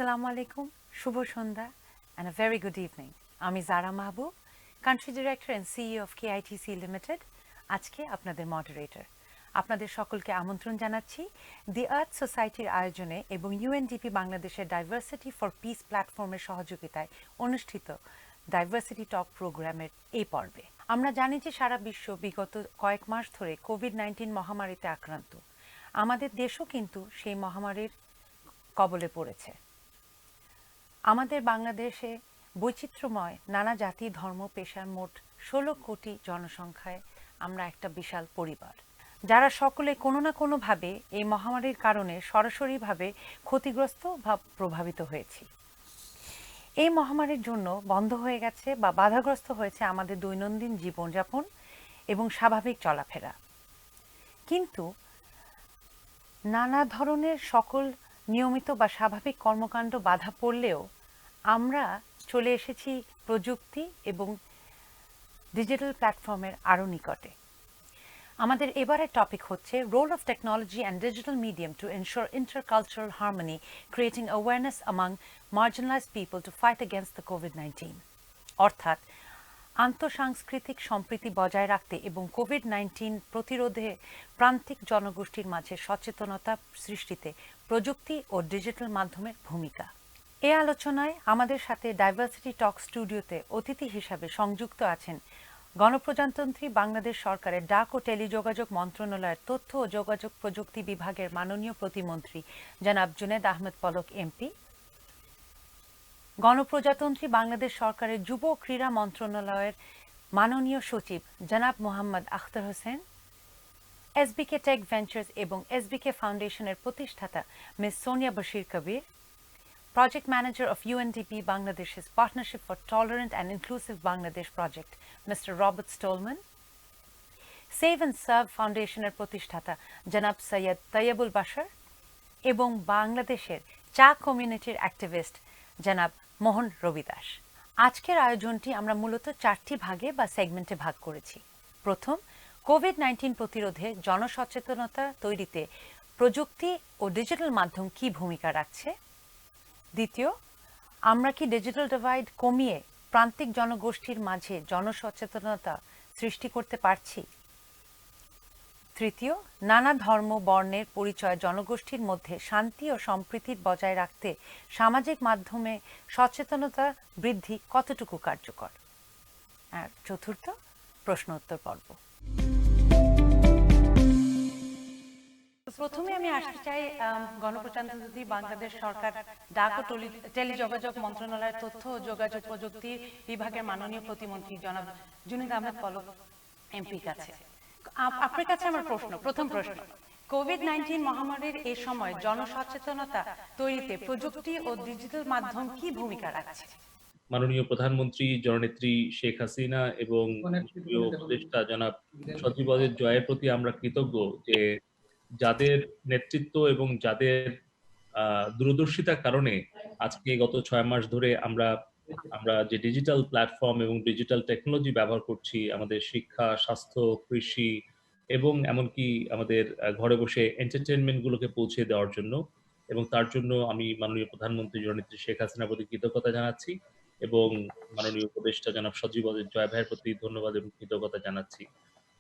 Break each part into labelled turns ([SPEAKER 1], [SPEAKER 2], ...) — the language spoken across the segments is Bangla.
[SPEAKER 1] আসসালামু আলাইকুম, শুভ সন্ধ্যা and a very good evening. আমি Zara Mahbub, country director and CEO of KITC limited. আজকে আপনাদের মডারেটর। আপনাদের সকলকে আমন্ত্রণ জানাচ্ছি দি আর্থ সোসাইটির আয়োজনে এবং ইউএনডিপি বাংলাদেশের ডাইভার্সিটি ফর পিস প্ল্যাটফর্মের সহযোগিতায় অনুষ্ঠিত ডাইভার্সিটি টক প্রোগ্রামের এই পর্বে। আমরা জানি যে সারা বিশ্ব বিগত কয়েক মাস ধরে কোভিড-19 মহামারীতে আক্রান্ত। আমাদের দেশও কিন্তু সেই মহামারীর কবলে পড়েছে। আমাদের বাংলাদেশে বৈচিত্র্যময় নানা জাতি ধর্ম পেশার মোট 16 কোটি জনসংখ্যায় আমরা একটা বিশাল পরিবার, যারা সকলে কোনো না কোনোভাবে এই মহামারীর কারণে সরাসরিভাবে ক্ষতিগ্রস্ত বা প্রভাবিত হয়েছি। এই মহামারীর জন্য বন্ধ হয়ে গেছে বা বাধাগ্রস্ত হয়েছে আমাদের দৈনন্দিন জীবনযাপন এবং স্বাভাবিক চলাফেরা। কিন্তু নানা ধরনের সকল নিয়মিত বা স্বাভাবিক কর্মকাণ্ড বাধা পড়লেও আমরা চলে এসেছি প্রযুক্তি এবং ডিজিটাল প্ল্যাটফর্মের আরও নিকটে। আমাদের এবারের টপিক হচ্ছে role of technology and digital medium to ensure intercultural harmony, creating awareness among marginalised people to fight against the কোভিড-19। অর্থাৎ আন্তঃসাংস্কৃতিক সম্প্রীতি বজায় রাখতে এবং কোভিড-19 প্রতিরোধে প্রান্তিক জনগোষ্ঠীর মাঝে সচেতনতা সৃষ্টিতে প্রযুক্তি ও ডিজিটাল মাধ্যমের ভূমিকা। এই আলোচনায় আমাদের সাথে ডাইভার্সিটি টক স্টুডিওতে অতিথি হিসাবে সংযুক্ত আছেন গণপ্রজাতন্ত্রী বাংলাদেশ সরকারের ডাক ও টেলিযোগাযোগ মন্ত্রণালয়ের তথ্য ও যোগাযোগ প্রযুক্তি বিভাগের মাননীয় প্রতিমন্ত্রী জনাব জুনেদ আহমেদ পলক এমপি, গণপ্রজাতন্ত্রী বাংলাদেশ সরকারের যুব ক্রীড়া মন্ত্রণালয়ের মাননীয় সচিব জনাব মোহাম্মদ আখতার হোসেন, এসবিকে টেক ভেঞ্চার্স এবং এসবিকে ফাউন্ডেশনের প্রতিষ্ঠাতা miss Sonia Bashir Kabir, Project Manager of UNDP Bangladesh's Partnership for Tolerant and Inclusive Bangladesh Project, Mr. Robert Stolman, Save and Serve ফাউন্ডেশনের প্রতিষ্ঠাতা জনাব সৈয়দ তৈয়বুল বাশার এবং বাংলাদেশের চা কমিউনিটির অ্যাক্টিভিস্ট জনাব মোহন রবিদাস। আজকের আয়োজনটি আমরা মূলত 4টি ভাগে বা সেগমেন্টে ভাগ করেছি। প্রথম, কোভিড-19 প্রতিরোধে জনসচেতনতা তৈরিতে প্রযুক্তি ও ডিজিটাল মাধ্যম কী ভূমিকা রাখছে। দ্বিতীয়, আমরা কি ডিজিটাল ডিভাইড কমিয়ে প্রান্তিক জনগোষ্ঠীর মাঝে জনসচেতনতা সৃষ্টি করতে পারছি। তৃতীয়, নানা ধর্ম বর্ণের পরিচয় জনগোষ্ঠীর মধ্যে শান্তি ও সম্প্রীতি বজায় রাখতে সামাজিক মাধ্যমে সচেতনতা বৃদ্ধি কতটুকু কার্যকর। আর চতুর্থ, প্রশ্ন উত্তর পর্ব। প্রথমে আমি আসতে চাই গণপ্রজাতন্ত্রী বাংলাদেশ সরকার ডাক ও টেলিযোগাযোগ মন্ত্রণালয়ের তথ্য ও যোগাযোগ প্রযুক্তি বিভাগের মাননীয় প্রতিমন্ত্রী জনাব জুনেদ আহমেদ পলক এমপির কাছে। আপনার কাছে আমার প্রথম প্রশ্ন, কোভিড-19 মহামারীর এই সময় জনসচেতনতা তৈরিতে প্রযুক্তি ও ডিজিটাল মাধ্যম কি ভূমিকা রাখছে?
[SPEAKER 2] মাননীয় প্রধানমন্ত্রী জননেত্রী শেখ হাসিনা এবং উপদেষ্টা জনাব সজীবদের জয়ের প্রতি আমরা কৃতজ্ঞ যে যাদের নেতৃত্ব এবং যাদের দূরদর্শিতার কারণে আজকে গত 6 মাস ধরে আমরা যে ডিজিটাল প্ল্যাটফর্ম এবং ডিজিটাল টেকনোলজি ব্যবহার করছি আমাদের শিক্ষা, স্বাস্থ্য, কৃষি এবং এমনকি আমাদের ঘরে বসে এন্টারটেইনমেন্ট গুলোকে পৌঁছে দেওয়ার জন্য, এবং তার জন্য আমি মাননীয় প্রধানমন্ত্রী জননেত্রী শেখ হাসিনার প্রতি কৃতজ্ঞতা জানাচ্ছি এবং মাননীয় উপদেষ্টা জনাব সজীবদের জয় ভাইয়ের প্রতি ধন্যবাদ এবং কৃতজ্ঞতা জানাচ্ছি।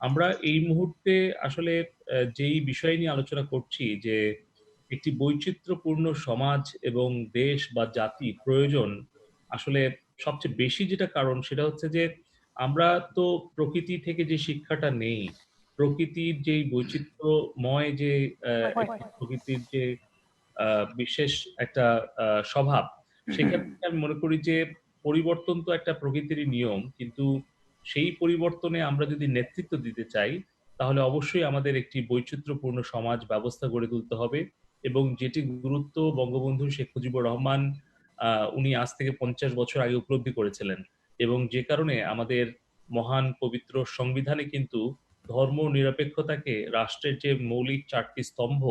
[SPEAKER 2] আমরা এই মুহূর্তে আসলে যেই বিষয় নিয়ে আলোচনা করছি যে একটি বৈচিত্র্যপূর্ণ সমাজ এবং দেশ বা জাতি প্রয়োজন, আসলে সবচেয়ে বেশি যেটা কারণ সেটা হচ্ছে যে আমরা তো প্রকৃতি থেকে যে শিক্ষাটা নেই, প্রকৃতির যে বৈচিত্র্যময় যে প্রকৃতির যে বিশেষ একটা স্বভাব, সেখান থেকে আমি মনে করি যে পরিবর্তন তো একটা প্রকৃতিরই নিয়ম, কিন্তু সেই পরিবর্তনে আমরা যদি নেতৃত্ব দিতে চাই তাহলে অবশ্যই আমাদের একটি বৈচিত্র্যপূর্ণ সমাজ ব্যবস্থা গড়ে তুলতে হবে, এবং যেটি গুরুত্ব বঙ্গবন্ধু শেখ মুজিবুর রহমান উনি আজ থেকে 50 বছর আগে উপলব্ধি করেছিলেন, এবং যে কারণে আমাদের মহান পবিত্র সংবিধানে কিন্তু ধর্ম নিরপেক্ষতাকে রাষ্ট্রের যে মৌলিক 4টি স্তম্ভ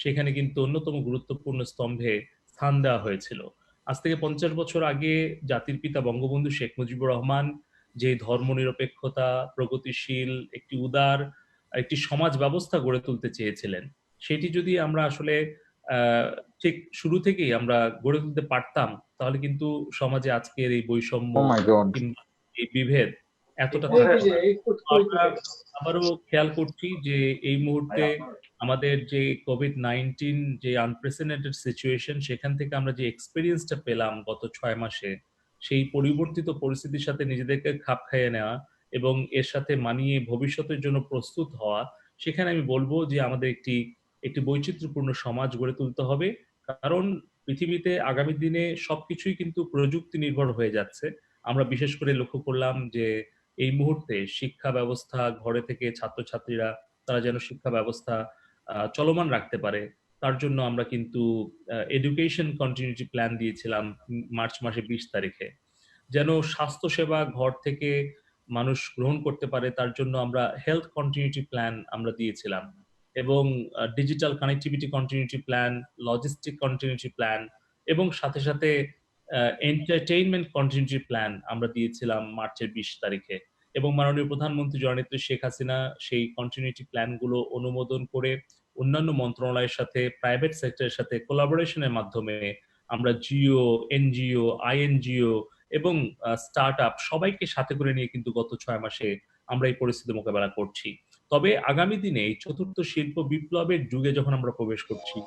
[SPEAKER 2] সেখানে কিন্তু অন্যতম গুরুত্বপূর্ণ স্তম্ভে স্থান দেওয়া হয়েছিল। আজ থেকে 50 বছর আগে জাতির পিতা বঙ্গবন্ধু শেখ মুজিবুর রহমান যে ধর্মনিরপেক্ষতা, প্রগতিশীল একটি উদার একটি সমাজ ব্যবস্থা গড়ে তুলতে চেয়েছিলেন, সেটি যদি আমরা আসলে ঠিক শুরু থেকেই আমরা গড়ে তুলতে পারতাম, তাহলে কিন্তু সমাজে আজকের এই বৈষম্য কিংবা এই বিভেদ এতটা থাকতো না। আমরা আবারও খেয়াল করছি যে এই মুহূর্তে আমাদের যে কোভিড-19 যে আনপ্রেসিডেন্টেড সিচুয়েশন, সেখান থেকে আমরা যে এক্সপেরিয়েন্সটা পেলাম গত 6 মাসে, সেই পরিবর্তিত পরিস্থিতির সাথে নিজেদেরকে খাপ খাইয়ে নেওয়া এবং এর সাথে মানিয়ে ভবিষ্যতের জন্য প্রস্তুত হওয়া, সেখানে আমি বলব যে আমাদের একটি বৈচিত্র্যপূর্ণ সমাজ গড়ে তুলতে হবে। কারণ পৃথিবীতে আগামী দিনে সবকিছুই কিন্তু প্রযুক্তি নির্ভর হয়ে যাচ্ছে। আমরা বিশেষ করে লক্ষ্য করলাম যে এই মুহূর্তে শিক্ষা ব্যবস্থা, ঘরে থেকে ছাত্রছাত্রীরা তারা যেন শিক্ষা ব্যবস্থা চলমান রাখতে পারে, তার জন্য আমরা কিন্তু এডুকেশন কন্টিনিউটি প্ল্যান দিয়েছিলাম মার্চ মাসে 20 তারিখে। যেন স্বাস্থ্যসেবা ঘর থেকে মানুষ গ্রহণ করতে পারে, তার জন্য আমরা হেলথ কন্টিনিউটি প্ল্যান আমরা দিয়েছিলাম, এবং digital connectivity continuity plan, logistic continuity plan, এবং সাথে সাথে এন্টারটেইনমেন্ট কন্টিনিউটি প্ল্যান আমরা দিয়েছিলাম মার্চের 20 তারিখে। এবং মাননীয় প্রধানমন্ত্রী জননেত্রী শেখ হাসিনা সেই কন্টিনিউটি প্ল্যানগুলো অনুমোদন করে অন্যান্য মন্ত্রণালয়ের সাথে, প্রাইভেট সেক্টরের সাথে কোলাবোরেশনের মাধ্যমে আমরা জিও, এনজিও, আইএনজিও এবং স্টার্টআপ সবাইকে সাথে করে নিয়ে কিন্তু গত 6 মাসে আমরা এই পরিস্থিতি মোকাবেলা করছি। তবে আগামী দিনে এই চতুর্থ শিল্প বিপ্লবের যুগে যখন আমরা প্রবেশ করছি,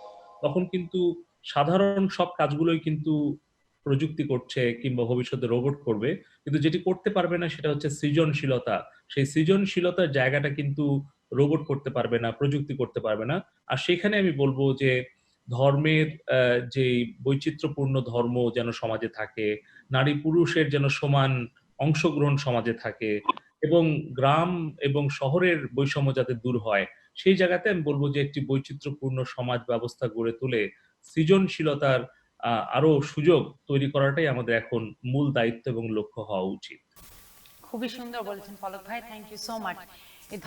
[SPEAKER 2] তখন কিন্তু সাধারণ সব কাজগুলোই কিন্তু প্রযুক্তি করছে কিংবা ভবিষ্যতে রোবট করবে। কিন্তু যেটি করতে পারবে না সেটা হচ্ছে সৃজনশীলতা। সেই সৃজনশীলতার জায়গাটা কিন্তু রোবট করতে পারবে না, প্রযুক্তি করতে পারবে না। আর সেখানে আমি বলব যে ধর্মের যে বৈচিত্র্যপূর্ণ ধর্ম যেন সমাজে থাকে, নারী পুরুষের যেন সমান অংশগ্রহণ সমাজে থাকে, এবং গ্রাম এবং শহরের বৈষম্য যাতে দূর হয়, সেই জায়গাতে আমি বলব যে একটি বৈচিত্র্যপূর্ণ সমাজ ব্যবস্থা গড়ে তুলে সৃজনশীলতার আরো সুযোগ তৈরি করাটাই আমাদের এখন মূল দায়িত্ব এবং লক্ষ্য হওয়া উচিত।
[SPEAKER 1] খুবই সুন্দর বলেছেন পলক ভাই, থ্যাংক ইউ সো মাচ। এই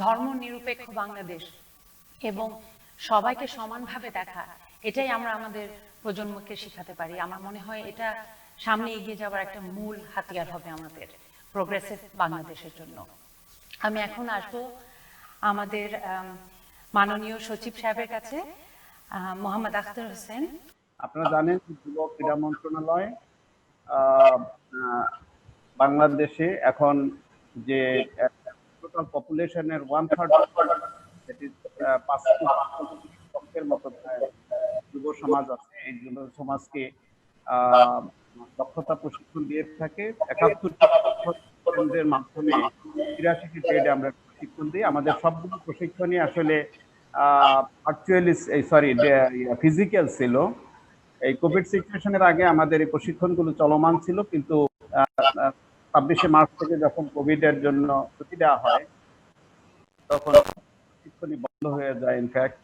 [SPEAKER 1] ধর্ম নিরপেক্ষ বাংলাদেশ এবং সবাইকে সমানভাবে দেখা, এটাই আমরা আমাদের প্রজন্মকে শেখাতে পারি। আমার মনে হয় এটা সামনে এগিয়ে যাওয়ার একটা মূল হাতিয়ার হবে আমাদের প্রোগ্রেসিভ বাংলাদেশের জন্য। আমি এখন আসবো আমাদের মাননীয় সচিব সাহেবের কাছে, মোহাম্মদ আখতার হোসেন।
[SPEAKER 3] আপনারা জানেন যুব ক্রীড়া মন্ত্রণালয় বাংলাদেশে এখন যে টোটাল পপুলেশনের 1/3 5 মতো যুব সমাজ আছে। এই যুব সমাজকে দক্ষতা প্রশিক্ষণ দিয়ে থাকে 71 কেন্দ্রের মাধ্যমে 83টি ট্রেডে আমরা প্রশিক্ষণ দিই। আমাদের সবগুলো প্রশিক্ষণই আসলে ভার্চুয়ালি ফিজিক্যাল ছিল। এই কোভিড সিচুয়েশনের আগে আমাদের এই প্রশিক্ষণগুলো চলমান ছিল, কিন্তু 26শে মার্চ থেকে যখন কোভিড এর জন্য ছুটি দেওয়া হয়, তখন প্রশিক্ষণই বন্ধ হয়ে যায়। ইনফ্যাক্ট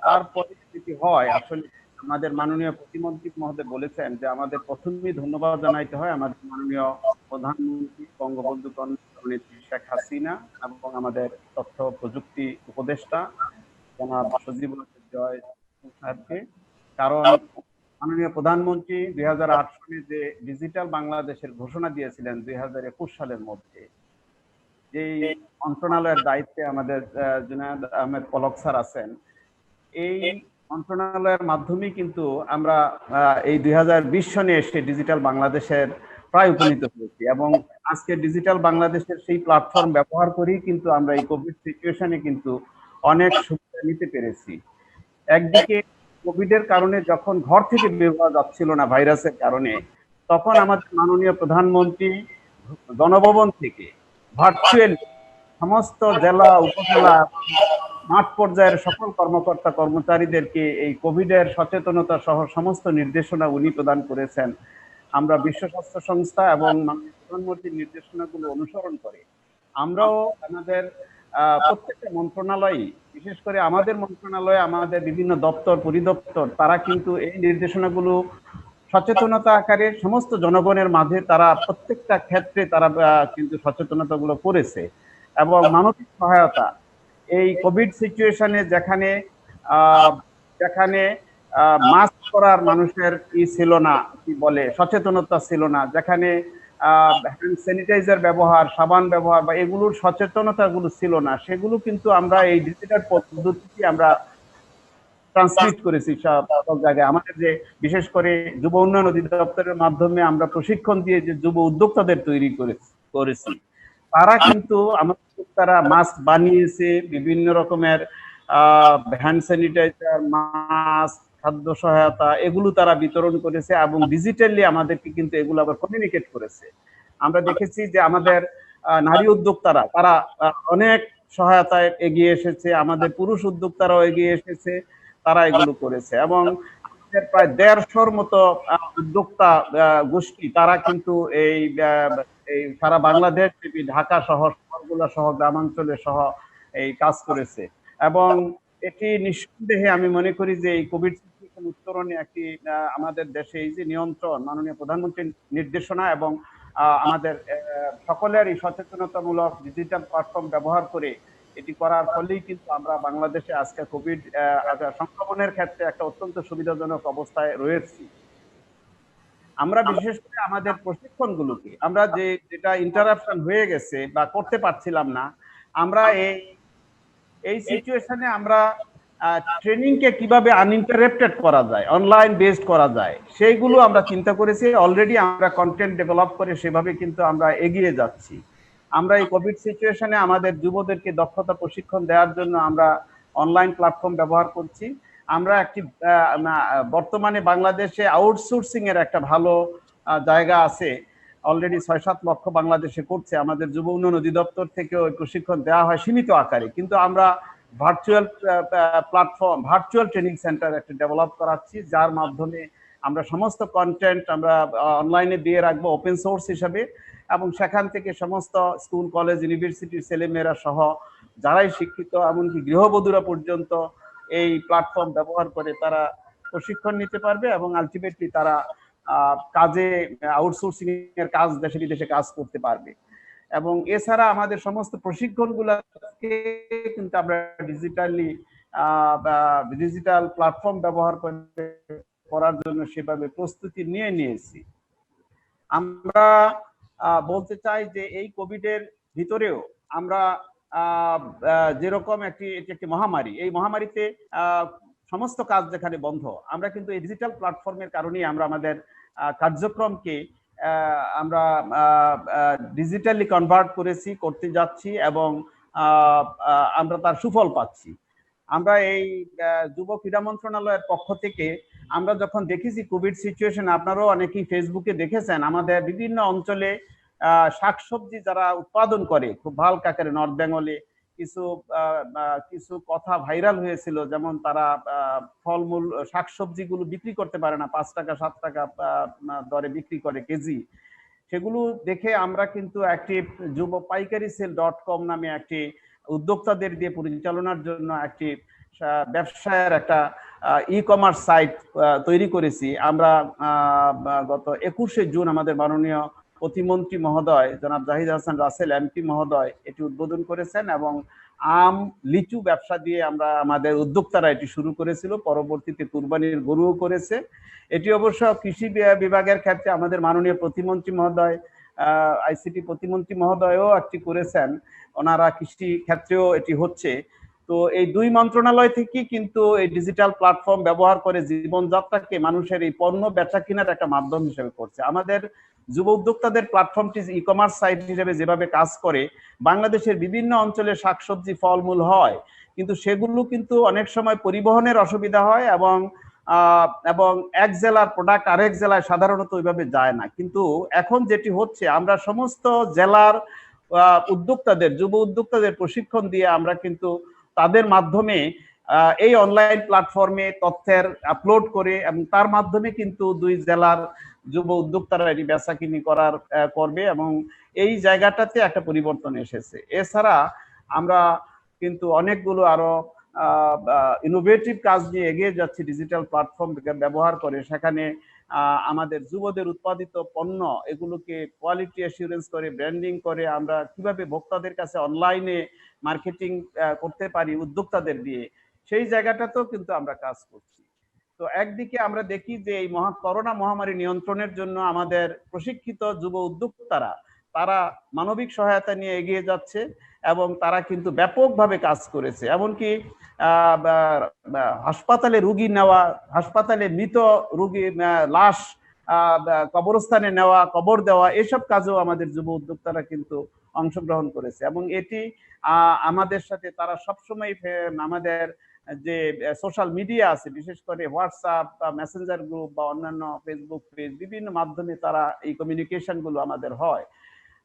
[SPEAKER 3] তারপরে যেটি হয়, আসলে আমাদের মাননীয় প্রতিমন্ত্রী মহোদয় বলেছেন যে আমাদের প্রথমেই ধন্যবাদ জানাইতে হয় আমাদের মাননীয় প্রধানমন্ত্রী বঙ্গবন্ধু জননেত্রী শেখ হাসিনা এবং আমাদের তথ্য প্রযুক্তি উপদেষ্টা জনাব সজীব জয় সাহেবকে। কারণ মাননীয় প্রধানমন্ত্রী 2008 সালে যে ডিজিটাল বাংলাদেশের ঘোষণা দিয়েছিলেন 2021 সালের মধ্যে, যেই মন্ত্রণালয়ের দায়িত্বে আমাদের জুনায়েদ আহমেদ পলক স্যার আছেন, এই মন্ত্রণালয়ের মাধ্যমে কিন্তু আমরা এই 2020 সনে এসে ডিজিটাল বাংলাদেশের প্রায় উপনীত হয়েছি, এবং আজকে ডিজিটাল বাংলাদেশের সেই প্ল্যাটফর্ম ব্যবহার করেই কিন্তু আমরা এই কোভিড সিচুয়েশনে কিন্তু অনেক সুবিধা নিতে পেরেছি। একদিকে কোভিডের কারণে যখন ঘর থেকে বের হওয়া যাচ্ছিল না ভাইরাসের কারণে, তখন আমাদের মাননীয় প্রধানমন্ত্রী জনভবন থেকে ভার্চুয়ালি সমস্ত জেলা, উপজেলা, মাঠ পর্যায়ের সকল কর্মকর্তা কর্মচারীদেরকে এই কোভিডের সচেতনতা সহ সমস্ত নির্দেশনা উনি প্রদান করেছেন। আমরা বিশ্ব স্বাস্থ্য সংস্থা এবং প্রধানমন্ত্রীর নির্দেশনাগুলো অনুসরণ করে আমরাও আমাদের প্রত্যেকটা মন্ত্রণালয়, বিশেষ করে আমাদের মন্ত্রণালয়ে আমাদের বিভিন্ন দপ্তর পরিদপ্তর, তারা কিন্তু এই নির্দেশনাগুলো সচেতনতা আকারে সমস্ত জনগণের মাঝে তারা প্রত্যেকটা ক্ষেত্রে তারা কিন্তু সচেতনতাগুলো করেছে। এবং মানবিক সহায়তা এই কোভিড সিচুয়েশনে যেখানে যেখানে মাস্ক পরার মানুষের ছিল না, কি বলে সচেতনতা ছিল না, যেখানে হ্যান্ড স্যানিটাইজার ব্যবহার, সাবান ব্যবহার বা এগুলোর সচেতনতা গুলো ছিল না, সেগুলো কিন্তু আমরা এই ডিজিটাল পদ্ধতিতে আমরা ট্রান্সমিট করেছি সব জায়গায়। আমাদের যে বিশেষ করে যুব উন্নয়ন অধিদপ্তরের মাধ্যমে আমরা প্রশিক্ষণ দিয়ে যে যুব উদ্যোক্তাদের তৈরি করেছি, তারা কিন্তু আমাদের তারা মাস্ক বানিয়েছে, বিভিন্ন রকমের হ্যান্ড স্যানিটাইজার, মাস্ক, খাদ্য সহায়তা এগুলো তারা বিতরণ করেছে এবং ডিজিটালি আমাদেরকে কিন্তু এগুলো আবার কমিউনিকেট করেছে। আমরা দেখেছি যে আমাদের নারী উদ্যোক্তারা তারা অনেক সহায়তায় এগিয়ে এসেছে, আমাদের পুরুষ উদ্যোক্তারাও এগিয়ে এসেছে, তারা এগুলো করেছে এবং প্রায় 150-র মতো উদ্যোক্তা গোষ্ঠী তারা কিন্তু এই সারা বাংলাদেশ, ঢাকা শহর, শহরগুলো সহ, গ্রামাঞ্চলে সহ এই কাজ করেছে। এবং এটি নিঃসন্দেহে আমি মনে করি যে এই কোভিড সিচুয়েশন উত্তরণে একটি আমাদের দেশে এই যে নিয়ন্ত্রণ, মাননীয় প্রধানমন্ত্রীর নির্দেশনা এবং আমাদের সকলের এই সচেতনতামূলক ডিজিটাল প্ল্যাটফর্ম ব্যবহার করে এটি করার ফলেই কিন্তু আমরা বাংলাদেশে আজকে কোভিড সংক্রমণের ক্ষেত্রে একটা অত্যন্ত সুবিধাজনক অবস্থায় রয়েছি। আমরা বিশেষ করে আমাদের প্রশিক্ষণগুলোকে আমরা যেটা ইন্টারাপশন হয়ে গেছে বা করতে পারছিলাম না, আমরা এই সিচুয়েশনে আমরা ট্রেনিংকে কিভাবে আনইন্টারাপ্টেড করা যায়, অনলাইন বেসড করা যায়, সেইগুলো আমরা চিন্তা করেছি। অলরেডি আমরা কন্টেন্ট ডেভেলপ করে সেভাবে কিন্তু আমরা এগিয়ে যাচ্ছি। আমরা এই কোভিড সিচুয়েশনে আমাদের যুবদেরকে দক্ষতা প্রশিক্ষণ দেওয়ার জন্য আমরা অনলাইন প্ল্যাটফর্ম ব্যবহার করছি। আমরা একটি বর্তমানে বাংলাদেশে আউটসোর্সিং এর একটা ভালো জায়গা আছে, অলরেডি 6-7 লক্ষ বাংলাদেশে করছে। আমাদের যুব উন্নয়ন অধিদপ্তর থেকেও প্রশিক্ষণ দেওয়া হয় সীমিত আকারে, কিন্তু আমরা virtual platform, virtual training centre একটা ডেভেলপ করাচ্ছি, যার মাধ্যমে আমরা সমস্ত কন্টেন্ট আমরা অনলাইনে দিয়ে রাখবো ওপেন সোর্স হিসাবে, এবং সেখান থেকে সমস্ত স্কুল, কলেজ, ইউনিভার্সিটির ছেলেমেয়েরা সহ যারাই শিক্ষিত, এমনকি গৃহবধূরা পর্যন্ত এই প্ল্যাটফর্ম ব্যবহার করে তারা প্রশিক্ষণ নিতে পারবে এবং আলটিমেটলি তারা কাজে, আউটসোর্সিং এর কাজ, দেশে বিদেশে কাজ করতে পারবে। এবং এছাড়া আমাদের সমস্ত প্রশিক্ষণগুলোকে কিন্তু আমরা ডিজিটাল প্ল্যাটফর্ম ব্যবহার করে করার জন্য সেভাবে প্রস্তুতি নিয়েছি। আমরা বলতে চাই যে এই কোভিডের ভিতরেও আমরা যেরকম একটি মহামারী, এই মহামারীতে সমস্ত কাজ যেখানে বন্ধ, আমরা কিন্তু এই ডিজিটাল প্ল্যাটফর্মের কারণেই আমরা আমাদের কার্যক্রমকে আমরা ডিজিটালি কনভার্ট করতে যাচ্ছি এবং আমরা তার সুফল পাচ্ছি। আমরা এই যুব ক্রীড়া মন্ত্রণালয়ের পক্ষ থেকে আমরা যখন দেখেছি কোভিড সিচুয়েশন, আপনারাও অনেকেই ফেসবুকে দেখেছেন, আমাদের বিভিন্ন অঞ্চলে শাকসবজি যারা উৎপাদন করে খুব ভালো আকারে, নর্থ বেঙ্গলে কিছু কথা ভাইরাল হয়েছিল, যেমন তারা ফলমূল, শাকসবজিগুলো বিক্রি করতে পারে না, 5 টাকা 7 টাকা দরে বিক্রি করে কেজি। সেগুলো দেখে আমরা কিন্তু একটি যুব পাইকারি সেল.com নামে একটি উদ্যোক্তাদের দিয়ে পরিচালনার জন্য একটি ব্যবসায়ের একটা ই-কমার্স সাইট তৈরি করেছি। আমরা গত 21শে জুন আমাদের মাননীয় প্রতিমন্ত্রী মহোদয় জনাব জাহিদ হাসান রাসেল এমপি মহোদয় এটি উদ্বোধন করেছেন এবং আম, লিচু ব্যবসা দিয়ে আমরা আমাদের উদ্যোক্তারা এটি শুরু করেছিল, পরবর্তীতে কুরবানির গরুও করেছে। এটি অবশ্য কৃষি বিভাগের ক্ষেত্রে আমাদের মাননীয় প্রতিমন্ত্রী মহোদয়, আইসিটি প্রতিমন্ত্রী মহোদয়ও একটি করেছেন, ওনারা কৃষি ক্ষেত্রেও এটি হচ্ছে। তো এই দুই মন্ত্রণালয় থেকে কিন্তু এই ডিজিটাল প্ল্যাটফর্ম ব্যবহার করে জীবনযাত্রাকে মানুষের এই পণ্য বেচা কেনার একটা মাধ্যম হিসেবে করছে। আমাদের যুব উদ্যোক্তাদের প্ল্যাটফর্মটি ই-কমার্স সাইট হিসেবে যেভাবে কাজ করে, বাংলাদেশের বিভিন্ন অঞ্চলে শাকসবজি, ফলমূল হয়, কিন্তু সেগুলো কিন্তু অনেক সময় পরিবহনের অসুবিধা হয় এবং এক জেলার প্রোডাক্ট আরেক জেলায় সাধারণত ওইভাবে যায় না। কিন্তু এখন যেটি হচ্ছে, আমরা সমস্ত জেলার উদ্যোক্তাদের, যুব উদ্যোক্তাদের প্রশিক্ষণ দিয়ে আমরা কিন্তু তাদের মাধ্যমে এই অনলাইন প্ল্যাটফর্মে তথ্যের আপলোড করে এবং তার মাধ্যমে কিন্তু দুই জেলার যুব উদ্যোক্তারা এটি বেচাকিনি করবে এবং এই জায়গাটাতে একটা পরিবর্তন এসেছে। এছাড়া আমরা কিন্তু অনেকগুলো আরো ইনোভেটিভ কাজ নিয়ে এগিয়ে যাচ্ছি ডিজিটাল প্ল্যাটফর্ম ব্যবহার করে। সেখানে আমাদের যুবদের উৎপাদিত পণ্য এগুলোকে কোয়ালিটি অ্যাসিউরেন্স করে, ব্র্যান্ডিং করে আমরা কিভাবে ভোক্তাদের কাছে অনলাইনে মার্কেটিং করতে পারি উদ্যোক্তাদের দিয়ে, সেই জায়গাটাতেও কিন্তু আমরা কাজ করছি। তো একদিকে আমরা দেখি যে এই করোনা মহামারী নিয়ন্ত্রণের জন্য আমাদের প্রশিক্ষিত যুব উদ্যোক্তারা তারা মানবিক সহায়তা নিয়ে এগিয়ে যাচ্ছে এবং তারা কিন্তু ব্যাপকভাবে কাজ করেছে। এমনকি হাসপাতালে রুগী নেওয়া, হাসপাতালে মৃত রুগী লাশ কবরস্থানে নেওয়া, কবর দেওয়া, এসব কাজেও আমাদের যুব উদ্যোক্তারা কিন্তু অংশগ্রহণ করেছে। এবং এটি আমাদের সাথে তারা সবসময় আমাদের যে সোশ্যাল মিডিয়া আছে, বিশেষ করে হোয়াটসঅ্যাপ বা মেসেঞ্জার গ্রুপ বা অন্যান্য ফেসবুক পেজ, বিভিন্ন মাধ্যমে তারা এই কমিউনিকেশন গুলো আমাদের হয়।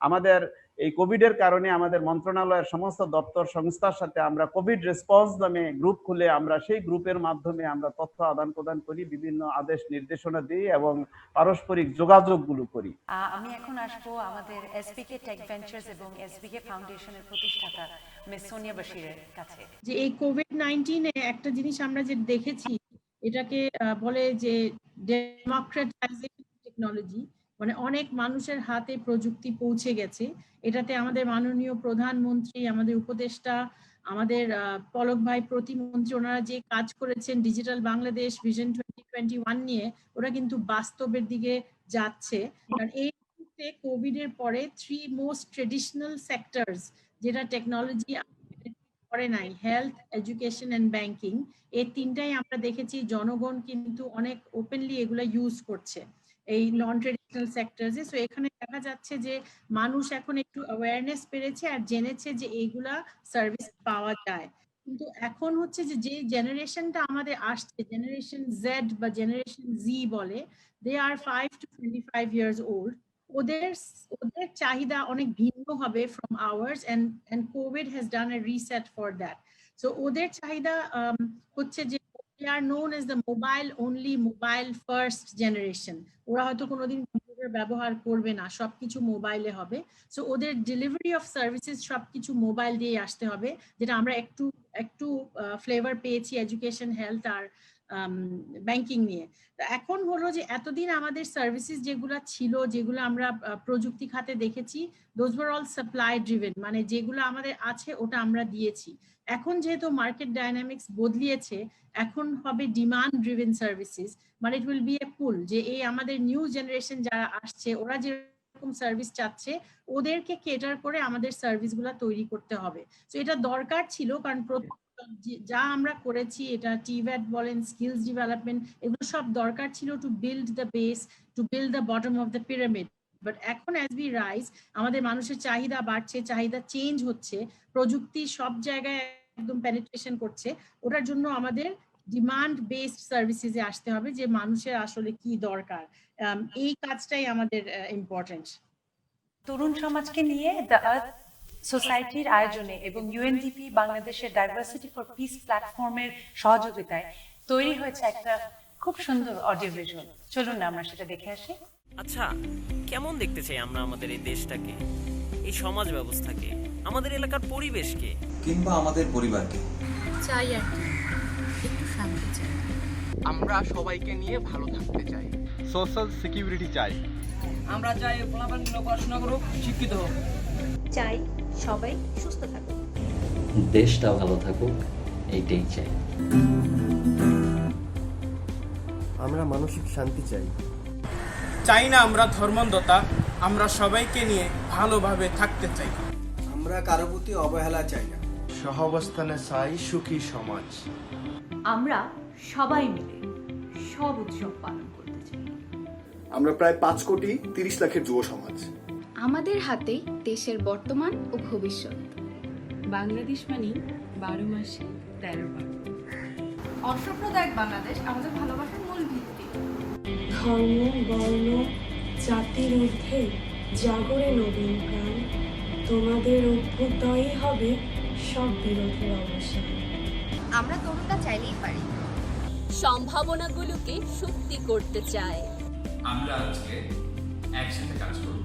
[SPEAKER 3] আমাদের এই কোভিডের কারণে আমাদের মন্ত্রণালয়ের সমস্ত দপ্তর সংস্থার সাথে আমরা কোভিড রেসপন্স নামে গ্রুপ খুলে আমরা সেই গ্রুপের মাধ্যমে আমরা তথ্য আদান প্রদান করি, বিভিন্ন আদেশ নির্দেশনা দিই এবং পারস্পরিক যোগাযোগগুলো করি।
[SPEAKER 1] আমি এখন আসবো আমাদের এসবিকে টেক ভেঞ্চার্স এবং এসবিকে ফাউন্ডেশনের প্রতিষ্ঠাতা মিস সোনিয়া বশিরের কাছে।
[SPEAKER 4] যে এই কোভিড-19 এ একটা জিনিস আমরা যে দেখেছি, এটাকে বলে যে ডেমোক্রেটাইজেশন টেকনোলজি, মানে অনেক মানুষের হাতে প্রযুক্তি পৌঁছে গেছে। এটাতে আমাদের মাননীয় প্রধানমন্ত্রী, আমাদের উপদেষ্টা, আমাদের পলক ভাই প্রতিমন্ত্রী, ওনারা যে কাজ করেছেন ডিজিটাল বাংলাদেশ ভিশন 2021 নিয়ে, ওরা কিন্তু বাস্তবের দিকে যাচ্ছে। কারণ এই কোভিড এর পরে 3 মোস্ট ট্রেডিশনাল সেক্টরস যেটা টেকনোলজি করে নাই, হেলথ, এডুকেশন এন্ড ব্যাংকিং, এই তিনটাই আমরা দেখেছি জনগণ কিন্তু অনেক ওপেনলি এগুলা ইউজ করছে এই নন ট্রেডিশনাল সেক্টরসে। সো এখানে দেখা যাচ্ছে যে মানুষ এখন একটু অ্যাওয়ারনেস পেরেছে আর জেনেছে যে এইগুলা সার্ভিস পাওয়া যায়। কিন্তু এখন হচ্ছে যে যে জেনারেশনটা আমাদের আসছে, জেনারেশন জেড বা জেনারেশন জি বলে, দে আর 5 to 25 years old. ওদের চাহিদা অনেক ভিন্ন হবে from ours, and COVID has done a reset for that. So ওদের চাহিদা হচ্ছে যে they are known as the mobile first generation. ওরা হয়তো কোনোদিন কম্পিউটার ব্যবহার করবে না, সবকিছু মোবাইলে হবে। সো ওদের ডেলিভারি অফ সার্ভিসেস সবকিছু মোবাইল দিয়ে আসতে হবে, যেটা আমরা একটু ফ্লেভার পেয়েছি এডুকেশন, হেলথ আর ব্যাংকিং নিয়ে। এখন হলো যে এতদিন আমাদের সার্ভিসেস যেগুলো ছিল, যেগুলো আমরা প্রযুক্তি খাতে দেখেছি, those were all supply driven, মানে যেগুলো আমাদের আছে ওটা আমরা দিয়েছি। এখন যেহেতু মার্কেট ডাইনামিক্স বদলিয়েছে, এখন হবে ডিমান্ড ড্রিভেন সার্ভিসেস, মানে ইট উইল বি এ পুল, যে এই আমাদের নিউ জেনারেশন যারা আসছে ওরা যেরকম সার্ভিস চাচ্ছে ওদেরকে কেটার করে আমাদের সার্ভিসগুলো তৈরি করতে হবে। তো এটা দরকার ছিল, কারণ যা আমরা করেছি, এটা টিভ্যাট বলেন, স্কিলস ডেভেলপমেন্ট, এগুলো সব দরকার ছিল to build the base, to build the bottom of the pyramid. But এখন অ্যাজ উই রাইজ, আমাদের মানুষের চাহিদা বাড়ছে, চাহিদা চেঞ্জ হচ্ছে, প্রযুক্তি সব জায়গায় একদম পেনিট্রেশন করছে, ওটার জন্য আমাদের ডিমান্ড বেসড সার্ভিসেসে আসতে হবে, যে মানুষের আসলে কি দরকার, এই কাজটাই আমাদের ইম্পর্টেন্ট।
[SPEAKER 1] তরুণ সমাজকে নিয়ে দ্য আর্থ সোসাইটির আয়োজনে এবং ইউএনডিপি বাংলাদেশের ডাইভার্সিটি ফর পিস প্ল্যাটফর্মের সহযোগিতায় তৈরি হয়েছে একটা খুব সুন্দর অডিও ভিজুয়াল। চলুন না আমরা সেটা দেখে আসি।
[SPEAKER 5] আচ্ছা, কেমন দেখতে চাই আমরা আমাদের এই দেশটাকে, এই সমাজ ব্যবস্থাকে, আমাদের এলাকার পরিবেশকে,
[SPEAKER 6] কিংবা আমাদের পরিবারকে?
[SPEAKER 7] চাই আর কি, একটু শান্তি চাই।
[SPEAKER 8] আমরা সবাইকে নিয়ে ভালো থাকতে চাই, সোশ্যাল সিকিউরিটি চাই।
[SPEAKER 9] আমরা চাই পোলাপানগুলো পড়াশোনা করুক, শিক্ষিত হোক।
[SPEAKER 7] চাই সবাই সুস্থ থাকুক,
[SPEAKER 10] দেশটা ভালো থাকুক, এইটাই চাই।
[SPEAKER 11] আমরা মানসিক শান্তি চাই।
[SPEAKER 8] চাই না আমরা ধর্মান্ধতা, আমরা সবাইকে নিয়ে ভালোভাবে থাকতে চাই।
[SPEAKER 11] আমরা কারো প্রতি অবহেলা চাই না, সহাবস্থানে চাই সুখী সমাজ।
[SPEAKER 7] আমরা সবাই মিলে সব উৎসব পালন করতে চাই।
[SPEAKER 12] আমরা প্রায় 5 কোটি 30 লাখের যুব সমাজ।
[SPEAKER 7] আমাদের হাতেই দেশের বর্তমান ও ভবিষ্যৎ।
[SPEAKER 13] বাংলাদেশ মানেই 12 মাসে 13 পার্বণ।
[SPEAKER 7] অসাম্প্রদায়িক বাংলাদেশ আমাদের ভালোবাসার মূল ভিত্তি।
[SPEAKER 13] ধর্ম, বর্ণ, জাতির ঊর্ধ্বে জাগরে নবীন প্রাণ, তোমাদের অভ্যুদয়ই হবে সব বিরোধের অবসান।
[SPEAKER 7] আমরা তরুণরা চাইলেই পারি, সম্ভাবনাগুলোকে সত্যি করতে চাই।
[SPEAKER 6] আমরা আজকে একসাথে কাজ করব,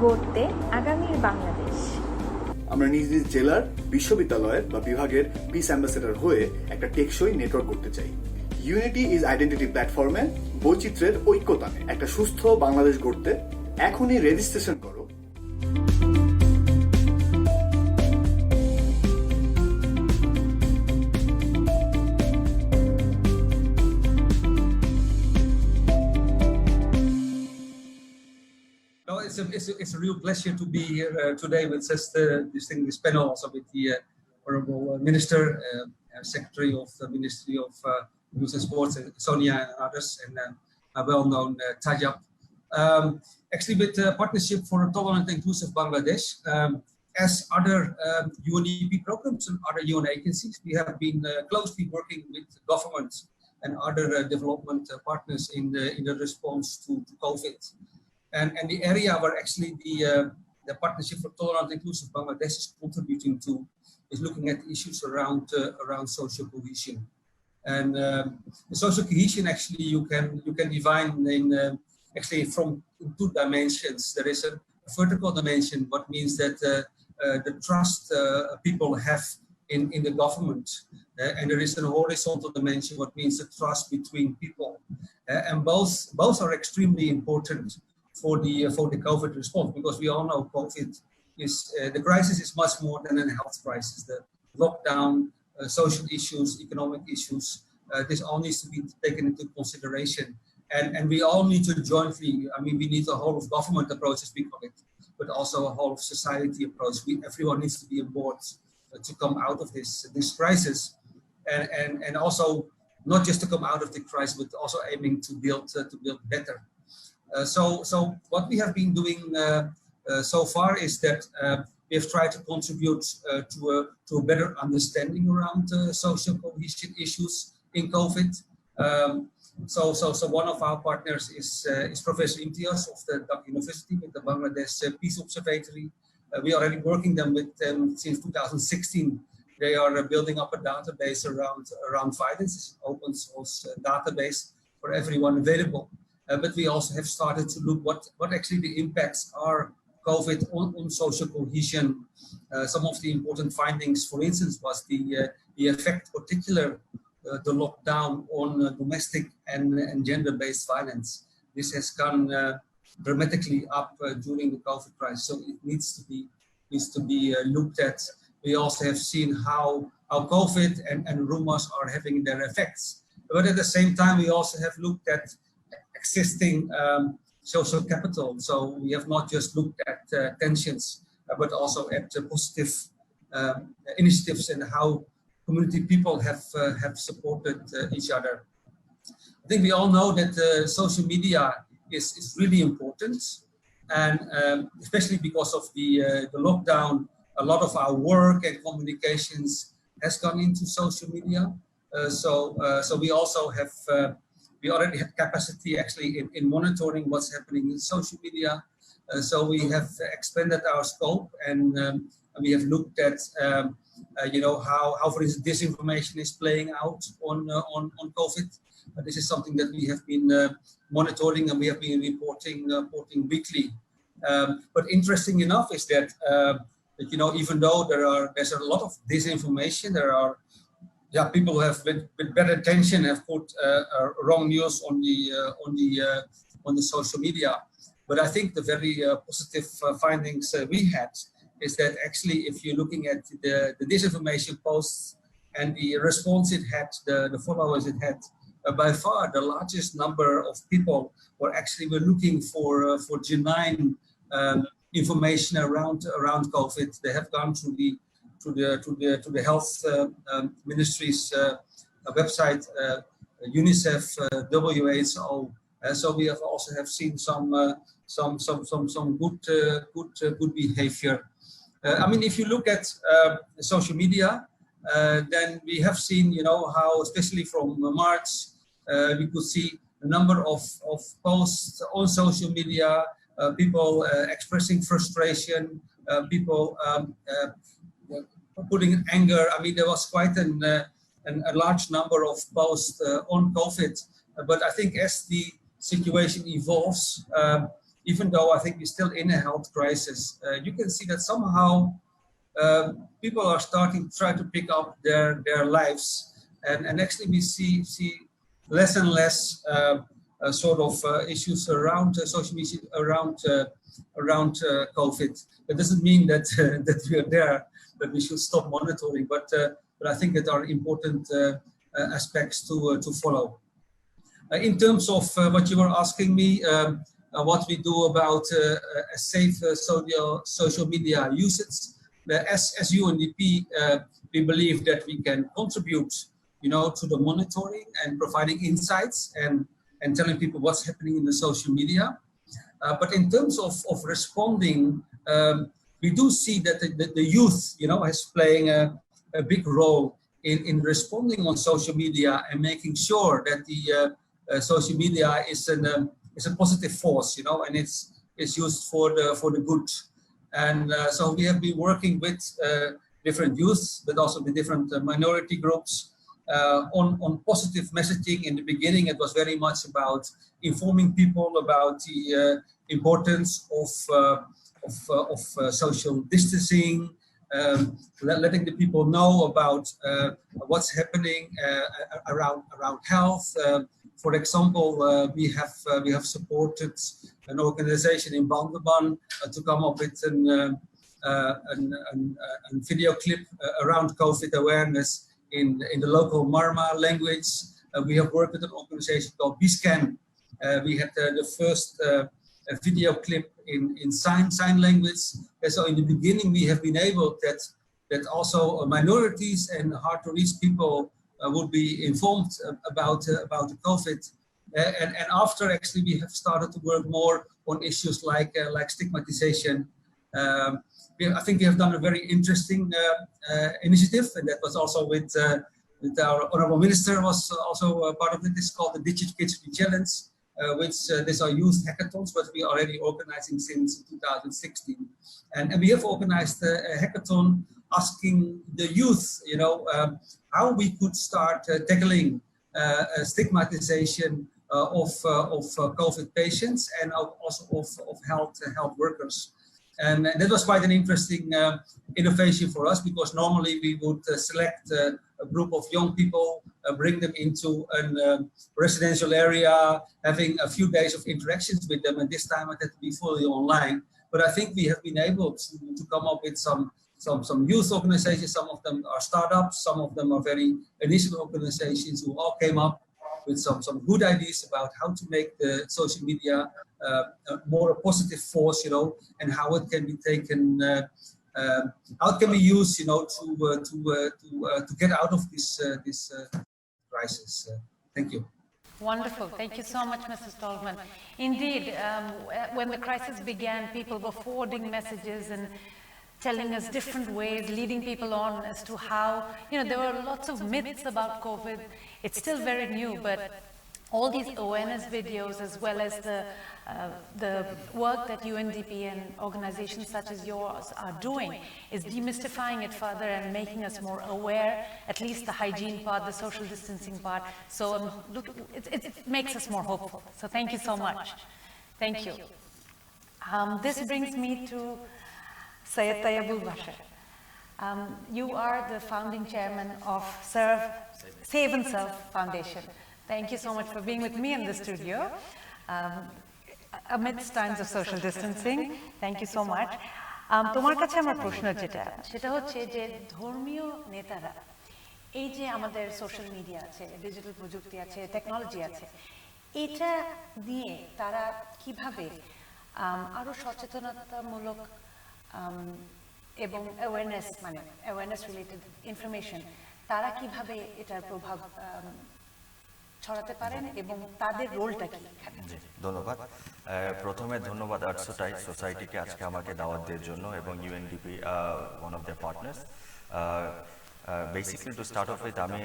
[SPEAKER 7] গড়তে আগামীর বাংলাদেশ।
[SPEAKER 12] আমরা নিজ নিজ জেলার, বিশ্ববিদ্যালয়ের বা বিভাগের পিস অ্যাম্বাসেডর হয়ে একটা টেকসই নেটওয়ার্ক করতে চাই। ইউনিটি ইজ আইডেন্টিটি প্ল্যাটফর্মে বৈচিত্র্যের ঐক্যতানে একটা সুস্থ বাংলাদেশ গড়তে এখনই রেজিস্ট্রেশন করো।
[SPEAKER 9] No, it's a real pleasure to be here today with such the distinguished panel, also with the Honorable Minister, Secretary of the Ministry of Youth and Sports, Sonia and others, and a well-known Tajab. Actually, with the Partnership for a Tolerant and Inclusive Bangladesh, as other UNDP programs and other UN agencies, we have been closely working with governments and other development partners in the response to COVID. And the area where actually the Partnership for Tolerant and Inclusive Bangladesh is contributing to is looking at issues around social cohesion. And the social cohesion actually you can define in actually from two dimensions. There is a vertical dimension, what means that the trust people have in the government, and there is a horizontal dimension, what means the trust between people, and both are extremely important for the COVID response, because we all know COVID is the crisis is much more than a health crisis. The lockdown, social issues, economic issues, this all needs to be taken into consideration, and we all need to jointly. I mean, we need a whole of government approach to speak of it, but also a whole of society approach. Everyone needs to be on board to come out of this crisis, and also not just to come out of the crisis, but also aiming to build better. So what we have been doing so far is that we have tried to contribute to a better understanding around social cohesion issues in COVID. So one of our partners is Professor Imtiaz of the Dhaka University with the Bangladesh Peace Observatory. We are already working with them since 2016. They are building up a database around violence. It's an open source database for everyone available. But we also have started to look what actually the impacts are COVID on social cohesion. Some of the important findings, for instance, was the effect, particular the lockdown on domestic and gender-based violence. This has gone dramatically up during the COVID crisis, so it needs to be looked at. We also have seen how COVID and rumors are having their effects. But at the same time, we also have looked at existing social capital. So we have not just looked at tensions, but also at positive initiatives and how community people have supported each other. I think we all know that social media is really important, and especially because of the lockdown, a lot of our work and communications has gone into social media. So we also have we already have capacity actually in monitoring what's happening in social media. So we have expanded our scope, and we have looked at how for instance disinformation is playing out on COVID. This is something that we have been monitoring, and we have been reporting weekly. But interesting enough is that even though there's a lot of disinformation, there are people who have with better intention have put wrong news on the social media. But I think the very positive findings we had is that actually, if you're looking at the disinformation posts and the response it had, the followers it had, by far the largest number of people were looking for genuine information around COVID. They have gone to the health ministry's website, UNICEF, WHO. So we have also seen some good behavior. I mean, if you look at social media, then we have seen, how especially from March, we could see a number of posts on social media, people expressing frustration, people putting anger. I mean, there was quite a large number of posts on COVID. But I think as the situation evolves, even though I think we're still in a health crisis, you can see that somehow people are starting to try to pick up their lives, and actually we see less and less issues around social media around COVID. That doesn't mean that that we are there, that we should stop monitoring, but I think that are important aspects to follow. In terms of what you were asking me, what we do about a safe social media usage. As UNDP, we believe that we can contribute, to the monitoring and providing insights and telling people what's happening in the social media. But in terms of responding, we do see that the youth, is playing a big role in responding on social media and making sure that the social media is a positive force, and it's used for the good. And so we have been working with different youth, but also with different minority groups on positive messaging. In the beginning, it was very much about informing people about the importance of social distancing, letting the people know about what's happening around health. For example, we have supported an organization in Bandaban to come up with a video clip around COVID awareness in the local Marma language. We have worked with an organization called BScan. We had the first video clip in sign language. And so in the beginning, we have been able that also minorities and hard to reach people would be informed about the COVID. And after, actually, we have started to work more on issues like stigmatization. I think we have done a very interesting initiative, and that was also with our Honorable Minister was also part of it. It's called the Digital Kids Challenge, which these are youth hackathons, but we are already organizing since 2016. And we have organized a hackathon asking the youth, how we could start tackling stigmatization of COVID patients and also of health workers. And that was quite an interesting innovation for us, because normally we would select a group of young people, bring them into a residential area, having a few days of interactions with them, and this time it had to be fully online. But I think we have been able to come up with some youth organizations. Some of them are startups, some of them are very initial organizations who all came up with some good ideas about how to make the social media more a positive force, and how it can be taken, how it can be used, to get out of this crisis. Thank you.
[SPEAKER 1] Wonderful. Thank you so much, Mr. Stolman. Indeed, when the crisis began, people were forwarding messages and telling us different ways, leading people on as to how, there were lots of myths about COVID. It's still very new, but all these awareness videos, as well as the work that UNDP and organizations such as yours are doing, is demystifying it further and making us more aware, at least the hygiene part, the social distancing part. So it makes us more hopeful. So thank you so much. Thank you. This brings me to Syed Tayyabul Bashar. You are the founding chairman of Save and Serve Foundation. Thank you so much for being with me in the studio amidst times of social distancing. Thank you so much. তোমার কাছে আমার প্রশ্ন সেটা হচ্ছে যে ধর্মীয় নেতারা এই যে আমাদের সোশ্যাল মিডিয়া আছে, ডিজিটাল প্রযুক্তি আছে, টেকনোলজি আছে, এটা দিয়ে তারা কিভাবে আরো সচেতনতামূলক এবং অ্যাওয়ারনেস রিলেটেড ইনফরমেশন, তারা কিভাবে এটার প্রভাব ছড়াতে পারেন এবং তাদের রোলটা কি?
[SPEAKER 14] ধন্যবাদ। প্রথমে ধন্যবাদ আর্টসোটাই সোসাইটিকে আজকে আমাকে দাওয়াত দেওয়ার জন্য, এবং UNDP one of the partners. Basically to start of with, আমি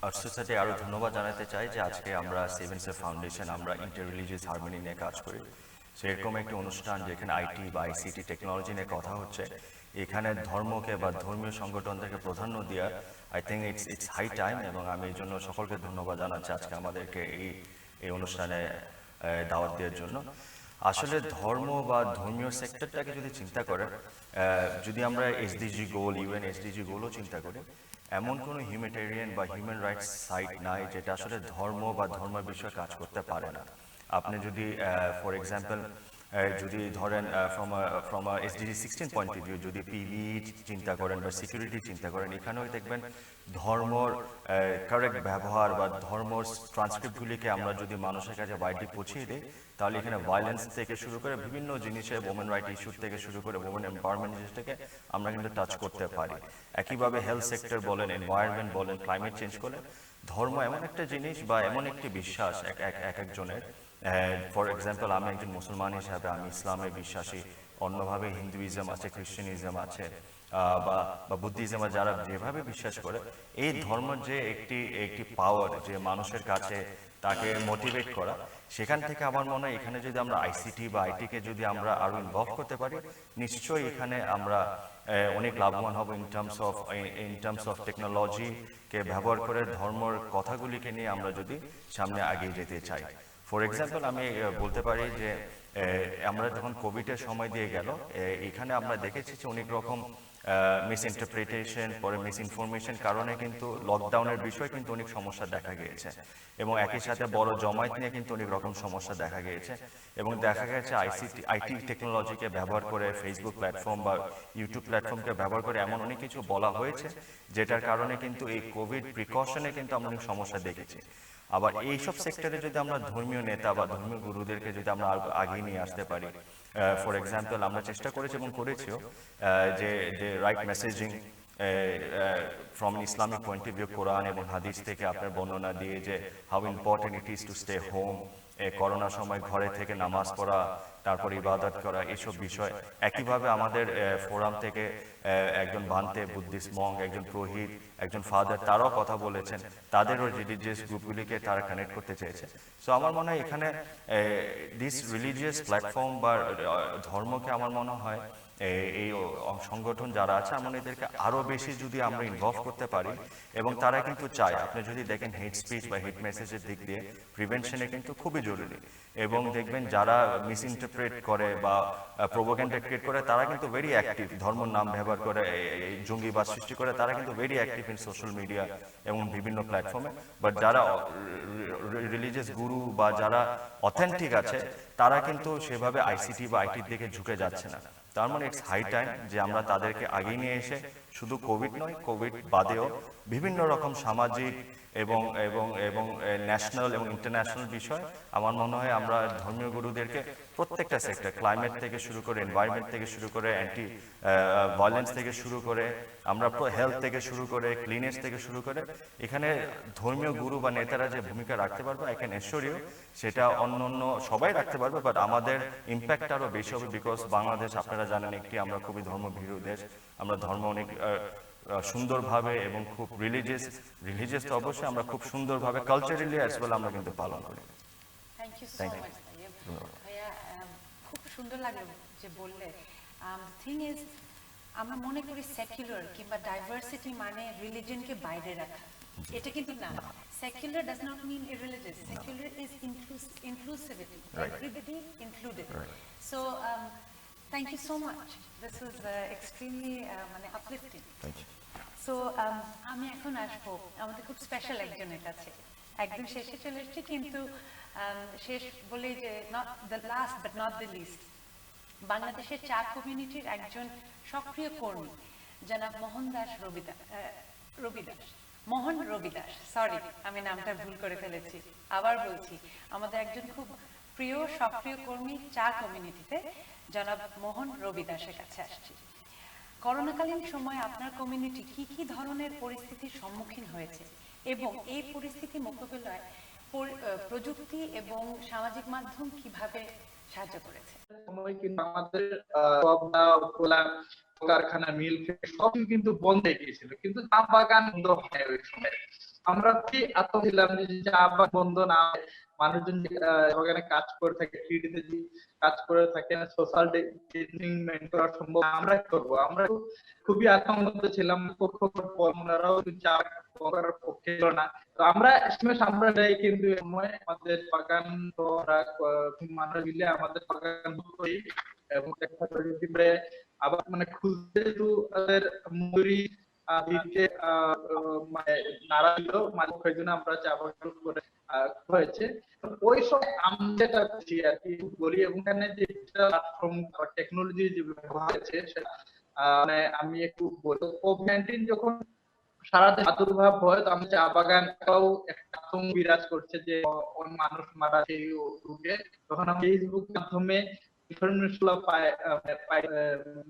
[SPEAKER 14] আর্টসোসাইটি আরও ধন্যবাদ জানাতে চাই যে আজকে আমরা সেভ এন্ড সেভ ফাউন্ডেশন, আমরা ইন্টার রিলিজিয়াস হারমোনি নিয়ে কাজ করি। সেরকম একটি অনুষ্ঠান যেখানে আইটি বা আইসিটি টেকনোলজি নিয়ে কথা হচ্ছে, এখানে ধর্মকে বা ধর্মীয় সংগঠন থেকে প্রাধান্য দেওয়া, I think it's high time, এবং আমি এই জন্য সকলকে ধন্যবাদ জানাচ্ছি আজকে আমাদেরকে এই অনুষ্ঠানে দাওয়াত দেওয়ার জন্য। আসলে ধর্ম বা ধর্মীয় সেক্টরটাকে যদি চিন্তা করে, যদি আমরা এসডিজি গোল, ইউএন এসডিজি গোলও চিন্তা করি, এমন কোনো হিউম্যানিটেরিয়ান বা হিউম্যান রাইটস সাইট নাই যেটা আসলে ধর্ম বা ধর্মের বিষয়ে কাজ করতে পারে না। আপনি যদি ফর এক্সাম্পল যদি ধরেন from SDG 16 point of view যদি পিভি চিন্তা করেন বা সিকিউরিটি চিন্তা করেন, এখানেও দেখবেন ধর্মর কারেক্ট ব্যবহার বা ধর্মর ট্রান্সক্রিপ্টগুলিকে আমরা যদি মানুষের কাছে বাইরে পৌঁছিয়ে দিই, তাহলে এখানে ভায়োলেন্স থেকে শুরু করে বিভিন্ন জিনিসে ওমেন রাইট ইস্যু থেকে শুরু করে ওমেন এম্পাওয়ারমেন্ট জিনিসটাকে আমরা কিন্তু টাচ করতে পারি। একইভাবে হেলথ সেক্টর বলেন, এনভায়রনমেন্ট বলেন, ক্লাইমেট চেঞ্জ বলেন, ধর্ম এমন একটা জিনিস বা এমন একটি বিশ্বাস এক একজনের। ফর এক্সাম্পল, আমি একজন মুসলমান হিসাবে আমি ইসলামে বিশ্বাসী, অন্যভাবে হিন্দুইজম আছে, খ্রিস্টানিজম আছে বা বুদ্ধিজম, যারা যেভাবে বিশ্বাস করে, এই ধর্মের যে একটি পাওয়ার যে মানুষের কাছে তাকে মোটিভেট করা, সেখান থেকে আমার মনে হয় এখানে যদি আমরা আইসিটি বা আইটিকে যদি আমরা আরো ইনভলভ করতে পারি, নিশ্চয়ই এখানে আমরা অনেক লাভবান হব ইন টার্মস অফ টেকনোলজিকে ব্যবহার করে ধর্মের কথাগুলিকে নিয়ে আমরা যদি সামনে এগিয়ে যেতে চাই। ফর এক্সাম্পল, আমি বলতে পারি যে আমরা যখন কোভিডের সময় দিয়ে গেল, এখানে আমরা দেখেছি যে অনেক রকম মিসইন্টারপ্রিটেশন, পরে মিসইনফরমেশন কারণে কিন্তু লকডাউনের বিষয়ে কিন্তু অনেক সমস্যা দেখা গিয়েছে, এবং একই সাথে বড় জমায়েত নিয়ে কিন্তু অনেক রকম সমস্যা দেখা গিয়েছে, এবং দেখা গেছে আইটি টেকনোলজিকে ব্যবহার করে, ফেসবুক প্ল্যাটফর্ম বা ইউটিউব প্ল্যাটফর্মকে ব্যবহার করে এমন অনেক কিছু বলা হয়েছে, যেটার কারণে কিন্তু এই কোভিড প্রিকশনে কিন্তু আমরা অনেক সমস্যা দেখেছি। আবার এইসব সেক্টরে যদি আমরা ধর্মীয় নেতা বা ধর্মীয় গুরুদেরকে যদি আমরা আগিয়ে নিয়ে আসতে পারি, ফর এক্সাম্পল আমরা চেষ্টা করেছি এবং করেছিও যে right messaging from Islamic point of view, কোরআন এবং হাদিস থেকে আপনার বর্ণনা দিয়ে যে how important it is to stay home, করোনার সময় ঘরে থেকে নামাজ পড়া, তারপর ইবাদত করা, এইসব বিষয়। একইভাবে আমাদের ফোরাম থেকে একজন বান্তে বুদ্ধিস্ট মঙ্ক, একজন পুরোহিত, একজন ফাদার, তারাও কথা বলেছেন, তাদেরও রিলিজিয়াস গ্রুপগুলিকে তারা কানেক্ট করতে চেয়েছে। সো আমার মনে হয় এখানে দিস রিলিজিয়াস প্ল্যাটফর্ম বা ধর্মকে আমার মনে হয় এই সংগঠন যারা আছে, আমরা এদেরকে আরো বেশি যদি আমরা ইনভলভ করতে পারি, এবং তারা কিন্তু চায়, আপনি যদি দেখেন হেট স্পিচ বা হেট মেসেজের দিক দিয়ে প্রিভেনশনে কিন্তু খুবই জরুরি, এবং দেখবেন যারা মিসইন্টারপ্রেট করে বা প্রোপাগান্ডা ক্রিয়েট করে, তারা কিন্তু ভেরি অ্যাক্টিভ, ধর্মের নাম ব্যবহার করে জঙ্গিবাদ সৃষ্টি করে, তারা কিন্তু very active in social media এবং বিভিন্ন প্ল্যাটফর্মে। বাট যারা রিলিজিয়াস গুরু বা যারা অথেন্টিক আছে, তারা কিন্তু সেভাবে আইসিটি বা আইটির দিকে ঝুঁকে যাচ্ছে না। তার মানে ইটস হাই টাইম যে আমরা তাদেরকে আগিয়ে নিয়ে এসে শুধু কোভিড নয়, কোভিড বাদেও বিভিন্ন রকম সামাজিক এবং এবং এবং ন্যাশনাল এবং ইন্টারন্যাশনাল বিষয়, আমার মনে হয় আমরা ধর্মীয় গুরুদেরকে প্রত্যেকটা সেক্টর, ক্লাইমেট থেকে শুরু করে, এনভায়রনমেন্ট থেকে শুরু করে, অ্যান্টি ভায়োলেন্স থেকে শুরু করে, আমরা হেলথ থেকে শুরু করে, ক্লিনেস থেকে শুরু করে, এখানে ধর্মীয় গুরু বা নেতারা যে ভূমিকা রাখতে পারবে, আই ক্যান অ্যাসিওর ইউ, সেটা অন্য সবাই রাখতে পারবে, বাট আমাদের ইম্প্যাক্ট আরও বেশি হবে। বিকজ বাংলাদেশ, আপনারা জানেন, আমরা খুবই ধর্মভীরু দেশ, আমরা ধর্ম অনেক সুন্দরভাবে এবং খুব রিলিজিয়াস তো অবশ্যই, আমরা খুব সুন্দরভাবে কালচারালি অ্যাজ ওয়েল আমরা কিন্তু পালন করি।
[SPEAKER 1] থ্যাংক ইউ সো মাচ ভাইয়া, খুব সুন্দর লাগলো যে বললে। থিং ইজ, আমরা মনে করি সেকুলার কিংবা ডাইভার্সিটি মানে রিলিজিয়নকে বাইরে রাখা, এটা কিন্তু না। Secular does not mean irreligious, secular is inclusivity, everybody included. So thank you so much. This was extremely uplifting.
[SPEAKER 14] Thank you.
[SPEAKER 1] So আমি এখন আসবো আমাদের খুব স্পেশাল একজনের কাছে। একদম শেষে চলে এসেছি, কিন্তু শেষ বলেই যে not the last but not the least, বাংলাদেশের চা কমিউনিটির একজন সক্রিয় কর্মী জনাব মোহন রবিদাস, সরি আমি নামটা ভুল করে ফেলেছি, আবার বলছি, আমাদের একজন খুব প্রিয় সক্রিয় কর্মী চা কমিউনিটিতে জনাব মোহন রবিদাসের কাছে আসছি। করোনাকালীন সময় আপনার কমিউনিটি কি কি ধরনের পরিস্থিতির সম্মুখীন হয়েছে, এবং এই পরিস্থিতি মোকাবিলায় প্রযুক্তি এবং সামাজিক মাধ্যম কিভাবে সাহায্য করেছে?
[SPEAKER 15] সময় কিন্তু আমাদের কারখানা, মিল সবই কিন্তু বন্ধ হয়ে গিয়েছিল, কিন্তু চা বাগান বন্ধ হয় ওই সময়। আমরা কি এত ছিলাম যে চা বাগান বন্ধ না, মানুষজন বাগানে কাজ করে থাকে, কাজ করে থাকে, সোশ্যাল ডিস্টেন্সিং মেইনটেইন করা সম্ভব, আমরা কি করবো? আমরা খুবই আতঙ্কিত ছিলাম, ওনারাও চা করার পক্ষে ছিল না। তো আমরা কিন্তু সময় আমাদের বাগান মানুষ মিলে আমাদের বাগান করি, এবং আবার খুলতে তাদের মজুরি দিতে নাড়া দিল, জন্য আমরা চা বাগান করে হয়েছে। তো ওই সময় আমি যেটা করছি আর কি বলি, এবং এখানে যে প্ল্যাটফর্ম টেকনোলজি যে ব্যবহার হয়েছে সেটা মানে আমি একটু বলবো। কোভিড-19 যখন সারা দেশে প্রাদুর্ভাব হয়, তো আমি চা বাগানটাও একটা আতঙ্ক বিরাজ করছে যে অনেক মানুষ মারা সেই রোগে। তখন আমি ফেসবুক মাধ্যমে ইনফরমেশন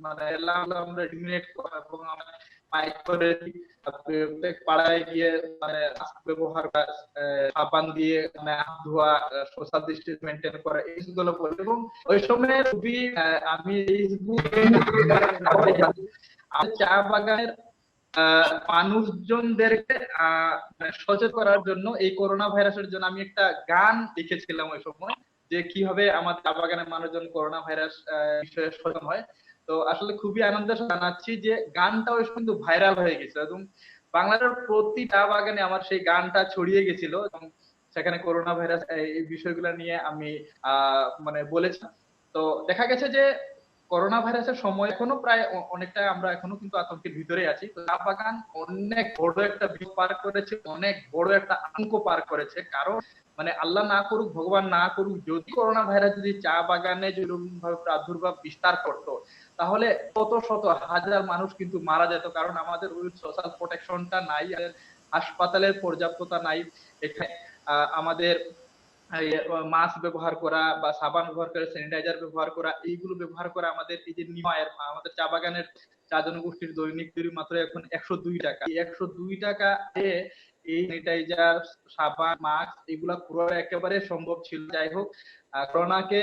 [SPEAKER 15] মানে আমরা ডিমিনেট এবং মাইক করে প্রত্যেক পাড়ায় গিয়ে মানে ব্যবহার করা, সাবান দিয়ে মানে হাত ধোয়া, সোশ্যাল ডিস্টেন্স মেনটেন করা, এইগুলো বলে। এবং ওই সময় খুবই আমি ফেসবুক চা বাগানের মানুষজনদেরকে সচেতন করার জন্য এই করোনা ভাইরাসের জন্য আমি একটা গান লিখেছিলাম ওই সময়, যে কিভাবে আমাদের চা বাগানের মানুষজন করোনা ভাইরাস বিষয়ে সচেতন হয়। তো আসলে খুবই আনন্দের সাথে জানাচ্ছি যে গানটা ওই সময় কিন্তু ভাইরাল হয়ে গেছিল এবং বাংলাদেশের প্রতি চা বাগানে আমার সেই গানটা ছড়িয়ে গেছিল এবং সেখানে করোনা ভাইরাস এই বিষয়গুলো নিয়ে আমি মানে বলেছিলাম। তো দেখা গেছে যে করোনা ভাইরাসের সময় এখনো প্রায় অনেকটা আমরা এখনো কিন্তু আতঙ্কের ভিতরে আছি। তো চা বাগান অনেক বড় একটা বিপদ পার করেছে, অনেক বড় একটা আতঙ্ক পার করেছে। কারণ মানে আল্লাহ না করুক, ভগবান না করুক, যদি করোনা ভাইরাস যদি চা বাগানে যেরকম ভাবে প্রাদুর্ভাব বিস্তার করতো, তাহলে শত শত হাজার মানুষ কিন্তু মারা যেত। কারণ আমাদের ওই সোশ্যাল প্রোটেকশনটা নাই, হাসপাতালের পর্যাপ্ততা নাই। এখানে আমাদের মাস্ক ব্যবহার করা বা সাবান ব্যবহার করা, স্যানিটাইজার ব্যবহার করা, এইগুলো ব্যবহার করা আমাদের এই যে নিমায়ের আমাদের চা বাগানের চা জনগোষ্ঠীর দৈনিক তৈরি মাত্র এখন 102 টাকা। এই 102 টাকা এই স্যানিটাইজার, সাবান, মাস্ক এগুলা পুরো একেবারে সম্ভব ছিল। যাই হোক, করোনাকে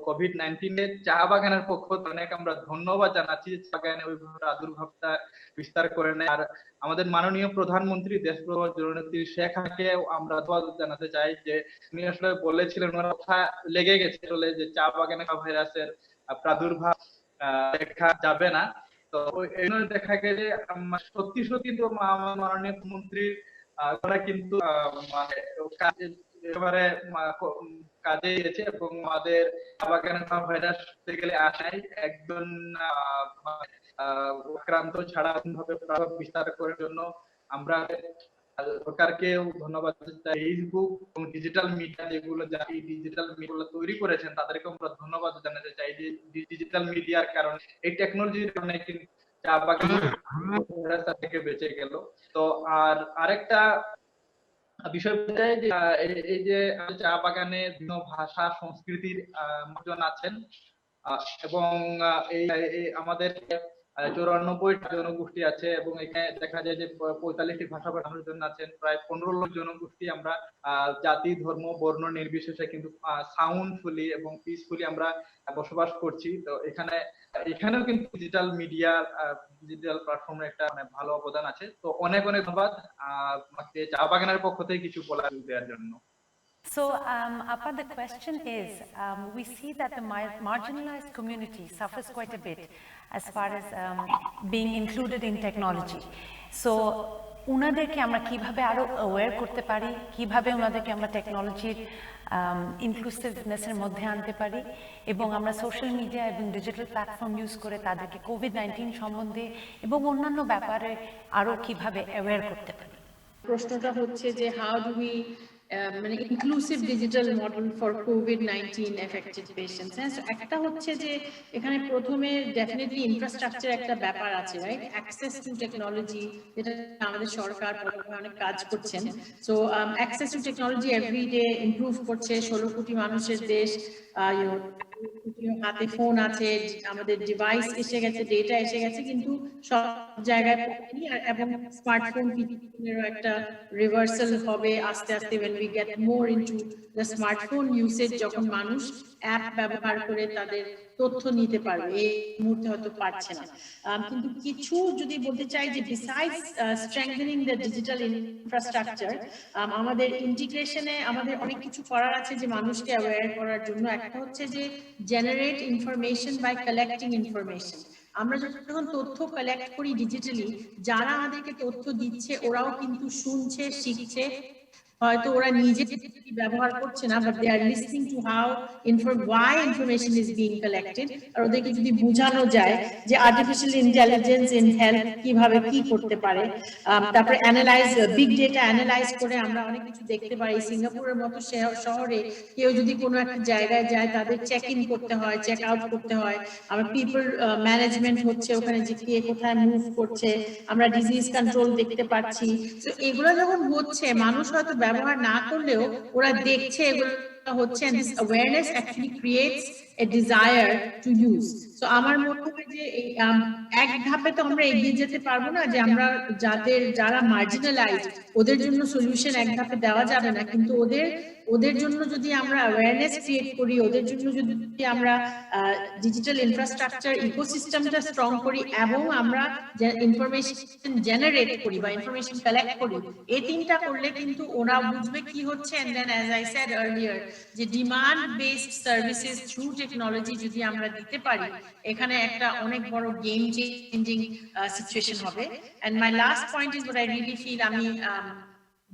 [SPEAKER 15] কোভিড-19 এর চা বাগানের পক্ষ থেকে অনেক আমরা ধন্যবাদ জানাচ্ছি যে চা বাগানে ওইভাবে প্রাদুর্ভাবটা বিস্তার করে নেয়। আর আমাদের মাননীয় প্রধানমন্ত্রী দেশপ্রধান জননেত্রী শেখ হাসিনাকে আমরা ধন্যবাদ জানাতে চাই যে উনি আসলে বলেছিলেন, ওনার কথা লেগে গেছে আসলে যে চা বাগানে ভাইরাসের প্রাদুর্ভাব দেখা যাবে না। তো এই জন্য দেখা গেছে সত্যি সত্যি তো মাননীয় মন্ত্রীর ওরা কিন্তু মানে একেবারে কাজে গেছে এবং আমাদের চা বাগানে ভাইরাস গেলে আসাই একজন আক্রান্ত ছাড়া ভাবে বিস্তার করার জন্য আমরা সরকারকেও ধন্যবাদ জানাই। ফেসবুক এবং ডিজিটাল মিডিয়া যেগুলো এই ডিজিটাল মিডিয়া তৈরি করেছেন তাদেরকে আমরা ধন্যবাদ জানাতে চাই যে ডিজিটাল মিডিয়ার কারণে, এই টেকনোলজির কারণে কিন্তু চা বাগান থেকে বেঁচে গেল। তো আর আরেকটা বিষয় বোঝায় যে এই যে চা বাগানে বিভিন্ন ভাষা সংস্কৃতির মানুষজন আছেন এবং এই আমাদের 94টা জনগোষ্ঠী আছে এবং এখানে দেখা যায় যে 45টি ভাষাভাষী মানুষজন আছেন, প্রায় 15 লাখ জনগোষ্ঠী। আমরা জাতি, ধর্ম, বর্ণ নির্বিশেষে কিন্তু সাউন্ডফুলি এবং পিসফুলি আমরা বসবাস করছি। তো এখানেও কিন্তু ডিজিটাল মিডিয়া, ডিজিটাল প্ল্যাটফর্মের একটা মানে ভালো অবদান আছে। তো অনেক অনেক ধন্যবাদ আমাকে চা বাগানের পক্ষ থেকে কিছু বলার দেওয়ার জন্য।
[SPEAKER 1] So, Appa, the question is, we see that the marginalized community suffers quite a bit as far as being included in technology. So, উনাদেরকে আমরা কিভাবে আরো অ্যাওয়্যার করতে পারি, কিভাবে উনাদেরকে আমরা টেকনোলজির ইনক্লুসিভনেসের মধ্যে আনতে পারি এবং আমরা সোশ্যাল মিডিয়া এবং ডিজিটাল প্ল্যাটফর্ম ইউজ করে তাদেরকে কোভিড-19 সম্বন্ধে এবং অন্যান্য ব্যাপারে আরো কিভাবে অ্যাওয়্যার করতে পারি।
[SPEAKER 4] প্রশ্নটা হচ্ছে যে হাউ ডু উই মানে ইনক্লুসিভ ডিজিটাল মডেল ফর কোভিড-19 এফেক্টেড পেশেন্টস। একটা হচ্ছে যে এখানে প্রথমে ডেফিনেটলি ইনফ্রাস্ট্রাকচার একটা ব্যাপার আছে, রাইট? অ্যাক্সেস টু টেকনোলজি, যেটা আমাদের সরকার অনেক কাজ করছেন। So access to technology every day improve করছে। 16 কোটি মানুষের দেশ, হাতে ফোন আছে, আমাদের ডিভাইস এসে গেছে, ডেটা এসে গেছে, কিন্তু সব জায়গায় এবং স্মার্টফোন এরও একটা রিভার্সাল হবে আস্তে আস্তে when we get more into the smartphone usage, যখন মানুষ অ্যাপ ব্যবহার করে তাদের তথ্য নিতে পারবে। এই মুহূর্তে হয়তো পারছে না, কিন্তু কিছু যদি বলতে চাই যে besides strengthening the digital infrastructure, আমাদের ইন্টিগ্রেশনে আমাদের অনেক কিছু করার আছে যে মানুষকে অ্যাওয়্যার করার জন্য। একটা হচ্ছে যে generate information by collecting information। আমরা যখন তথ্য কালেক্ট করি ডিজিটালি, যারা আমাদেরকে তথ্য দিচ্ছে ওরাও কিন্তু শুনছে, শিখছে। হয়তো ওরা নিজে ব্যবহার করছে না, but they are listening to how why information is being collected, আর ওদেরকে যদি বোঝানো যায় যে আর্টিফিশিয়াল ইন্টেলিজেন্স ইন হেলথ কিভাবে কি করতে পারে, তারপরে বিগ ডেটা অ্যানালাইজ করে আমরা অনেক কিছু দেখতে পারি। সিঙ্গাপুরের মতো শহরে কেউ যদি কোনো একটা জায়গায় যায় তাদের চেক ইন করতে হয়, চেক আউট করতে হয়, আমরা পিপল ম্যানেজমেন্ট হচ্ছে ওখানে, যে কে কোথায় মুভ করছে, আমরা ডিজিজ কন্ট্রোল দেখতে পাচ্ছি। তো এগুলো যখন হচ্ছে, মানুষ হয়তো ব্যবহার না করলেও ওরা দেখছে এগুলো হচ্ছে, and this awareness actually creates a desire to use. So আমার মনে হয় যে এক ধাপে তো আমরা এগিয়ে যেতে পারবো না, যে আমরা যারা মার্জিনালাইজড ওদের জন্য সলিউশন এক ধাপে দেওয়া যাবে না, কিন্তু ওদের জন্য যদি আমরা অ্যাওয়ারনেস ক্রিয়েট করি, ওদের জন্য যদি আমরা ডিজিটাল ইনফ্রাস্ট্রাকচার ইকোসিস্টেমটা স্ট্রং করি, এবং আমরা ইনফরমেশন জেনারেট করি বা ইনফরমেশন কালেক্ট করি, এই তিনটা করলে কিন্তু ওরা বুঝবে কি হচ্ছে। And then as I said earlier, যে demand based services through technology যদি আমরা দিতে পারি, এখানে একটা অনেক বড় গেম চেঞ্জিং সিচুয়েশন হবে। And my last point is what I really feel, আমি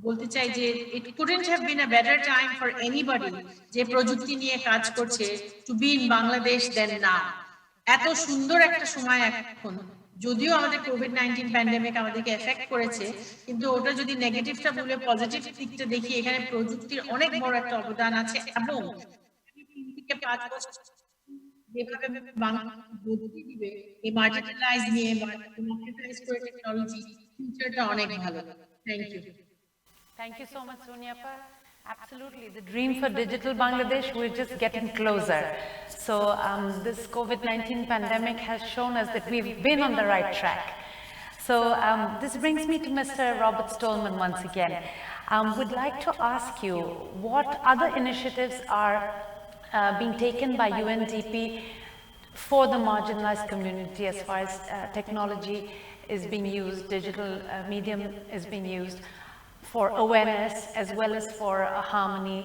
[SPEAKER 4] বলতে চাই যে it couldn't have been a better time for anybody যে প্রযুক্তি নিয়ে কাজ করছে to be in Bangladesh then now. এত সুন্দর একটা সময় এখন, যদিও আমাদের কোভিড-19 প্যান্ডেমিক আমাদেরকে এফেক্ট করেছে, কিন্তু ওটা যদি নেগেটিভটা বলে পজিটিভ দিকটা দেখি, এখানে প্রযুক্তির অনেক বড় একটা অবদান আছে। এবং 3 থেকে 5 বছর যেভাবে বাংলাদেশ বদলে দিবে এই মার্জিনালাইজ নিয়ে, ডেমোক্রেটাইজ করে টেকনোলজি, ফিউচারটা অনেক ভালো। Thank you.
[SPEAKER 1] Thank you so much, Soniapa. Absolutely, the dream for digital Bangladesh, we're just getting closer. So this COVID-19 pandemic has shown us that we've been on the right track. So this brings me to Mr. Robert Stolman once again. Would like to ask you, what other initiatives are being taken by UNDP for the marginalized community as far as technology is being used, digital medium is being used, for awareness as well as for harmony,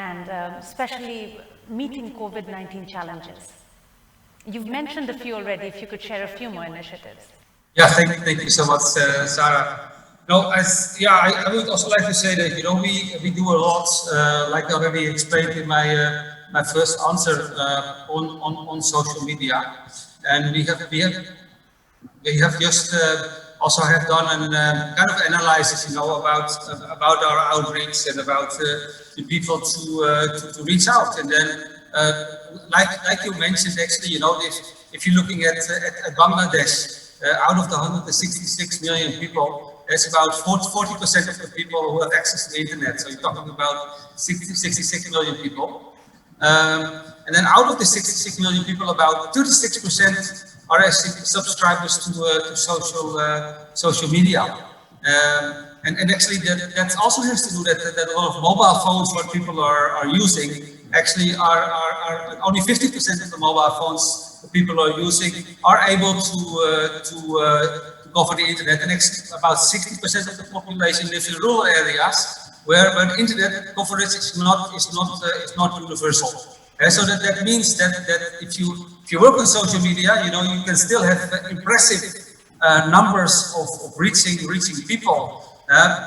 [SPEAKER 1] and especially meeting COVID-19 challenges? You've mentioned a few already. If you could share a few more initiatives.
[SPEAKER 9] Yeah, thank you so much, Sarah. No, I would also like to say that we do a lot, like I already explained in my first answer, on social media, and we have just also have done a kind of analysis, about our outreach and about the people to reach out. And then, like you mentioned, actually, if you're looking at Bangladesh, out of the 166 million people, there's about 40% of the people who have access to the internet. So you're talking about 66 million people. And then out of the 66 million people, about 36% are actually subscribers to social media. And actually that also has to do that a lot of mobile phones what people are using actually are only 50% of the mobile phones that people are using are able to go for the internet, and actually about 60% of the population lives in rural areas where internet coverage is not universal. So that means that if you work on social media, you can still have impressive numbers of reaching people,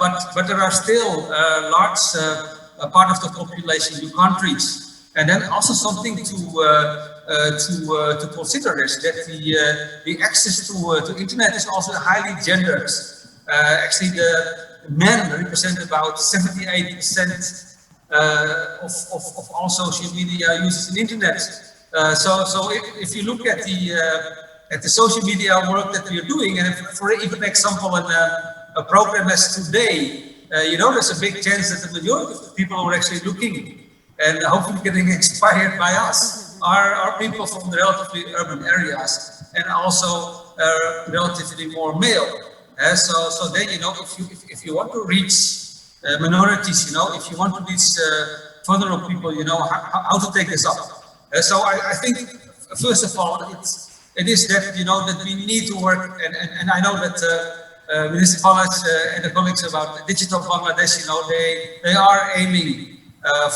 [SPEAKER 9] but there are still large part of the population you can't reach. And then also something to consider is that the access to internet is also highly gendered. Actually, the men represent about 78% of all social media uses in internet. So if you look at the social media work that we are doing, and for even example, a program as today, there's a big chance that the majority of the people who are actually looking and hopefully getting inspired by us are people from the relatively urban areas, and also relatively more male. So then, if you want to reach minorities, if you want to reach vulnerable people, how to take this up. So I think, first of all, it is that, that we need to work, and I know that Minister College and the colleagues about Digital Bangladesh, they are aiming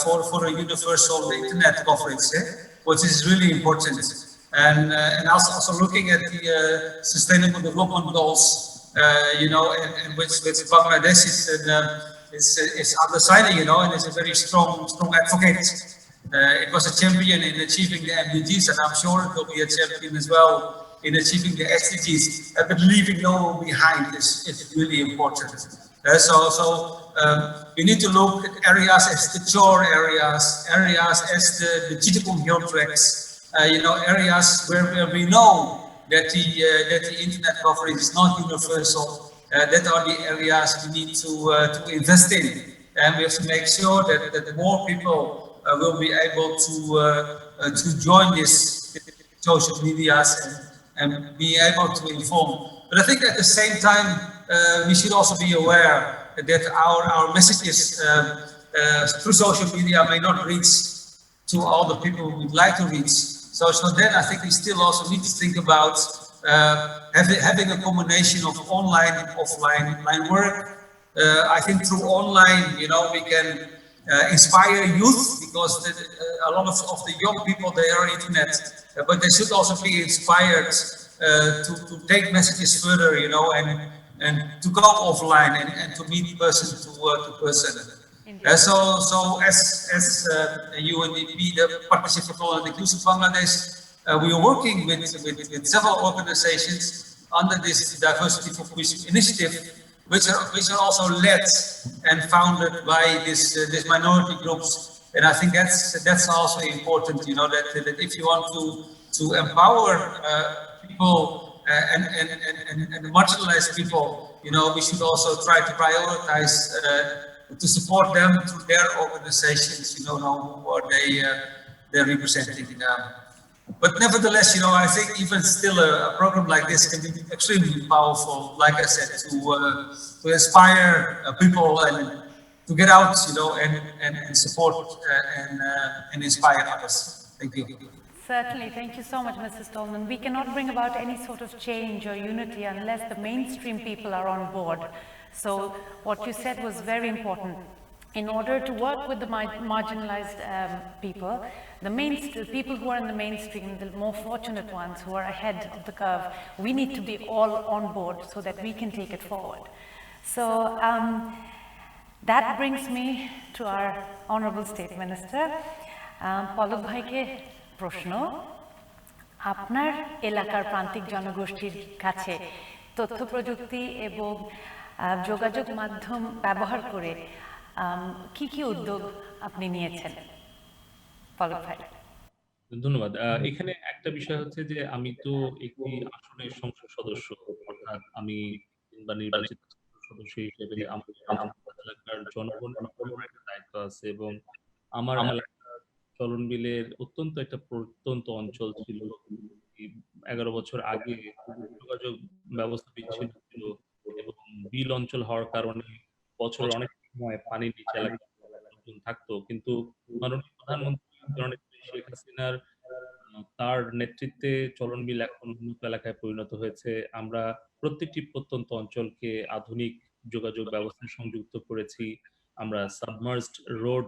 [SPEAKER 9] for a universal internet coverage, which is really important. And also looking at the Sustainable Development Goals, and which Bangladesh is undersigning, and is a very strong advocate. It was a champion in achieving the MDGs, and I'm sure it will be a champion as well in achieving the SDGs. But leaving no one behind is really important. We need to look at areas as the chore areas as the digital hill tracks, areas where we know that the internet coverage is not universal. That are the areas we need to invest in, and we have to make sure that more people will be able to join this social medias and be able to inform. But I think at the same time, we should also be aware that our messages through social media may not reach to all the people we'd like to reach. So then I think we still also need to think about having a combination of online and offline work. I think through online, we can inspire youth, because a lot of the young people, they are internet, but they should also be inspired to take messages further, and to go offline and to meet person to person. So as UNDP, the Partnership for Tolerant and Inclusive Bangladesh, we are working with several organizations under this Diversity for Peace initiative, which are also led and founded by these minority groups. And I think that's also important, that if you want to empower people and marginalized people, we should also try to prioritize to support them through their organizations, who are they're representing. But nevertheless, I think even still a program like this can be extremely powerful, like I said, to inspire people and to get out, and support and inspire others. Thank you.
[SPEAKER 1] Certainly. Thank you so much, Mrs. Tolman. We cannot bring about any sort of change or unity unless the mainstream people are on board. So what you said was very important. In order to work with the marginalized people, the people who are in the mainstream, the more fortunate ones who are ahead of the curve, we need to be all on board so that we can take it forward. So that brings me to our Honorable State Minister. পলক ভাইকে প্রশ্ন, আপনার এলাকার প্রান্তিক জনগোষ্ঠীর কাছে তথ্য প্রযুক্তি এবং যোগাযোগ মাধ্যম ব্যবহার করে কি উদ্যোগ আপনি নিয়েছেন? পলক ভাই।
[SPEAKER 2] ধন্যবাদ। এখানে একটা বিষয় হচ্ছে যে আমি তো একটি আসনের সংসদ সদস্য, অর্থাৎ আমি নির্বাচিত সদস্য হিসেবে আমার এলাকার জনগণের উপর একটা দায়িত্ব আছে, এবং আমার এলাকার চলন বিলের অত্যন্ত একটা প্রত্যন্ত অঞ্চল ছিল। 11 বছর আগে যোগাযোগ ব্যবস্থা বিচ্ছিন্ন ছিল, এবং বিল অঞ্চল হওয়ার কারণে বছরের অনেক সময় পানির নিচে এলাকায় থাকতো। কিন্তু মাননীয় প্রধানমন্ত্রী জননেত্রী শেখ হাসিনার তার নেতৃত্বে চলন বিল এখন উন্নত এলাকায় পরিণত হয়েছে। আমরা প্রত্যেকটি প্রত্যন্ত অঞ্চলকে আধুনিক যোগাযোগ ব্যবস্থায় সংযুক্ত করেছি। আমরা সাবমার্জড রোড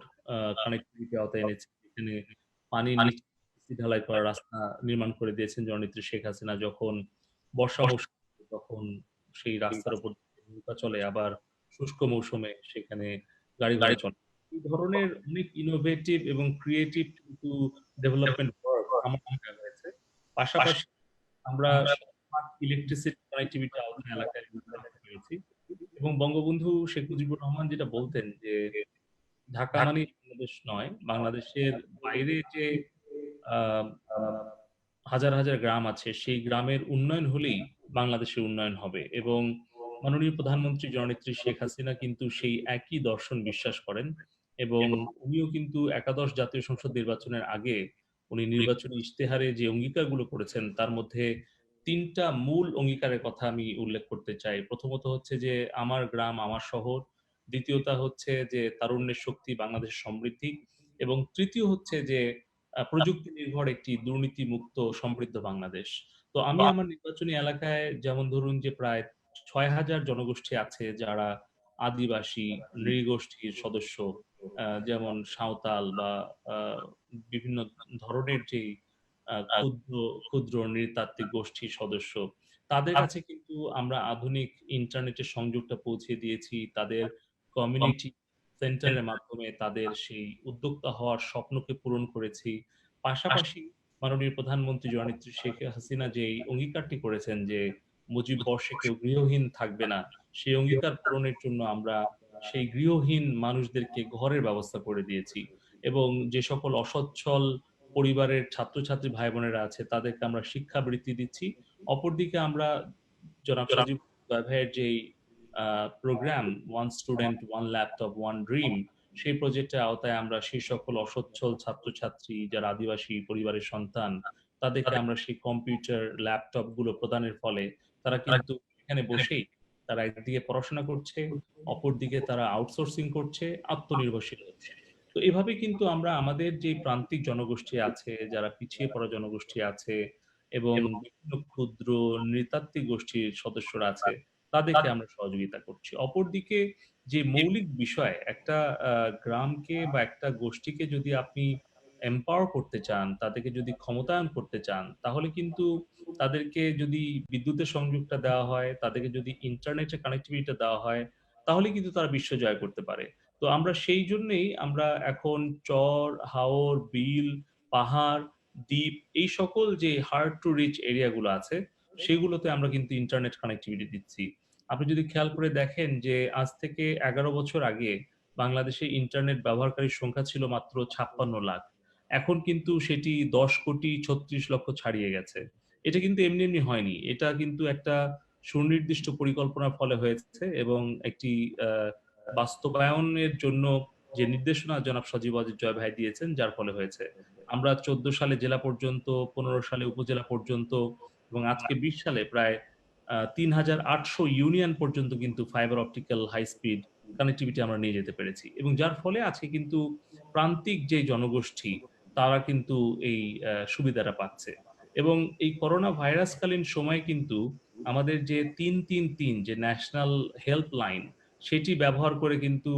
[SPEAKER 2] কানেক্টিভিটি আওতায় এনেছি, এখানে পানির নিচে ঢালাই করা রাস্তা নির্মাণ করে দিয়েছেন জননেত্রী শেখ হাসিনা। যখন বর্ষা মৌসুম, তখন সেই রাস্তার উপর নৌকা চলে, আবার শুষ্ক মৌসুমে সেখানে গাড়ি চলে। এই ধরনের অনেক ইনোভেটিভ এবং ক্রিয়েটিভ কিন্তু ডেভেলপমেন্ট ওয়ার্ক আমার এলাকায় হয়েছে। পাশাপাশি আমরা ইলেকট্রিসিটি কানেক্টিভিটি আওতায় এলাকায় পেয়েছি, এবং বঙ্গবন্ধু শেখ মুজিবুর রহমান যেটা বলতেন যে ঢাকা মানে বাংলাদেশ নয়, বাংলাদেশের বাইরে যে হাজার হাজার গ্রাম আছে, সেই গ্রামের উন্নয়ন হলেই বাংলাদেশের উন্নয়ন হবে। এবং মাননীয় প্রধানমন্ত্রী জননেত্রী শেখ হাসিনা কিন্তু সেই একই দর্শন বিশ্বাস করেন, এবং উনিও কিন্তু একাদশ জাতীয় সংসদ নির্বাচনের আগে উনি নির্বাচনী ইশতেহারে যে অঙ্গীকারগুলো করেছেন, তার মধ্যে 3টা মূল অঙ্গীকারের কথা আমি উল্লেখ করতে চাই। প্রথমত হচ্ছে যে আমার গ্রাম আমার শহর, দ্বিতীয়টা হচ্ছে যে তারুণ্যের শক্তি বাংলাদেশের সমৃদ্ধি, এবং তৃতীয় হচ্ছে যে প্রযুক্তি নির্ভর একটি দুর্নীতি মুক্ত সমৃদ্ধ বাংলাদেশ। তো আমি আমার নির্বাচনী এলাকায় যেমন ধরুন যে প্রায় 6000 জনগোষ্ঠী আছে যারা আদিবাসী নৃগোষ্ঠীর সদস্য, যেমন সাঁওতাল বা বিভিন্ন ধরনের যে ক্ষুদ্র নৃতাত্ত্বিক গোষ্ঠীর সদস্য, তাদের কাছে কিন্তু আমরা আধুনিক ইন্টারনেটের সংযোগটা পৌঁছে দিয়েছি। তাদের কমিউনিটি সেন্টারের মাধ্যমে তাদের সেই উদ্যোক্তা হওয়ার স্বপ্নকে পূরণ করেছি। পাশাপাশি মাননীয় প্রধানমন্ত্রী জননেত্রী শেখ হাসিনা যে অঙ্গীকারটি করেছেন যে মুজিব বর্ষে কেউ গৃহহীন থাকবে না, সেই অঙ্গীকার পূরণের জন্য আমরা সেই গৃহহীন মানুষদেরকে ঘরের ব্যবস্থা করে দিয়েছি এবং যে সকল অসচ্ছল পরিবারের ছাত্রছাত্রী ভাই বোনেরা আছে তাদেরকে আমরা শিক্ষাবৃত্তি দিচ্ছি। অপরদিকে আমরা জনাব সজীব ভাইয়ের যেই programme one student one laptop one dream, সেই প্রজেক্টের আওতায় আমরা সেই সকল অসচ্ছল ছাত্রছাত্রী যারা আদিবাসী পরিবারের সন্তান তাদেরকে আমরা সেই কম্পিউটার ল্যাপটপ গুলো প্রদানের ফলে তারা কিন্তু এখানে বসেই তারা একদিকে পড়াশোনা করছে, অপরদিকে তারা আউটসোর্সিং করছে, আত্মনির্ভরশীল হচ্ছে। তো এভাবে কিন্তু আমরা আমাদের যে প্রান্তিক জনগোষ্ঠী আছে, যারা পিছিয়ে পড়া জনগোষ্ঠী আছে এবং বিভিন্ন ক্ষুদ্র নৃতাত্ত্বিক গোষ্ঠীর সদস্যরা আছে তাদেরকে আমরা সহযোগিতা করছি। অপরদিকে যে মৌলিক বিষয় একটা গ্রামকে বা একটা গোষ্ঠীকে যদি আপনি এম্পাওয়ার করতে চান, তাদেরকে যদি ক্ষমতায়ন করতে চান, তাহলে কিন্তু তাদেরকে যদি বিদ্যুতের সংযোগটা দেওয়া হয়, তাদেরকে যদি ইন্টারনেটের কানেক্টিভিটিটা দেওয়া হয়, তাহলে কিন্তু তারা বিশ্ব জয় করতে পারে। তো আমরা সেই জন্যেই আমরা এখন চর, হাওর, বিল, পাহাড়, দ্বীপ এই সকল যে হার্ড টু রিচ এরিয়া গুলো আছে সেগুলোতে আমরা কিন্তু ইন্টারনেট কানেক্টিভিটি দিচ্ছি। আপনি যদি খেয়াল করে দেখেন যে আজ থেকে 11 বছর আগে বাংলাদেশে ইন্টারনেট ব্যবহারকারীর সংখ্যা ছিল মাত্র 56 লাখ। এখন কিন্তু সেটি 10 কোটি 36 লক্ষ ছাড়িয়ে গেছে। এটা কিন্তু এমনি এমনি হয়নি। এটা কিন্তু একটা সুনির্দিষ্ট পরিকল্পনার ফলে হয়েছে এবং একটি বাস্তবায়নের জন্য যে নির্দেশনা জনাব সজীব ওয়াজেদ জয় ভাই দিয়েছেন যার ফলে হয়েছে। আমরা 14 সালে জেলা পর্যন্ত, 15 সালে উপজেলা পর্যন্ত এবং আজকে 20 সালে প্রায় 3800 ইউনিয়ন পর্যন্ত কিন্তু fibre optical high speed connectivity আমরা নিয়ে যেতে পেরেছি এবং যার ফলে আজকে কিন্তু প্রান্তিক যে জনগোষ্ঠী তারা কিন্তু এই সুবিধাটা পাচ্ছে এবং এই করোনা ভাইরাসকালীন সময়ে কিন্তু আমাদের যে 333 যে ন্যাশনাল হেল্পলাইন সেটি ব্যবহার করে কিন্তু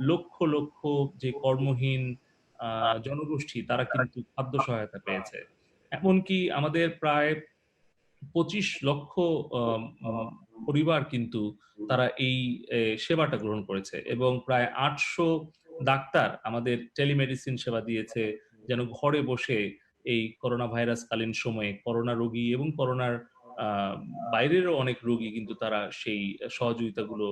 [SPEAKER 2] লক্ষ লক্ষ যে কর্মহীন জনগোষ্ঠী তারা কিন্তু খাদ্য সহায়তা পেয়েছে। এমনকি আমাদের প্রায় 25 লক্ষ পরিবার কিন্তু তারা এই সেবাটা গ্রহণ করেছে এবং প্রায় 800 ডাক্তার আমাদের টেলিমেডিসিন সেবা দিয়েছে যেন ঘরে বসে এই করোনা ভাইরাস কালীন সময়ে করোনা রোগী এবং করোনার বাইরেরও অনেক রোগী কিন্তু তারা সেই সহযোগিতাগুলো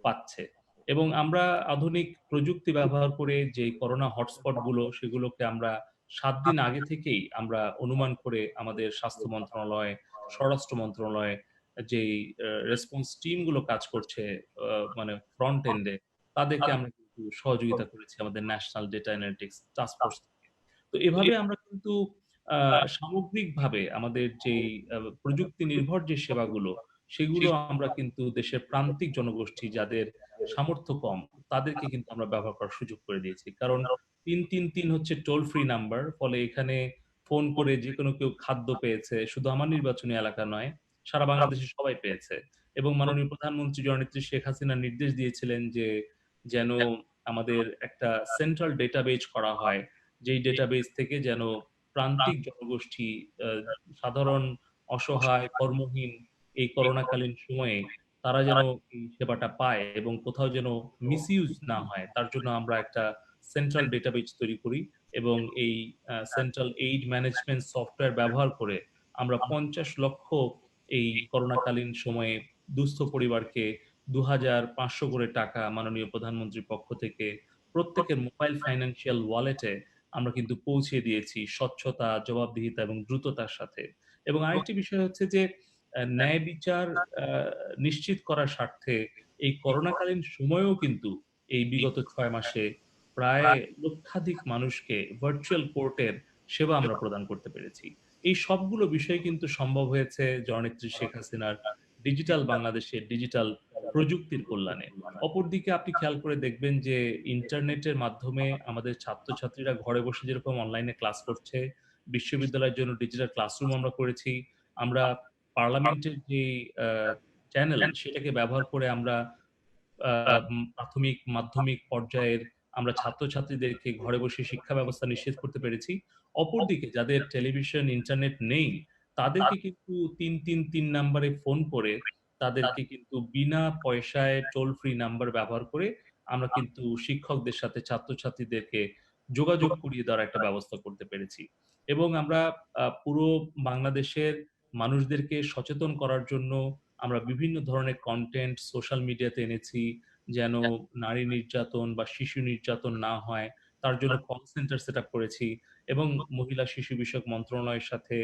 [SPEAKER 2] পাচ্ছে এবং আমরা আধুনিক প্রযুক্তি ব্যবহার করে যে করোনা হটস্পট গুলো সেগুলোকে আমরা 7 দিন আগে থেকেই আমরা অনুমান করে আমাদের স্বাস্থ্য মন্ত্রণালয়, স্বরাষ্ট্র মন্ত্রণালয় যেই রেসপন্স টিম গুলো কাজ করছে মানে ফ্রন্ট এন্ডে তাদেরকে আমরা কিন্তু সহযোগিতা করেছি আমাদের national data analytics task force থেকে। তো এভাবে আমরা কিন্তু সামগ্রিকভাবে আমাদের যেই প্রযুক্তি নির্ভর যে সেবাগুলো সেগুলো আমরা কিন্তু দেশের প্রান্তিক জনগোষ্ঠী যাদের সামর্থ্য কম তাদেরকে কিন্তু আমরা ব্যবহার করার সুযোগ করে দিয়েছি। কারণ 333 হচ্ছে টোল ফ্রি নাম্বার, ফলে এখানে ফোন করে যে কোনো কেউ খাদ্য পেয়েছে, শুধু আমার নির্বাচনী এলাকা নয়, সারা বাংলাদেশে সবাই পেয়েছে এবং মাননীয় প্রধানমন্ত্রী জননেত্রী শেখ হাসিনা নির্দেশ দিয়েছিলেন যে যেন আমাদের একটা সেন্ট্রাল ডেটাবেজ করা হয়, যেই ডেটাবেজ থেকে যেন প্রান্তিক জনগোষ্ঠী সাধারণ অসহায় কর্মহীন এই করোনাকালীন সময়ে তারা যেন এই সেবাটা পায় এবং কোথাও যেন মিসইউজ না হয় তার জন্য আমরা একটা সেন্ট্রাল ডেটাবেজ তৈরি করি এবং এই সেন্ট্রাল এইড ম্যানেজমেন্ট সফটওয়্যার ব্যবহার করে আমরা 50 লক্ষ এই করোনাকালীন সময়ে দুস্থ পরিবারকে 2500 করে টাকা মাননীয় প্রধানমন্ত্রীর পক্ষ থেকে প্রত্যেকের মোবাইল ফাইন্যান্সিয়াল ওয়ালেটে আমরা কিন্তু পৌঁছে দিয়েছি স্বচ্ছতা, জবাবদিহিতা এবং দ্রুততার সাথে। এবং আরেকটি বিষয় হচ্ছে যে ন্যায় বিচার নিশ্চিত করার স্বার্থে এই করোনাকালীন সময়েও কিন্তু এই বিগত 6 মাসে প্রায় লক্ষাধিক মানুষকে ভার্চুয়াল কোর্টের সেবা আমরা প্রদান করতে পেরেছি। এই সবগুলো বিষয় কিন্তু সম্ভব হয়েছে জননেত্রী শেখ হাসিনার ডিজিটাল বাংলাদেশের ডিজিটাল প্রযুক্তির কল্যাণে। অপরদিকে আপনি খেয়াল করে দেখবেন যে ইন্টারনেটের মাধ্যমে আমাদের ছাত্রছাত্রীরা ঘরে বসে যেরকম অনলাইনে ক্লাস করছে, বিশ্ববিদ্যালয়ের জন্য ডিজিটাল ক্লাসরুম আমরা করেছি। আমরা পার্লামেন্টের যে চ্যানেল সেটাকে ব্যবহার করে আমরা প্রাথমিক মাধ্যমিক পর্যায়ের আমরা ছাত্রছাত্রীদেরকে ঘরে বসে শিক্ষা ব্যবস্থা নিশ্চিত করতে পেরেছি। অপরদিকে যাদের টেলিভিশন ইন্টারনেট নেই তাদেরকে কিন্তু 333 নাম্বারে ফোন করে তাদেরকে কিন্তু বিনা পয়সায় টোল ফ্রি নাম্বার ব্যবহার করে আমরা কিন্তু শিক্ষকদের সাথে ছাত্রছাত্রীদেরকে যোগাযোগ করিয়ে দেওয়ার একটা ব্যবস্থা করতে পেরেছি এবং আমরা পুরো বাংলাদেশের মানুষদেরকে সচেতন করার জন্য আমরা বিভিন্ন ধরনের কন্টেন্ট সোশ্যাল মিডিয়াতে এনেছি যেন নারী নির্যাতন বা শিশু নির্যাতন না হয় তার জন্য কল সেন্টার সেট আপ করেছি এবং মহিলা শিশু বিষয়ক মন্ত্রণালয়ের সাথে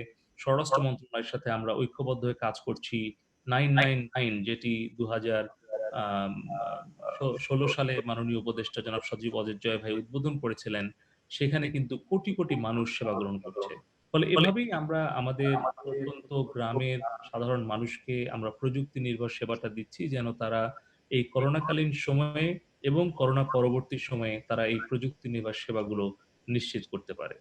[SPEAKER 2] স্বরাষ্ট্র মন্ত্রণালয়ের সাথে আমরা ঐক্যবদ্ধ হয়ে কাজ করছি 999 যেটি 2016 সালে মাননীয় উপদেষ্টা জনাব সজীব অজিত জয় ভাই উদ্বোধন করেছিলেন সেখানে কিন্তু কোটি কোটি মানুষ সেবা গ্রহণ করছে ফলে এভাবেই আমরা আমাদের প্রত্যন্ত গ্রামের সাধারণ মানুষকে আমরা প্রযুক্তি নির্ভর সেবাটা দিচ্ছি যেন তারা এই করোনাকালীন সময়ে এবং করোনা পরবর্তী সময়ে তারা এই প্রযুক্তি নির্ভর সেবাগুলো নিশ্চিত করতে পারে।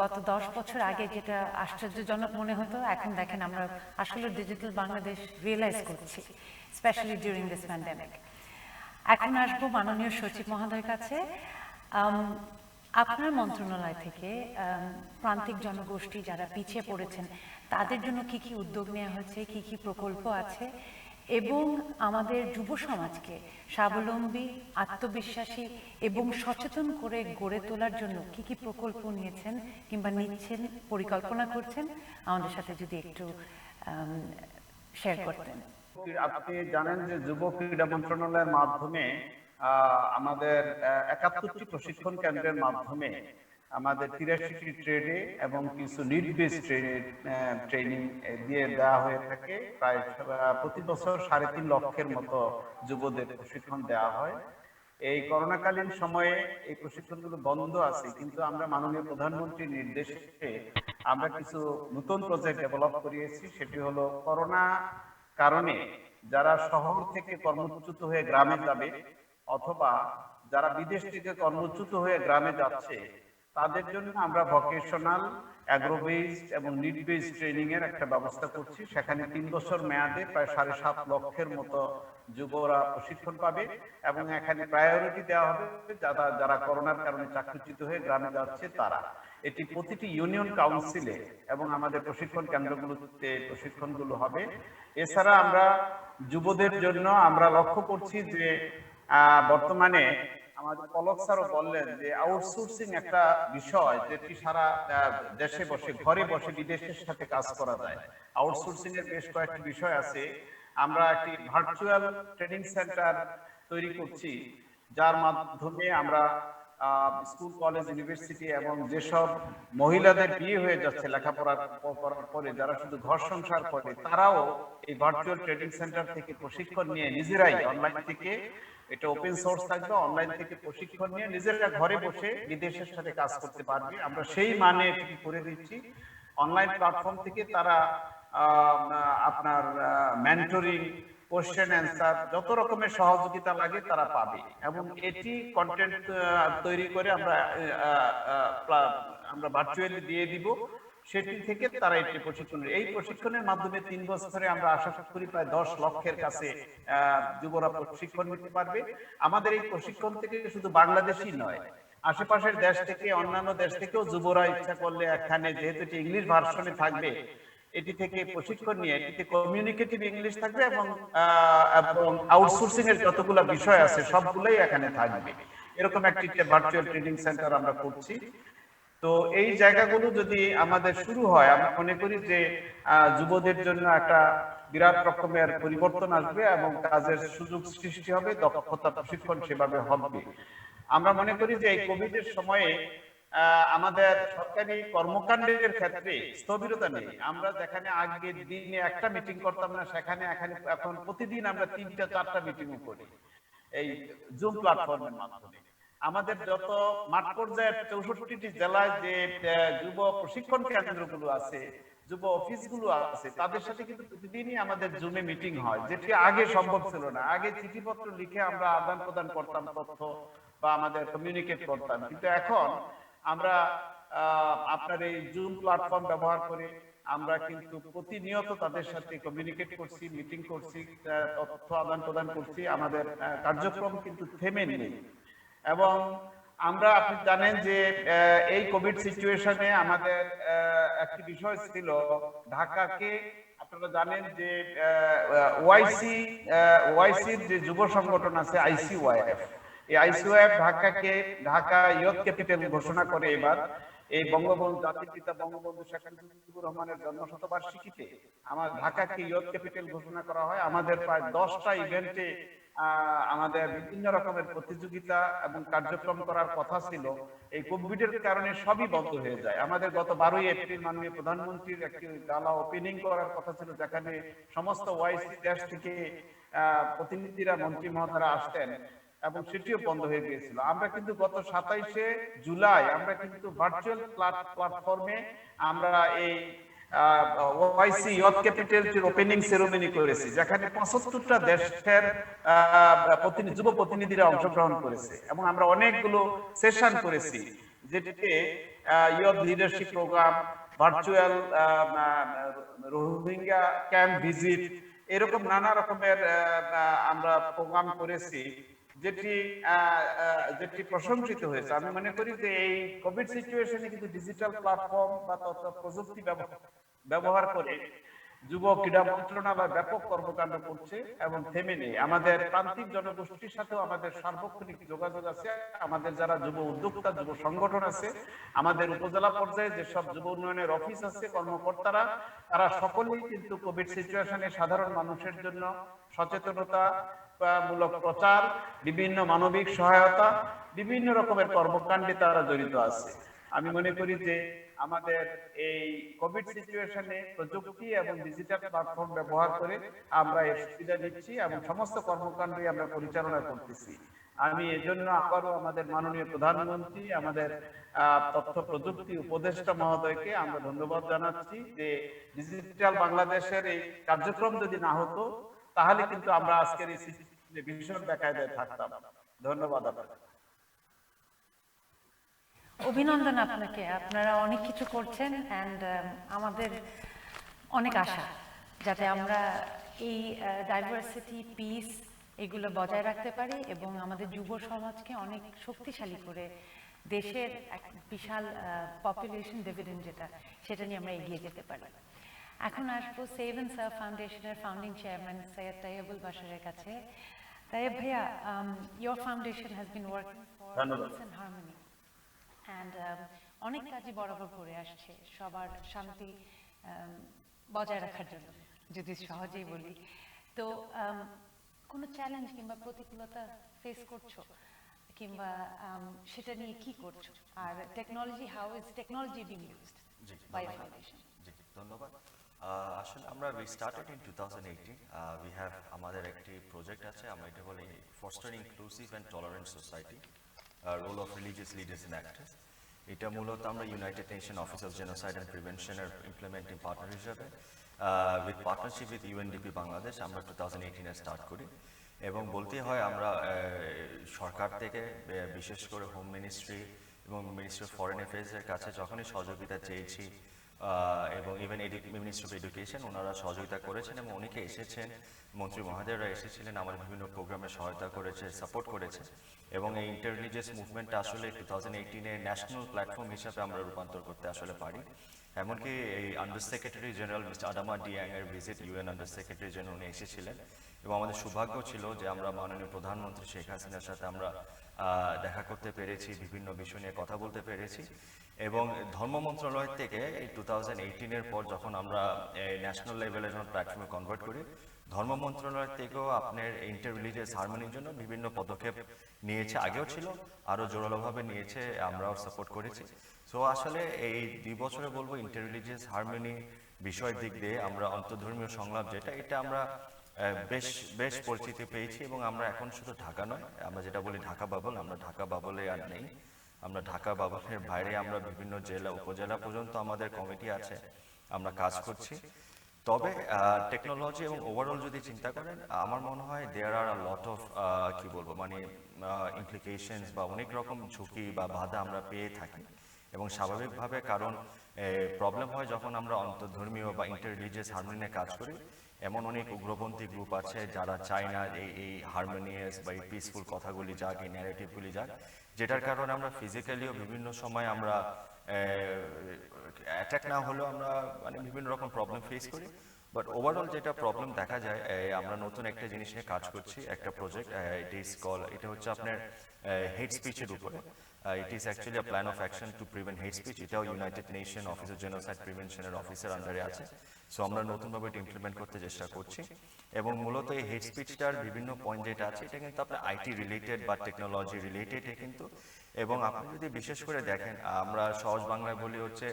[SPEAKER 1] গত 10 বছর আগে যেটা আশ্চর্যজনক মনে হতো এখন দেখেন আমরা আসলে ডিজিটাল বাংলাদেশ রিয়েলাইজ করছি স্পেশালি ডিউরিং দিস প্যান্ডেমিক। এখন আসবো মাননীয় সচিব মহোদয়ের কাছে। আপনার মন্ত্রণালয় থেকে প্রান্তিক জনগোষ্ঠী যারা পিছিয়ে পড়েছেন তাদের জন্য কি কি উদ্যোগ নেওয়া হয়েছে, কি কি প্রকল্প আছে এবং আমাদের যুব সমাজকে স্বাবলম্বী, আত্মবিশ্বাসী এবং সচেতন করে গড়ে তোলার জন্য কি কি প্রকল্প নিয়েছেন কিংবা নিচ্ছেন, পরিকল্পনা করছেন, আমাদের সাথে যদি একটু শেয়ার করতেন।
[SPEAKER 3] আপনি জানেন যে যুব ক্রীড়া মন্ত্রণালয়ের মাধ্যমে আমাদের ৭১টি প্রশিক্ষণ কেন্দ্রের মাধ্যমে আমাদের ৮৩টি ট্রেডে এবং কিছু নিড বেস ট্রেনিং দিয়ে দেওয়া হয়ে থাকে। প্রায় প্রতি বছর ৩.৫ লক্ষের মতো যুবদের প্রশিক্ষণ দেওয়া হয়। এই করোনাকালীন সময়ে এই প্রশিক্ষণগুলো বন্ধ আছে, কিন্তু আমরা মাননীয় প্রধানমন্ত্রীর নির্দেশে আমরা কিছু নতুন প্রজেক্ট ডেভেলপ করিয়েছি। সেটি হলো করোনা কারণে যারা শহর থেকে কর্মচ্যুত হয়ে গ্রামে যাবে অথবা যারা বিদেশ থেকে কর্মচ্যুত হয়ে গ্রামে যাচ্ছে তাদের জন্য আমরা ভোকেশনাল, অ্যাগ্রো বেসড এবং নিড বেসড ট্রেনিং এর একটা ব্যবস্থা করছি। সেখানে ৩ বছর মেয়াদে প্রায় ৭.৫ লক্ষের মতো যুবরা প্রশিক্ষণ পাবে এবং এখানে প্রায়োরিটি দেওয়া হবে যারা করোনার কারণে চাকরিচ্যুত হয়ে গ্রামে যাচ্ছে তারা। এটি প্রতিটি ইউনিয়ন কাউন্সিলে এবং আমাদের প্রশিক্ষণ কেন্দ্রগুলোতে প্রশিক্ষণগুলো হবে। এছাড়া আমরা যুবদের জন্য আমরা লক্ষ্য করছি যে বর্তমানে আমাদের পলক স্যারও বললেন যে আউটসোর্সিং একটা বিষয় যেটি সারা দেশে বসে ঘরে বসে বিদেশের সাথে কাজ করা যায়। আউটসোর্সিং এর বেশ কয়েকটি বিষয় আছে। আমরা একটি ভার্চুয়াল ট্রেনিং সেন্টার তৈরি করছি যার মাধ্যমে আমরা স্কুল, কলেজ, ইউনিভার্সিটি এবং যেসব মহিলাদের বিয়ে হয়ে যাচ্ছে লেখাপড়া করার পরে যারা শুধু ঘর সংসার করে তারাও এই ভার্চুয়াল ট্রেনিং সেন্টার থেকে প্রশিক্ষণ নিয়ে নিজেরাই অনলাইন থেকে, এটা ওপেন সোর্স থাকবে, অনলাইন থেকে প্রশিক্ষণ নিয়ে নিজেরা ঘরে বসে বিদেশের সাথে কাজ করতে পারবে। আমরা সেই মানে এটি করে দিচ্ছি। অনলাইন প্ল্যাটফর্ম থেকে তারা আপনার মেন্টরিং, কোশ্চেন অ্যান্সার যত রকমের সহযোগিতা লাগে তারা পাবে এবং এটি কন্টেন্ট তৈরি করে আমরা ভার্চুয়ালি দিয়ে দিব। সেটি থেকে তারা এটি এই প্রশিক্ষণের মাধ্যমে ৩ বছরে আমরা আশা করি প্রায় ১০ লক্ষের কাছে যুবরা প্রশিক্ষণ নিতে পারবে। আমাদের এই প্রশিক্ষণ থেকে শুধু বাংলাদেশই নয়, আশেপাশের দেশ থেকে, অন্যান্য দেশ থেকেও যুবরা ইচ্ছা করলে এখানে, যেহেতু এটি ইংলিশ ভার্সনে থাকবে, এটি থেকে প্রশিক্ষণ নিয়ে এটিতে কমিউনিকেটিভ ইংলিশ থাকবে এবং আউটসোর্সিং এর যতগুলো বিষয় আছে সবগুলোই এখানে থাকবে। এরকম একটি ভার্চুয়াল ট্রেনিং সেন্টার আমরা করছি। তো এই জায়গাগুলো যদি আমাদের শুরু হয়, আমি মনে করি যে যুবদের জন্য একটা বিরাট রকমের পরিবর্তন আসবে এবং কাজের সুযোগ সৃষ্টি হবে, দক্ষতা প্রশিক্ষণ সেভাবে হবে। আমরা মনে করি যে এই কোভিড এর সময়ে আমাদের সরকারি কর্মকাণ্ডের ক্ষেত্রে স্থবিরতা নেই। আমরা যেখানে আগে দিনে একটা মিটিং করতাম না, সেখানে এখন প্রতিদিন আমরা ৩-৪টা মিটিং করি এই জুম প্ল্যাটফর্মের মাধ্যমে। আমাদের যত মাঠ পর্যায়ের ৬৪টি জেলায় যে যুব প্রশিক্ষণ কেন্দ্রগুলো আছে, যুব অফিসগুলো আছে, তাদের সাথে কিন্তু প্রতিদিনই আমাদের জুমে মিটিং হয়, যেটি আগে সম্ভব ছিল না। আগে চিঠিপত্র লিখে আমরা আদান প্রদান করতাম তথ্য বা আমাদের কমিউনিকেট করতাম, কিন্তু এখন আমরা আপনার এই জুম প্ল্যাটফর্ম ব্যবহার করে আমরা কিন্তু প্রতিনিয়ত তাদের সাথে কমিউনিকেট করছি, মিটিং করছি, তথ্য আদান প্রদান করছি। আমাদের কার্যক্রম কিন্তু থেমে নেই। এবং আমরা, আপনি জানেন যে এই কোভিড সিচুয়েশনে আমাদের একটি বিষয় ছিল ঢাকাকে, আপনারা জানেন যে ওয়াইসির যে যুব সংগঠন আছে ICYF, এই আইসিওএফ ঢাকাকে ঢাকা ইয়ুথ ক্যাপিটাল ঘোষণা করে এবার এই বঙ্গবন্ধু জাতির পিতা বঙ্গবন্ধু শেখ মুজিবুর রহমানের জন্মশতবার্ষিকীতে আমার ঢাকাকে ইয়ুথ ক্যাপিটাল ঘোষণা করা হয়। আমাদের প্রায় 10টা ইভেন্টে আমাদের বিভিন্ন রকমের প্রতিযোগিতা এবং কার্যক্রম করার কথা ছিল। এই কোভিডের কারণে সবই বন্ধ হয়ে যায়। আমাদের গত 12ই এপ্রিল মাননীয় প্রধানমন্ত্রীর একটি গালা ওপেনিং করার কথা ছিল, যেখানে সমস্ত ওআইসি দেশ থেকে প্রতিনিধিরা, মন্ত্রী মহোদয়রা আসতেন, এবং সেটিও বন্ধ হয়ে গিয়েছিল। আমরা কিন্তু গত 27শে জুলাই আমরা কিন্তু ভার্চুয়াল প্ল্যাটফর্মে আমরা এই ওআইসি ইয়ুথ ক্যাপিটালটির ওপেনিং সেরেমনি করেছি, যেখানে 75টা দেশের যুব প্রতিনিধিরা অংশগ্রহণ করেছে, এবং আমরা অনেকগুলো সেশন করেছি, যেটিতে youth leadership programme, virtual Rohingya camp visit, এরকম নানা রকমের আমরা প্রোগ্রাম করেছি, যেটি প্রশংসিত হয়েছে। আমি মনে করি যে এই কোভিড সিচুয়েশনে কিন্তু ডিজিটাল প্ল্যাটফর্ম বা তথ্য প্রযুক্তি ব্যবহার করে যুব ক্রীড়া মন্ত্রণালয় ব্যাপক কর্মকাণ্ড করছে এবং থেমে নেই। আমাদের প্রান্তিক জনগোষ্ঠীর সাথেও আমাদের সার্বক্ষণিক যোগাযোগ আছে। আমাদের যারা যুব উদ্যোক্তা, যুব সংগঠন আছে, আমাদের উপজেলা পর্যায়ে যেসব যুব উন্নয়নের অফিস আছে, কর্মকর্তারা, তারা সকলেই কিন্তু কোভিড সিচুয়েশনে সাধারণ মানুষের জন্য সচেতনতা মূলক প্রচার, বিভিন্ন মানবিক সহায়তা, বিভিন্ন রকমের কর্মকাণ্ডে তারা জড়িত আছে। আমি মনে করি যে আমাদের এই কোভিড সিচুয়েশনে প্রযুক্তি এবং ডিজিটাল প্ল্যাটফর্ম ব্যবহার করে আমরা এর সুবিধা নিচ্ছি এবং সমস্ত কর্মকাণ্ডই আমরা পরিচালনা করতেছি। আমি এজন্য আবারও আমাদের মাননীয় প্রধানমন্ত্রী, আমাদের তথ্য প্রযুক্তি উপদেষ্টা মহোদয়কে আমরা ধন্যবাদ জানাচ্ছি যে ডিজিটাল বাংলাদেশের এই কার্যক্রম যদি না হতো তাহলে কিন্তু আমরা আজকের এই ভীষণ বেকায়দায় থাকতাম। ধন্যবাদ আপনাকে।
[SPEAKER 1] অভিনন্দন আপনাকে, আপনারা অনেক কিছু করছেন অ্যান্ড আমাদের অনেক আশা যাতে আমরা এই ডাইভার্সিটি, পিস এগুলো বজায় রাখতে পারি এবং আমাদের যুব সমাজকে অনেক শক্তিশালী করে দেশের এক বিশাল পপুলেশন ডিভিডেন্ড সেটা নিয়ে আমরা এগিয়ে যেতে পারি। এখন আসবো সেভ এন্ড সার্ভ ফাউন্ডেশনের ফাউন্ডিং চেয়ারম্যান সৈয়দ তাইয়ুবুল বাশারের কাছে। তাইয়ুব ভাইয়া, your foundation has been working for peace and harmony and অনেক কাজই বরাবর করে আসছে সবার শান্তি বজায় রাখার জন্য, যদি সহজেই বলি। তো কোনো চ্যালেঞ্জ কিংবা প্রতিকূলতা ফেস করছো, কিংবা সেটা নিয়ে কি করছো, আর technology, how is technology being used by your foundation?
[SPEAKER 14] জি, ধন্যবাদ। আসলে আমরা we started in 2018. We have আমাদের একটি প্রজেক্ট আছে, আমরা এটা বলি foster inclusive and tolerant society, role of religious leaders and actors. এটা মূলত আমরা United Nation Office of Genocide and প্রিভেনশনের ইমপ্লিমেন্টিং পার্টনার হিসেবে with partnership with UNDP Bangladesh আমরা 2018-এ স্টার্ট করি। এবং বলতে হয় আমরা সরকার থেকে, বিশেষ করে হোম মিনিস্ট্রি এবং মিনিস্ট্রি অফ ফরেন অ্যাফেয়ার্সের কাছে যখনই সহযোগিতা চেয়েছি, এবং ইভেন মিনিস্ট্রি অফ এডুকেশন ওনারা সহযোগিতা করেছেন এবং অনেকে এসেছেন, মন্ত্রী মহোদয়রা এসেছিলেন, আমাদের বিভিন্ন প্রোগ্রামে সহায়তা করেছে, সাপোর্ট করেছে। এবং এই ইন্টার রিলিজিয়াস মুভমেন্টটা আসলে 2018-এ ন্যাশনাল প্ল্যাটফর্ম হিসাবে আমরা রূপান্তর করতে আসলে পারি। এমনকি এই under secretary general mister Adama ডিয়াংয়ের visit, UN under secretary general উনি এসেছিলেন, এবং আমাদের সৌভাগ্য ছিল যে আমরা মাননীয় প্রধানমন্ত্রী শেখ হাসিনার সাথে আমরা দেখা করতে পেরেছি, বিভিন্ন বিষয় নিয়ে কথা বলতে পেরেছি। এবং ধর্ম মন্ত্রণালয় থেকে এই 2018-এর পর যখন আমরা ন্যাশনাল লেভেলে যখন প্ল্যাটফর্মে কনভার্ট করি, ধর্ম মন্ত্রণালয় থেকেও আপনার ইন্টার রিলিজিয়াস হারমোনির জন্য বিভিন্ন পদক্ষেপ নিয়েছে, আগেও ছিল, আরও জোরালোভাবে নিয়েছে, আমরাও সাপোর্ট করেছি। সো আসলে এই 2 বছরে বলবো ইন্টার রিলিজিয়াস হারমোনি বিষয়ের দিক দিয়ে আমরা অন্তর্ধর্মীয় সংলাপ যেটা, এটা আমরা বেশ পরিচিতি পেয়েছি। এবং আমরা এখন শুধু ঢাকা নয়, আমরা যেটা বলি ঢাকা বাবল, আমরা ঢাকা বাবলে আর নেই, আমরা ঢাকা বাবলের বাইরে আমরা বিভিন্ন জেলা, উপজেলা পর্যন্ত আমাদের কমিটি আছে, আমরা কাজ করছি। তবে টেকনোলজি এবং ওভারঅল যদি চিন্তা করেন, আমার মনে হয় দেয়ার আর আ লট অফ কি বলবো, মানে ইমপ্লিকেশনস বা অনেক রকম ঝুঁকি বা বাধা আমরা পেয়ে থাকি। এবং স্বাভাবিকভাবে, কারণ প্রবলেম হয় যখন আমরা অন্তর্ধর্মীয় বা ইন্টার রিলিজিয়াস হারমোনি নিয়ে কাজ করি, এমন অনেক উগ্রপন্থী গ্রুপ আছে যারা চায় না এই হারমোনিয়াস বা এই পিসফুল কথাগুলি যাক, এই ন্যারেটিভগুলি যাক, যেটার কারণে আমরা ফিজিক্যালিও বিভিন্ন সময় আমরা অ্যাটাক না হলেও আমরা মানে বিভিন্ন রকম প্রবলেম ফেস করি। বাট ওভারঅল যেটা প্রবলেম দেখা যায়, আমরা নতুন একটা জিনিস নিয়ে কাজ করছি, একটা প্রজেক্ট, এটা হচ্ছে আপনার হেট স্পিচের উপরে। It is actually a plan of action to prevent hate speech. এটাও United Nation Office of Genocide প্রিভেনশনের অফিসের আন্ডারে আছে। সো আমরা নতুনভাবে এটা ইমপ্লিমেন্ট করতে চেষ্টা করছি এবং মূলত এই হেট স্পিচটার বিভিন্ন পয়েন্ট যেটা আছে এটা কিন্তু আপনার আইটি রিলেটেড বা টেকনোলজি রিলেটেড কিন্তু। এবং আপনি যদি বিশেষ করে দেখেন, আমরা সহজ বাংলায় বলি হচ্ছে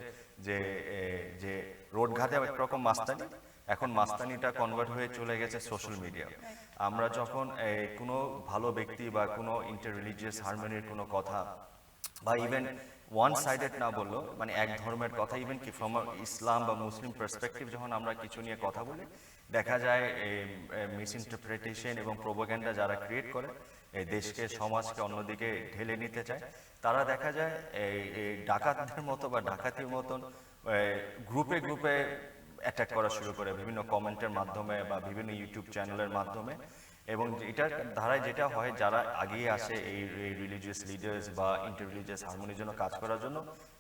[SPEAKER 14] যে রোডঘাটে একরকম মাস্তানি, এখন মাস্তানিটা কনভার্ট হয়ে চলে গেছে সোশ্যাল মিডিয়া। আমরা যখন কোনো ভালো ব্যক্তি বা কোনো ইন্টার রিলিজিয়াস হারমোনির কোনো কথা বা ইভেন ওয়ান সাইডেড না বললো, মানে এক ধর্মের কথা, ইভেন কি ফ্রম ইসলাম বা মুসলিম পার্সপেক্টিভ যখন আমরা কিছু নিয়ে কথা বলি, দেখা যায় মিস ইন্টারপ্রিটেশন এবং প্রোপাগান্ডা যারা ক্রিয়েট করে এই দেশকে সমাজকে অন্যদিকে ঢেলে নিতে চায়, তারা দেখা যায় এই ডাকাতদের মতো বা ডাকাতির মতন গ্রুপে গ্রুপে অ্যাটাক করা শুরু করে বিভিন্ন কমেন্টের মাধ্যমে বা বিভিন্ন ইউটিউব চ্যানেলের মাধ্যমে। এবং এটার ধারায় যেটা হয়, যারা আগিয়ে আসে এই রিলিজিয়াস লিডার্স বা ইন্টার রিলিজিয়াস হারমোনির জন্য কাজ করার জন্য,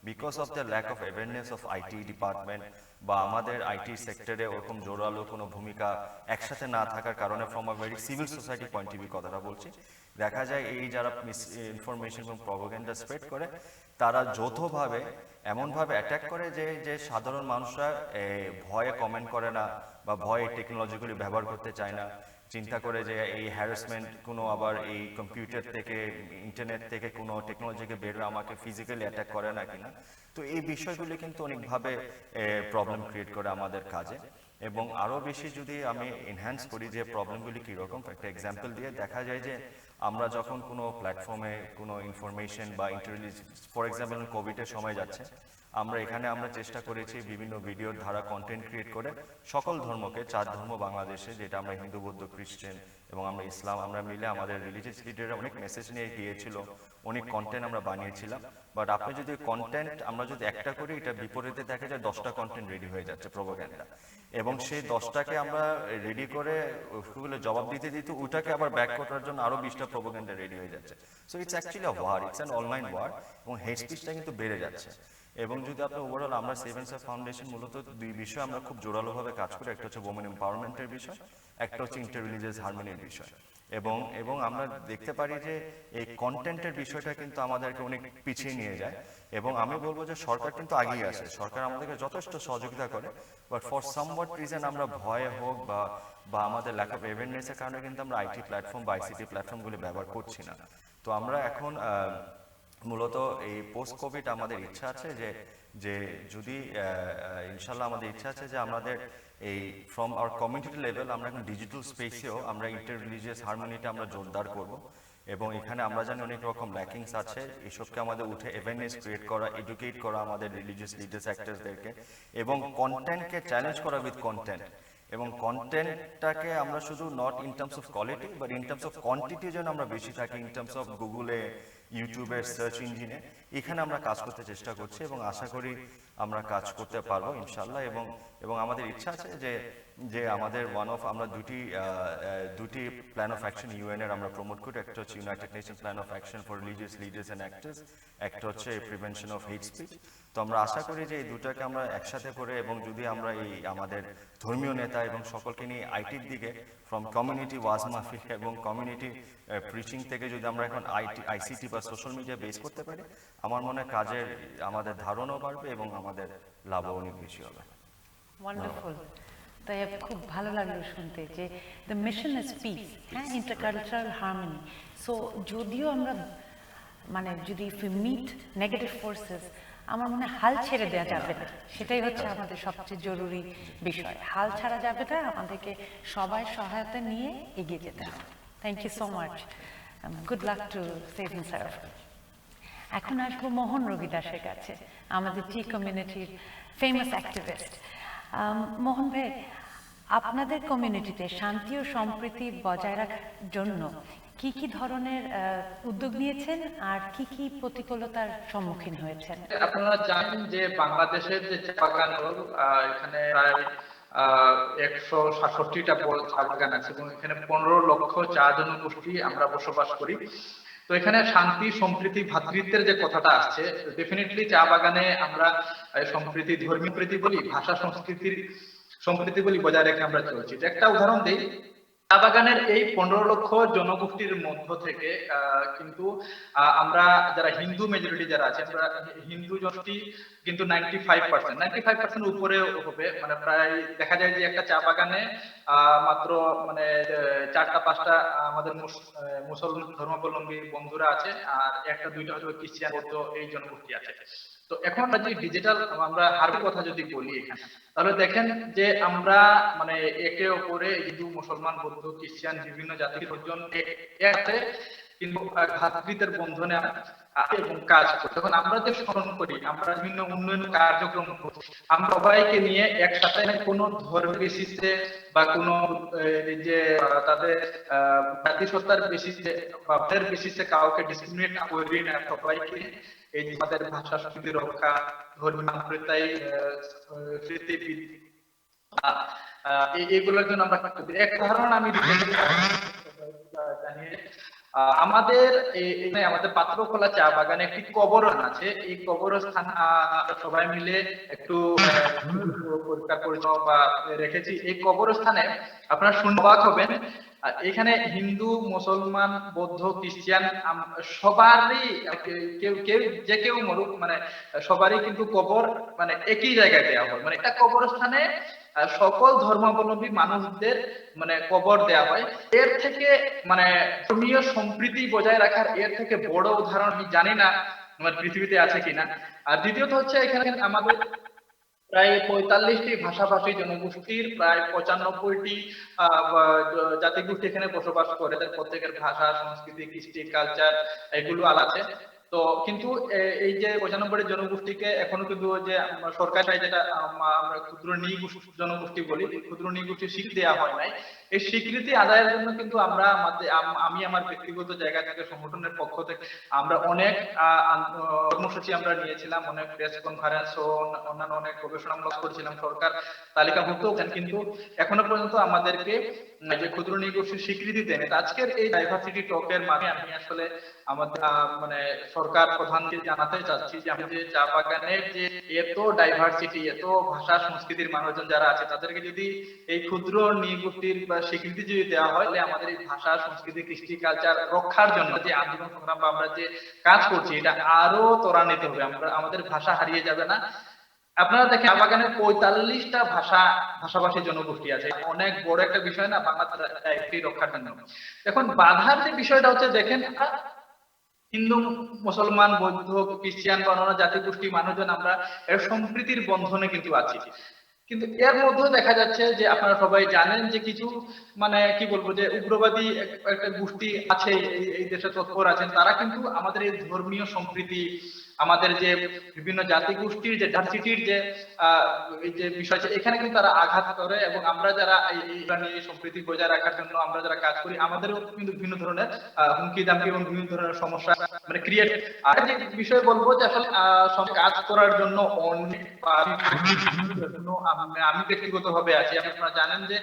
[SPEAKER 14] because of the lack of awareness of IT department বা আমাদের আইটি সেক্টরে ওরকম জোরালো কোনো ভূমিকা একসাথে না থাকার কারণে, from a very civil society point of view কথাটা বলছি, দেখা যায় এই যারা মিস ইনফরমেশন এবং প্রপাগান্ডা স্প্রেড করে, তারা যৌথভাবে এমনভাবে অ্যাটাক করে যে সাধারণ মানুষরা ভয়ে কমেন্ট করে না বা ভয়ে টেকনোলজিগুলি ব্যবহার করতে চায় না, চিন্তা করে যে এই হ্যারাসমেন্ট কোনো আবার এই কম্পিউটার থেকে ইন্টারনেট থেকে কোনো টেকনোলজিকে বের হয়ে আমাকে ফিজিক্যালি অ্যাটাক করে না কিনা। তো এই বিষয়গুলি কিন্তু অনেকভাবে প্রবলেম ক্রিয়েট করে আমাদের কাজে। এবং আরও বেশি যদি আমি এনহ্যান্স করি যে প্রবলেমগুলি কীরকম, একটা এক্সাম্পল দিয়ে দেখা যায় যে আমরা যখন কোনো প্ল্যাটফর্মে কোনো ইনফরমেশন বা ইন্টারভিউ, ফর এক্সাম্পল কোভিডের সময় যাচ্ছে, আমরা চেষ্টা করেছি বিভিন্ন ভিডিওর ধারা কন্টেন্ট ক্রিয়েট করে সকল ধর্মকে, 4 ধর্ম বাংলাদেশে, যেটা আমরা হিন্দু, বৌদ্ধ, খ্রিস্টান এবং আমরা ইসলাম, আমরা মিলে আমাদের রিলিজিয়াস লিডাররা অনেক মেসেজ নিয়ে গিয়েছিল, অনেক কন্টেন্ট আমরা বানিয়েছিলাম। বাট আপনি যদি কন্টেন্ট আমরা যদি একটা করি, এটা বিপরীতে দেখা যায় 10টা কন্টেন্ট রেডি হয়ে যাচ্ছে প্রোপাগান্ডা, এবং সেই 10টাকে আমরা রেডি করে ওগুলো জবাব দিতে দিতে ওটাকে আবার ব্যাক করার জন্য আরো 20টা প্রোপাগান্ডা রেডি হয়ে যাচ্ছে। So it's actually a war, it's an online war, এবং হেট স্পিচটা কিন্তু বেড়ে যাচ্ছে। এবং যদি আপনি ওভারঅল, আমরা সেভেনস ফাউন্ডেশন মূলত 2 বিষয়ে আমরা খুব জোরালোভাবে কাজ করি, একটা হচ্ছে ওমেন এম্পাওয়ারমেন্টের বিষয়, একটা হচ্ছে ইন্টার রিলিজিয়াস হারমোনির বিষয়। এবং আমরা দেখতে পারি যে এই কন্টেন্টের বিষয়টা কিন্তু আমাদেরকে অনেক পিছিয়ে নিয়ে যায়। এবং আমি বলবো যে সরকার কিন্তু আগিয়ে আসে, সরকার আমাদেরকে যথেষ্ট সহযোগিতা করে, বাট ফর সামওয়াট রিজন আমরা ভয়ে হোক বা আমাদের ল্যাক অফ অ্যাওয়ারনেসের কারণে কিন্তু আমরা আইটি প্ল্যাটফর্ম বা আইসিটি প্ল্যাটফর্মগুলি ব্যবহার করছি না। তো আমরা এখন মূলত এই পোস্ট কোভিড আমাদের ইচ্ছা আছে যে যদি ইনশাল্লাহ আমাদের ইচ্ছা আছে যে আমাদের এই ফ্রম আওয়ার কমিউনিটি লেভেল আমরা এখন ডিজিটাল স্পেসেও আমরা ইন্টার রিলিজিয়াস হারমোনিটা আমরা জোরদার করব। এবং এখানে আমরা জানি অনেক রকম ল্যাকিংস আছে, এসবকে আমাদের উঠে অ্যাওয়ারনেস ক্রিয়েট করা, এডুকেট করা আমাদের রিলিজিয়াস লিডার্স অ্যাক্টরসদেরকে, এবং কন্টেন্টকে চ্যালেঞ্জ করা উইথ কন্টেন্ট। এবং কন্টেন্টটাকে আমরা শুধু not in terms of quality but in terms of quantity যেন আমরা বেশি থাকি, ইন টার্মস অফ গুগলে, ইউটিউবের সার্চ ইঞ্জিনে, এখানে আমরা কাজ করতে চেষ্টা করছি এবং আশা করি আমরা কাজ করতে পারবো ইনশাল্লাহ। এবং আমাদের ইচ্ছা আছে যে আমাদের আমরা দুটি প্ল্যান অফ অ্যাকশন ইউএন-এর আমরা প্রমোট করি, একটা হচ্ছে United nation plan of action for religious leaders and actors, একটা হচ্ছে প্রিভেনশন অফ হেট স্পিচ। তো আমরা আশা করি যে এই দুটাকে আমরা একসাথে করে, এবং যদি আমরা এই আমাদের ধর্মীয় নেতা এবং সকলকে নিয়ে আইটির দিকে ফ্রম কমিউনিটি ওয়াজ মাহফিল এবং কমিউনিটি প্রিচিং থেকে যদি আমরা এখন আইসিটি বা সোশ্যাল মিডিয়া বেস করতে পারি, আমার মনে হয় কাজের আমাদের ধারণাও বাড়বে এবং আমাদের লাভও অনেক বেশি হবে।
[SPEAKER 1] ওয়ান্ডারফুল। তাই খুব ভালো লাগলো শুনতে যে দ্য মিশন ইজ পিস, হ্যাঁ, ইন্টারকালচারাল হারমনি। সো যদিও আমরা যদি if you meet negative forces, আমার মনে হয় হাল ছেড়ে দেওয়া যাবে না, সেটাই হচ্ছে আমাদের সবচেয়ে জরুরি বিষয়। হাল ছাড়া যাবে না, আমাদেরকে সবাই সহায়তা নিয়ে এগিয়ে যেতে হবে। Thank you so much, good luck to saving sir. এখন আসবো মোহন রবিদাসের কাছে, আমাদের টি কমিউনিটির ফেমাস অ্যাক্টিভিস্ট। মোহন ভাই, আপনাদের কমিউনিটিতে শান্তি ও সম্প্রীতি বজায় রাখার জন্য কি কি ধরনের উদ্যোগ নিয়েছেন আর কি কি প্রতিকূলতার সম্মুখীন হয়েছেন?
[SPEAKER 15] আপনারা জানেন যে বাংলাদেশের যে চা বাগান, এখানে প্রায় 167টা চা বাগান আছে এবং এখানে 15 লক্ষ চা জনগোষ্ঠী আমরা বসবাস করি। তো এখানে শান্তি, সম্প্রীতি, ভ্রাতৃত্বের যে কথাটা আসছে, ডেফিনেটলি চা বাগানে আমরা সম্প্রীতি, ধর্মীয় প্রীতি বলি, ভাষা সংস্কৃতির সম্প্রীতি বজায় রেখে আমরা চলছি। একটা উদাহরণ দিই, চা বাগানের এই 15 লক্ষ জনগোষ্ঠীর মধ্য থেকে কিন্তু আমরা যারা হিন্দু মেজরিটি যারা আছে, আমরা হিন্দু জনগোষ্ঠী কিন্তু 95% উপরে হবে। মানে প্রায় দেখা যায় যে একটা চা বাগানে মাত্র মানে 4টা-5টা আমাদের মুসলমান ধর্মাবলম্বী বন্ধুরা আছে, আর 1টা-2টা হয়তো খ্রিস্টান বৌদ্ধ এই জনগোষ্ঠী আছে। তো এখন যে ডিজিটাল আমরা হারের কথা যদি বলি এখানে, তাহলে দেখেন যে আমরা মানে একে অপরে হিন্দু, মুসলমান, বৌদ্ধ, খ্রিস্টান বিভিন্ন জাতির লোকজন একসাথে কিন্তু ভ্রাতৃত্বের বন্ধনে এবং কাজ করি। তখন আমরা যে স্মরণ করি, আমরা বিভিন্ন উন্নয়ন কার্যক্রম করি, আমরা সবাইকে নিয়ে একসাথে কোনো ধর্মের বেসিসে বা কোনো যে তাদের জাতিসত্তার বেসিসে বা বেসিসে কাউকে ডিসক্রিমিনেট করি না, সবাইকে এই যে আমাদের ভাষা সংস্কৃতি রক্ষা, ধর্মীয় সম্প্রদায় স্মৃতিবৃদ্ধি এগুলোর জন্য আমরা এক উদাহরণ আমি জানিয়ে আমাদের আমাদের পাত্রকোলা চা বাগানে একটি কবরস্থান আছে। এই কবরস্থান সবাই মিলে একটু পরিষ্কার পরিচ্ছন্ন বা রেখেছি। এই কবরস্থানে আপনারা শুনে অবাক হবেন, এখানে হিন্দু, মুসলমান, বৌদ্ধ, খ্রিস্টান সবারই কেউ মরুক, মানে সবারই কিন্তু কবর মানে একই জায়গায় দেওয়া হয়। মানে একটা কবরস্থানে সকল ধর্মাবলম্বী মানুষদের মানে কবর দেওয়া হয়। এর থেকে মানে ধর্মীয় সম্প্রীতি বজায় রাখার এর থেকে বড় উদাহরণ আমি জানি না আমার পৃথিবীতে আছে কিনা। আর দ্বিতীয়ত হচ্ছে এখানে আমাদের প্রায় 45টি ভাষাভাষী জনগোষ্ঠীর প্রায় 95টি জাতিগোষ্ঠী এখানে বসবাস করে। প্রত্যেকের ভাষা, সংস্কৃতি, কৃষ্টি, কালচার এগুলো আলাদা। তো কিন্তু এই যে 95টি জনগোষ্ঠীকে এখনো কিন্তু যে সরকার যেটা আমরা ক্ষুদ্র জনগোষ্ঠী বলি, ক্ষুদ্র নৃগোষ্ঠী স্বীকৃতি দেওয়া হয় নাই। এই স্বীকৃতি আদায়ের জন্য কিন্তু আমরা আমি আমার ব্যক্তিগত জায়গা থেকে সংগঠনের পক্ষ থেকে আমরা অনেক কর্মসূচি আমরা নিয়েছিলাম, অনেক প্রেস কনফারেন্স ও অন্যান্য অনেক গবেষণামূলক করেছিলাম। সরকার তালিকাভুক্ত কিন্তু এখনো পর্যন্ত আমাদেরকে যে ক্ষুদ্র নৃগোষ্ঠীর স্বীকৃতি দেন। আজকের এই ডাইভার্সিটি টকের মাধ্যমে আমি আসলে আমাদের মানে সরকার প্রধানকে জানাতে চাচ্ছি যে আমি যে চা বাগানের যে এত ডাইভার্সিটি, এত ভাষা সংস্কৃতির মানুষজন যারা আছে, তাদেরকে যদি এই ক্ষুদ্র নৃগোষ্ঠীর বা স্বীকৃতি যদি দেওয়া হয়, তাহলে আমাদের এই ভাষা, সংস্কৃতি, কৃষ্টি, কালচার রক্ষার জন্য যে আন্দোলন সংগ্রাম বা আমরা যে কাজ করছি, এটা আরো ত্বরান্বিত হবে। আমাদের ভাষা হারিয়ে যাবে না। আপনারা দেখেন চা বাগানের 45টা ভাষাভাষী জনগোষ্ঠী আছে। অনেক বড় একটা বিষয় না বাংলা রক্ষার জন্য। এখন বাধার যে বিষয়টা হচ্ছে, দেখেন হিন্দু, মুসলমান, বৌদ্ধ, খ্রিস্টান বা অন্যান্য জাতিগোষ্ঠী মানুষজন আমরা এর সম্প্রীতির বন্ধনে কিন্তু আছি। কিন্তু এর মধ্যেও দেখা যাচ্ছে যে আপনারা সবাই জানেন যে কিছু মানে কি বলবো যে উগ্রবাদী একটা গোষ্ঠী আছে এই দেশে তৎপর আছেন। তারা কিন্তু আমাদের এই ধর্মীয় সম্প্রীতি, আমাদের যে বিভিন্ন জাতিগোষ্ঠীর যে ডাইভার্সিটির যে এই যে বিষয় আছে, এখানে কিন্তু তারা আঘাত করে। এবং আমরা যারা এই সম্প্রীতি বজায় রাখার জন্য আমরা যারা কাজ করি, আমাদেরও কিন্তু বিভিন্ন ধরনের হুমকি দামকি এবং বিভিন্ন ধরনের সমস্যা মানে ক্রিয়েট। আর যে বিষয় বলবো যে আসলে কাজ করার জন্য অনেক আমি ব্যক্তিগত ভাবে আছি। আপনারা জানেন যে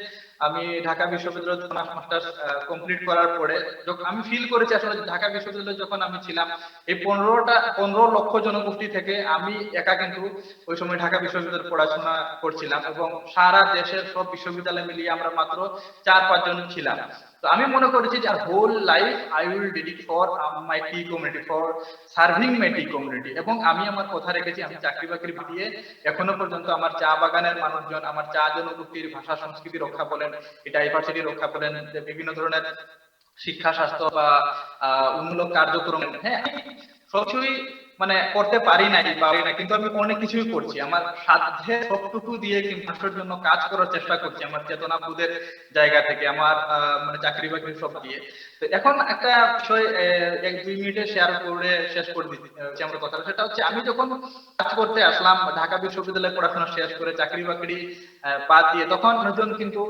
[SPEAKER 15] আমি ঢাকা বিশ্ববিদ্যালয়ে মাস্টার্স কমপ্লিট করার পরে আমি ফিল করেছি আসলে ঢাকা বিশ্ববিদ্যালয়ে যখন আমি ছিলাম, এই 15 লক্ষ জনগোষ্ঠী থেকে আমি একা কিন্তু ওই সময় ঢাকা বিশ্ববিদ্যালয়ে পড়াশোনা করছিলাম, এবং সারা দেশের সব বিশ্ববিদ্যালয় মিলিয়ে আমরা মাত্র 4-5 জন ছিলাম। তো আমি মনে করেছি যে whole life I will dedicate for my tea community, for serving my tea community. এবং আমি আমার কথা রেখেছি, আমি চাকরি বাকরি দিয়ে এখনো পর্যন্ত আমার চা বাগানের মানুষজন, আমার চা জনগোষ্ঠীর ভাষা সংস্কৃতি রক্ষা বলেন, ডাইভার্সিটি রক্ষা বলেন, বিভিন্ন ধরনের শিক্ষা, স্বাস্থ্য বা উন্মূলক কার্যক্রম, হ্যাঁ সবকিছুই মানে করতে পারি না, কিন্তু আমি অনেক কিছুই করছি। আমার সাধ্যে সবটুকু দিয়ে কিন্তু রাষ্ট্রের জন্য কাজ করার চেষ্টা করছি, আমার চেতনাবোধের জায়গা থেকে, আমার মানে চাকরি বাকরি সব দিয়ে। তো এখন একটা বিষয় 1-2 মিনিটে শেয়ার করে শেষ করে দিচ্ছি আমার কথা। সেটা হচ্ছে আমি যখন কাজ করতে আসলাম ঢাকা বিশ্ববিদ্যালয়ে পড়াশোনা শেষ করে চাকরি বাকরি বাদ দিয়ে, তখন মানুষজন কিন্তু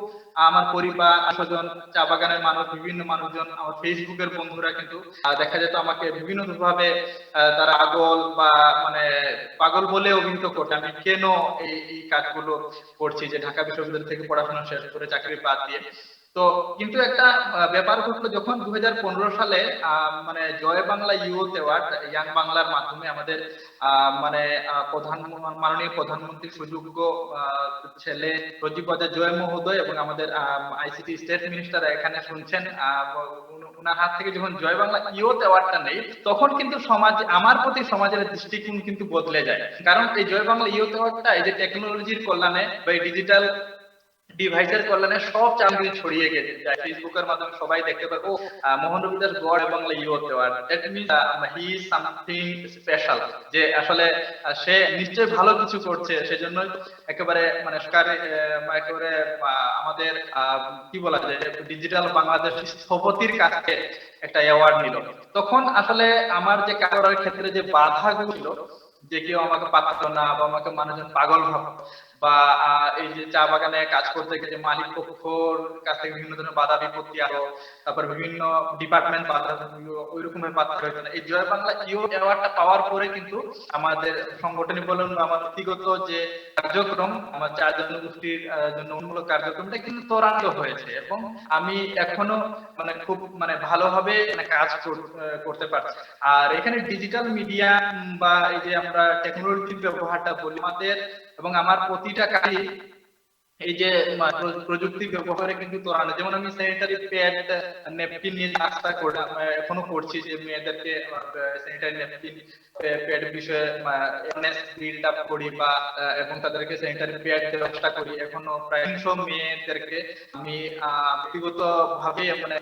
[SPEAKER 15] আমার পরিবার, স্বজন, চা বাগানের মানুষ, বিভিন্ন মানুষজন, আমার ফেসবুকের বন্ধুরা কিন্তু দেখা যেত আমাকে বিভিন্ন ভাবে তারা পাগল বলে অভিহিত করছে আমি কেন এই কাজগুলো করছি, যে ঢাকা বিশ্ববিদ্যালয় থেকে পড়াশোনা শেষ করে চাকরি বাদ দিয়ে। তো কিন্তু একটা ব্যাপার ঘটলো যখন 2015 সালে মানে জয় বাংলা ইউথ অ্যাওয়ার্ড ইয়াং বাংলার মাধ্যমে আমাদের মানে মাননীয় প্রধানমন্ত্রীর সুযোগ্য ছেলে রজিপদা জয় মহোদয় এবং আমাদের আইসিটি স্টেট মিনিস্টার এখানে শুনছেন, ওনার হাত থেকে যখন জয় বাংলা ইউথ অ্যাওয়ার্ডটা নেই তখন কিন্তু আমার প্রতি সমাজের দৃষ্টিকোণ কিন্তু বদলে যায়। কারণ এই জয় বাংলা ইউথ অ্যাওয়ার্ডটা এই যে টেকনোলজির কল্যাণে বা এই ডিজিটাল ডিভাইসের কল্যাণে সব চাকরি ছড়িয়ে গেছে, ফেসবুকের মাধ্যমে সবাই দেখতে পারে ও Mohan Rabi Das got Bangla youth award, that means he is something special, যে আসলে সে নিশ্চয়ই ভালো কিছু করছে, সেজন্য একেবারে মানে একেবারে আমাদের কি বলা যায় ডিজিটাল বাংলাদেশ স্থপতির কাছে একটা অ্যাওয়ার্ড নিল। তখন আসলে আমার যে কাজ করার ক্ষেত্রে যে বাধাগুলো ছিল, যে কেউ আমাকে পাঠাতো না বা আমাকে মানুষজন পাগল ভাবতো, বা এই যে চা বাগানে কাজ করতে গেলে মালিক পক্ষর কাছ থেকে বিভিন্ন ধরনের বাধা বিপত্তি আরো, তারপর বিভিন্ন ডিপার্টমেন্ট বাধা ওই রকমের বাধা হয়েছে না। এই জয় বাংলা ইউথ অ্যাওয়ার্ডটা পাওয়ার পরে কিন্তু আমাদের সংগঠনে বলুন বা আমার ব্যক্তিগত যে কার্যক্রম, আমার 4 জনগোষ্ঠীর জন্য উন্মূলক কার্যক্রমটা কিন্তু ত্বরান্বিত হয়েছে এবং আমি এখনো মানে খুব মানে ভালোভাবে কাজ করতে পারছি। আর এখানে ডিজিটাল মিডিয়া বা এই যে আমরা টেকনোলজির ব্যবহারটা বলি আমাদের এবং আমার প্রতিটা কাজে এই যে প্রযুক্তি ব্যবহারে কিন্তু ত্বরান্বিত, যেমন আমি স্যানিটারি প্যাড ন্যাপকিন নিয়ে কাজটা এখনো করছি, যে মেয়েদেরকে স্যানিটারি ন্যাপকিন প্যাড বিষয়ে অ্যাওয়ারনেস বিল্ড আপ করি বা এবং তাদেরকে স্যানিটারি প্যাড দেওয়ার চেষ্টা করি। এখনো প্রায় 300 মেয়েদেরকে আমি ব্যক্তিগত ভাবে মানে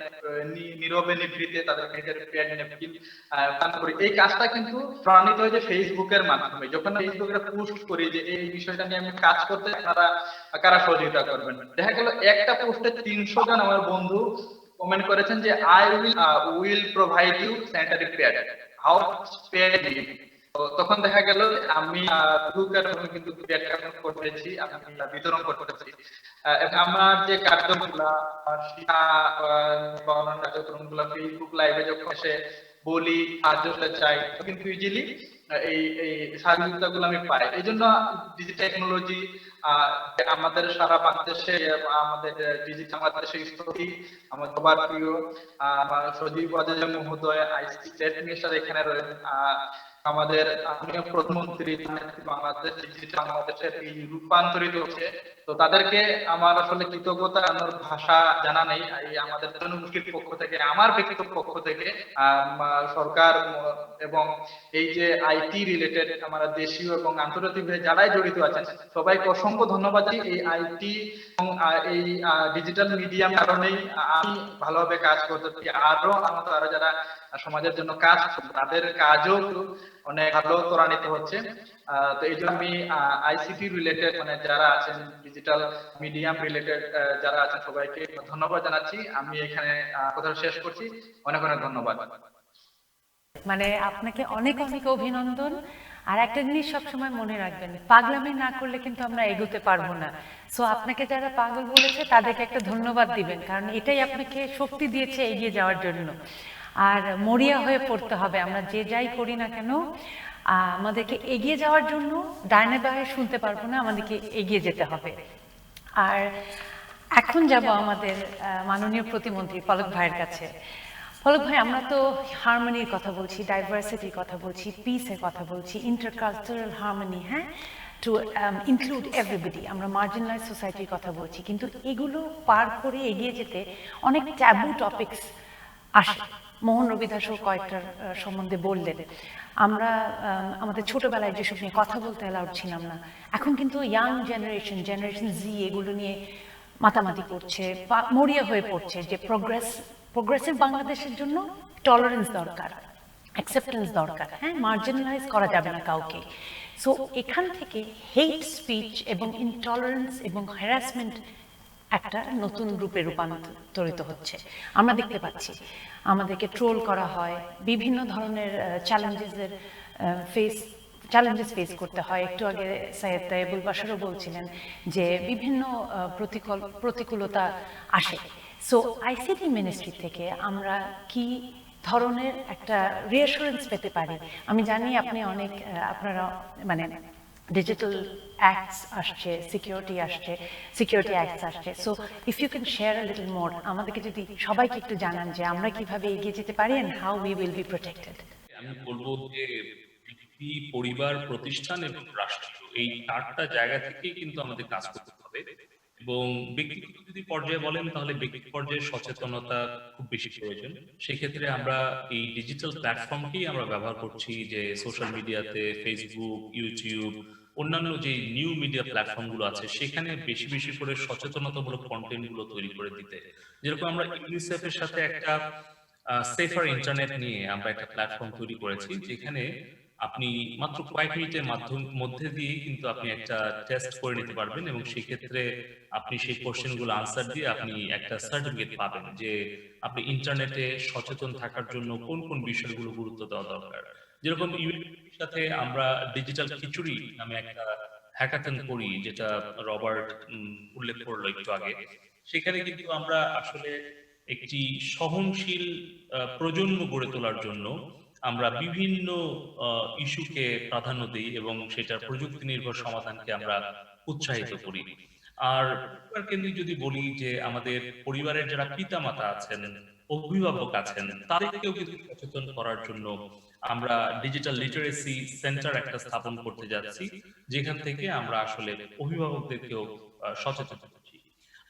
[SPEAKER 15] নীরবে নিভৃতে তাদের স্যানিটারি প্যাড ন্যাপকিন দান করি। এই কাজটা কিন্তু ত্বরান্বিত হয়েছে ফেসবুকের মাধ্যমে। যখন ফেসবুকে পোস্ট করি যে এই বিষয়টা নিয়ে আমি কাজ করতে, আপনারা কারা সহযোগিতা করবেন, দেখা গেল একটা পোস্টে 300 জন আমার বন্ধু কমেন্ট করেছেন যে I will provide you sanitary pad, how pad you. তখন দেখা গেল আমি কিন্তু প্যাড করেছি, আমি বিতরণ করতেছি। আমার যে কার্যক্রমগুলো শিক্ষা কার্যক্রমগুলো ফেসবুক লাইভে যখন এসে বলি সাহায্য চাই কিন্তু ইজিলি এই সহযোগিতা গুলো আমি পাই। এই জন্য ডিজিটাল টেকনোলজি আমাদের সারা বাংলাদেশে আমাদের ডিজিটাল বাংলাদেশে স্থপতি আমার সবার প্রিয় সজীব মহোদয় আইসি স্টেট মিনিস্টার এখানে রয়েছেন, আমাদের প্রধানমন্ত্রী বাংলাদেশ ডিজিটাল বাংলাদেশের এই রূপান্তরিত হচ্ছে। তো তাদেরকে আমার আসলে কৃতজ্ঞতা ভাষা জানা নেই। এই আমাদের জনগোষ্ঠীর পক্ষ থেকে, আমার ব্যক্তিগত পক্ষ থেকে সরকার এবং এই যে আইটি রিলেটেড আমরা দেশীয় এবং আন্তর্জাতিকভাবে যারাই জড়িত আছেন সবাইকে অসংখ্য ধন্যবাদ। এই আইটি এবং এই ডিজিটাল মিডিয়াম কারণেই আমি ভালোভাবে কাজ করতে পারি। আরো যারা সমাজের জন্য কাজ তাদের কাজও অনেক ভালো ত্বরান্বিত হচ্ছে। তো এই জন্য আমি আইসিটি রিলেটেড মানে যারা আছেন ডিজিটাল মিডিয়াম রিলেটেড যারা আছেন সবাইকে ধন্যবাদ জানাচ্ছি। আমি এখানে কথা শেষ করছি, অনেক অনেক ধন্যবাদ।
[SPEAKER 1] মানে আপনাকে অনেক অনেক অভিনন্দন। আর একটা জিনিস সবসময় মনে রাখবেন, পাগলামি না করলে কিন্তু আমরা এগোতে পারবো না। সো আপনাকে যারা পাগল বলেছে তাদেরকে একটা ধন্যবাদ দিবেন, কারণ এটাই আপনাকে শক্তি দিয়েছে এগিয়ে যাওয়ার জন্য। আর মরিয়া হয়ে পড়তে হবে, আমরা যে যাই করি না কেন আমাদেরকে এগিয়ে যাওয়ার জন্য ডাইনে বাঁয়ে শুনতে পারবো না, আমাদেরকে এগিয়ে যেতে হবে। আর এখন যাব আমাদের মাননীয় প্রতিমন্ত্রী পলক ভাইয়ের কাছে। পলক ভাই, আমরা তো হারমোনির কথা বলছি, ডাইভার্সিটির কথা বলছি, পিসের কথা বলছি, ইন্টারকালচারাল হারমোনি, হ্যাঁ, টু ইনক্লুড এভরিবডি, আমরা মার্জিনালাইজ সোসাইটির কথা বলছি। কিন্তু এগুলো পার করে এগিয়ে যেতে অনেক ট্যাবু টপিকস আসে। মোহন রবি দাসও কয়েকটার সম্বন্ধে বললেন। আমরা আমাদের ছোটবেলায় যেসব নিয়ে কথা বলতে অ্যালাউড ছিলাম না, এখন কিন্তু ইয়াং জেনারেশন জি এগুলো নিয়ে মাতামাতি করছে, মরিয়া হয়ে পড়ছে যে প্রোগ্রেসিভ বাংলাদেশের জন্য টলারেন্স দরকার, অ্যাকসেপ্টেন্স দরকার, হ্যাঁ, মার্জিনালাইজ করা যাবে না কাউকে। সো এখান থেকে হেট স্পিচ এবং ইনটলারেন্স এবং হ্যারাসমেন্ট একটা নতুন রূপে রূপান্তরিত হচ্ছে। আমরা দেখতে পাচ্ছি আমাদেরকে ট্রোল করা হয়, বিভিন্ন ধরনের চ্যালেঞ্জেস ফেস করতে হয়। একটু আগে সৈয়দ তাইবুল বাশারও বলছিলেন যে বিভিন্ন প্রতিকূলতা আসে। সো আইসিটি মিনিস্ট্রি থেকে আমরা কি ধরনের একটা রিঅ্যাসুরেন্স পেতে পারি? আমি জানি আপনি আপনারা মানে ডিজিটাল অ্যাক্টস আসছে, সিকিউরিটি অ্যাক্টস আসছে। So if you can share a little more, আমাদেরকে যদি সবাইকে একটু জানান যে আমরা কিভাবে এগিয়ে যেতে পারি and how we will be protected.
[SPEAKER 2] আমি বলবো যে ব্যক্তি, পরিবার, প্রতিষ্ঠান এবং রাষ্ট্র, এই 4টা জায়গা থেকেই কিন্তু আমাদের কাজ করতে হবে। এবং ব্যক্তিগত যদি পর্যায়ে বলেন তাহলে ব্যক্তি পর্যায়ে সচেতনতা খুব বেশি প্রয়োজন। সেক্ষেত্রে আমরা এই ডিজিটাল প্ল্যাটফর্মকেই আমরা ব্যবহার করছি, যে সোশ্যাল মিডিয়াতে ফেসবুক, ইউটিউব, অন্যান্য যে নিউ মিডিয়া প্ল্যাটফর্মগুলো আছে সেখানে বেশি বেশি করে সচেতনতামূলক কন্টেন্টগুলো তৈরি করে দিতে। যেরকম আমরা ইউনিসেফের সাথে একটা সেফার ইন্টারনেট নিয়ে আমরা একটা প্ল্যাটফর্ম তৈরি করেছি, যেখানে আপনি মাত্র কয়েক মিনিটের মধ্যে দিয়ে কিন্তু আপনি একটা টেস্ট করে নিতে পারবেন এবং সেই ক্ষেত্রে আপনি সেই কোশ্চেনগুলো আনসার দিয়ে আপনি একটা সার্টিফিকেট পাবেন যে আপনি ইন্টারনেটে সচেতন থাকার জন্য কোন কোন বিষয়গুলো গুরুত্ব দেওয়া দরকার। যেরকম ইউএনডিপির সাথে আমরা ডিজিটাল খিচুড়ি নামে একটা হ্যাকাথন করি, যেটা রবার্ট উল্লেখ করলো একটু আগে। সেখানে কিন্তু আমরা আসলে একটি সহনশীল প্রজন্ম গড়ে তোলার জন্য আমরা বিভিন্ন ইস্যুকে প্রাধান্য দিই এবং সেটার প্রযুক্তি নির্ভর সমাধানকে আমরা উৎসাহিত করি। আর পরিবার কেন্দ্রিক যদি বলি, যে আমাদের পরিবারের যারা পিতামাতা আছেন, অভিভাবক আছেন, তাদেরকেও কিন্তু সচেতন করার জন্য আমরা ডিজিটাল লিটারেসি সেন্টার একটা স্থাপন করতে যাচ্ছি, যেখান থেকে আমরা আসলে অভিভাবকদেরকেও সচেতন করছি।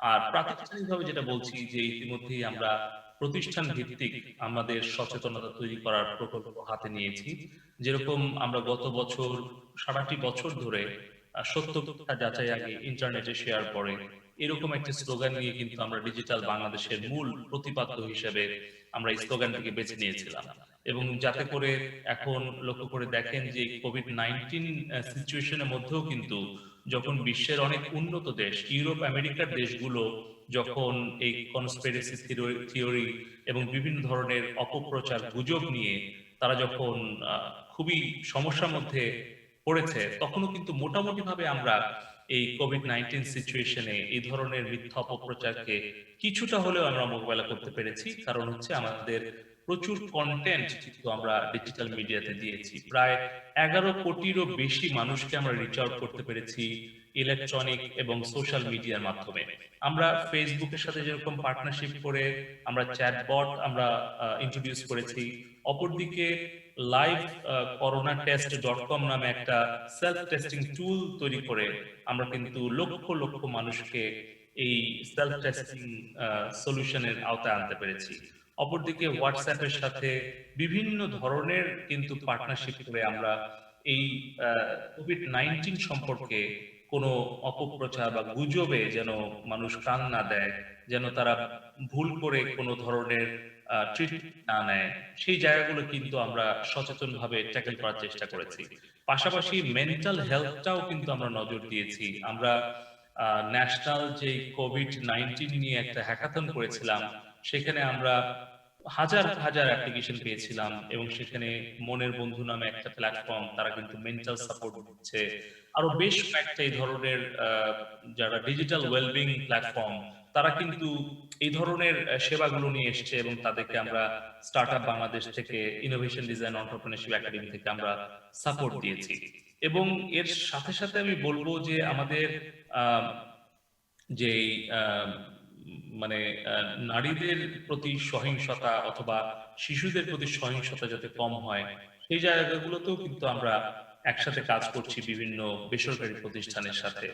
[SPEAKER 2] আর প্রাতিষ্ঠানিকভাবে যেটা বলছি, যে ইতিমধ্যেই আমরা প্রতিষ্ঠান ভিত্তিক আমাদের সচেতনতা তৈরি করার প্রকল্প হাতে নিয়েছি। যেরকম আমরা গত বছর সারাটি বছর ধরে সত্য তথ্য যাচাই আগে ইন্টারনেটে শেয়ার করে, এরকম একটা স্লোগান নিয়ে কিন্তু আমরা ডিজিটাল বাংলাদেশের মূল প্রতিপাদ্য হিসেবে আমরা এই স্লোগানটিকে বেছে নিয়েছিলাম। এবং যাতে করে এখন লক্ষ্য করে দেখেন যে কোভিড-19 সিচুয়েশনের মধ্যেও কিন্তু যখন বিশ্বের অনেক উন্নত দেশ, ইউরোপ আমেরিকার দেশগুলো যখন এই কনস্পিরেসি থিওরি এবং বিভিন্ন ধরনের অপপ্রচার, গুজব নিয়ে তারা যখন খুবই সমস্যার মধ্যে পড়েছে, তখনও কিন্তু মোটামুটি ভাবে আমরা এই কোভিড-19 সিচুয়েশনে এই ধরনের মিথ্যা অপপ্রচারকে কিছুটা হলেও আমরা মোকাবেলা করতে পেরেছি। কারণ হচ্ছে আমাদের প্রচুর কন্টেন্ট কিন্তু আমরা ডিজিটাল মিডিয়াতে দিয়েছি। প্রায় 11 কোটিরও বেশি মানুষকে আমরা রিচ আউট করতে পেরেছি ইলেকট্রনিক এবং সোশ্যাল মিডিয়ার মাধ্যমে। আমরা ফেসবুকের সাথে যেরকম পার্টনারশিপ করে আমরা চ্যাটবট আমরা ইন্ট্রোডিউস করেছি, অপরদিকে লাইভ coronatest.com নামে একটা সেলফ টেস্টিং টুল তৈরি করে আমরা কিন্তু লক্ষ লক্ষ মানুষকে এই সেলফ টেস্টিং সলিউশনের আওতায় আনতে পেরেছি। অপরদিকে হোয়াটসঅ্যাপের সাথে বিভিন্ন ধরনের কিন্তু পার্টনারশিপ করে আমরা এই কোভিড-19 সম্পর্কে কোনো অপপ্রচার বা গুজবে যেন মানুষ কান না দেয়, যেন তারা ভুল করে কোনো ধরনের ট্রিটমেন্ট না নেয়, সেই জায়গাগুলো কিন্তু আমরা সচেতনভাবে ট্যাকেল করার চেষ্টা করেছি। পাশাপাশি মেন্টাল হেলথটাও কিন্তু আমরা নজর দিয়েছি। আমরা ন্যাশনাল যে কোভিড-19 নিয়ে একটা হ্যাকাথন করেছিলাম, সেখানে আমরা হাজার হাজার অ্যাপ্লিকেশন পেয়েছিলাম এবং সেখানে মনের বন্ধু নামে একটা প্ল্যাটফর্ম, তারা কিন্তু মেন্টাল সাপোর্ট দিচ্ছে। আরো বেশ কয়েকটা এই ধরনের যারা ডিজিটাল ওয়েলবিং প্ল্যাটফর্ম, তারা কিন্তু এই ধরনের সেবাগুলো নিয়ে এসছে এবং তাদেরকে আমরা স্টার্টআপ বাংলাদেশ থেকে, ইনোভেশন ডিজাইন এন্টারপ্রেনারশিপ একাডেমি থেকে আমরা সাপোর্ট দিয়েছি। এবং এর সাথে সাথে আমি বলবো যে আমাদের যে মানে নারীদের প্রতি সহিংসতা অথবা শিশুদের প্রতি সহিংসতা যাতে কম হয়, সেই জায়গাগুলোতেও কিন্তু আমরা একসাথে কাজ করছি বিভিন্ন বেসরকারি প্রতিষ্ঠানের সাথে।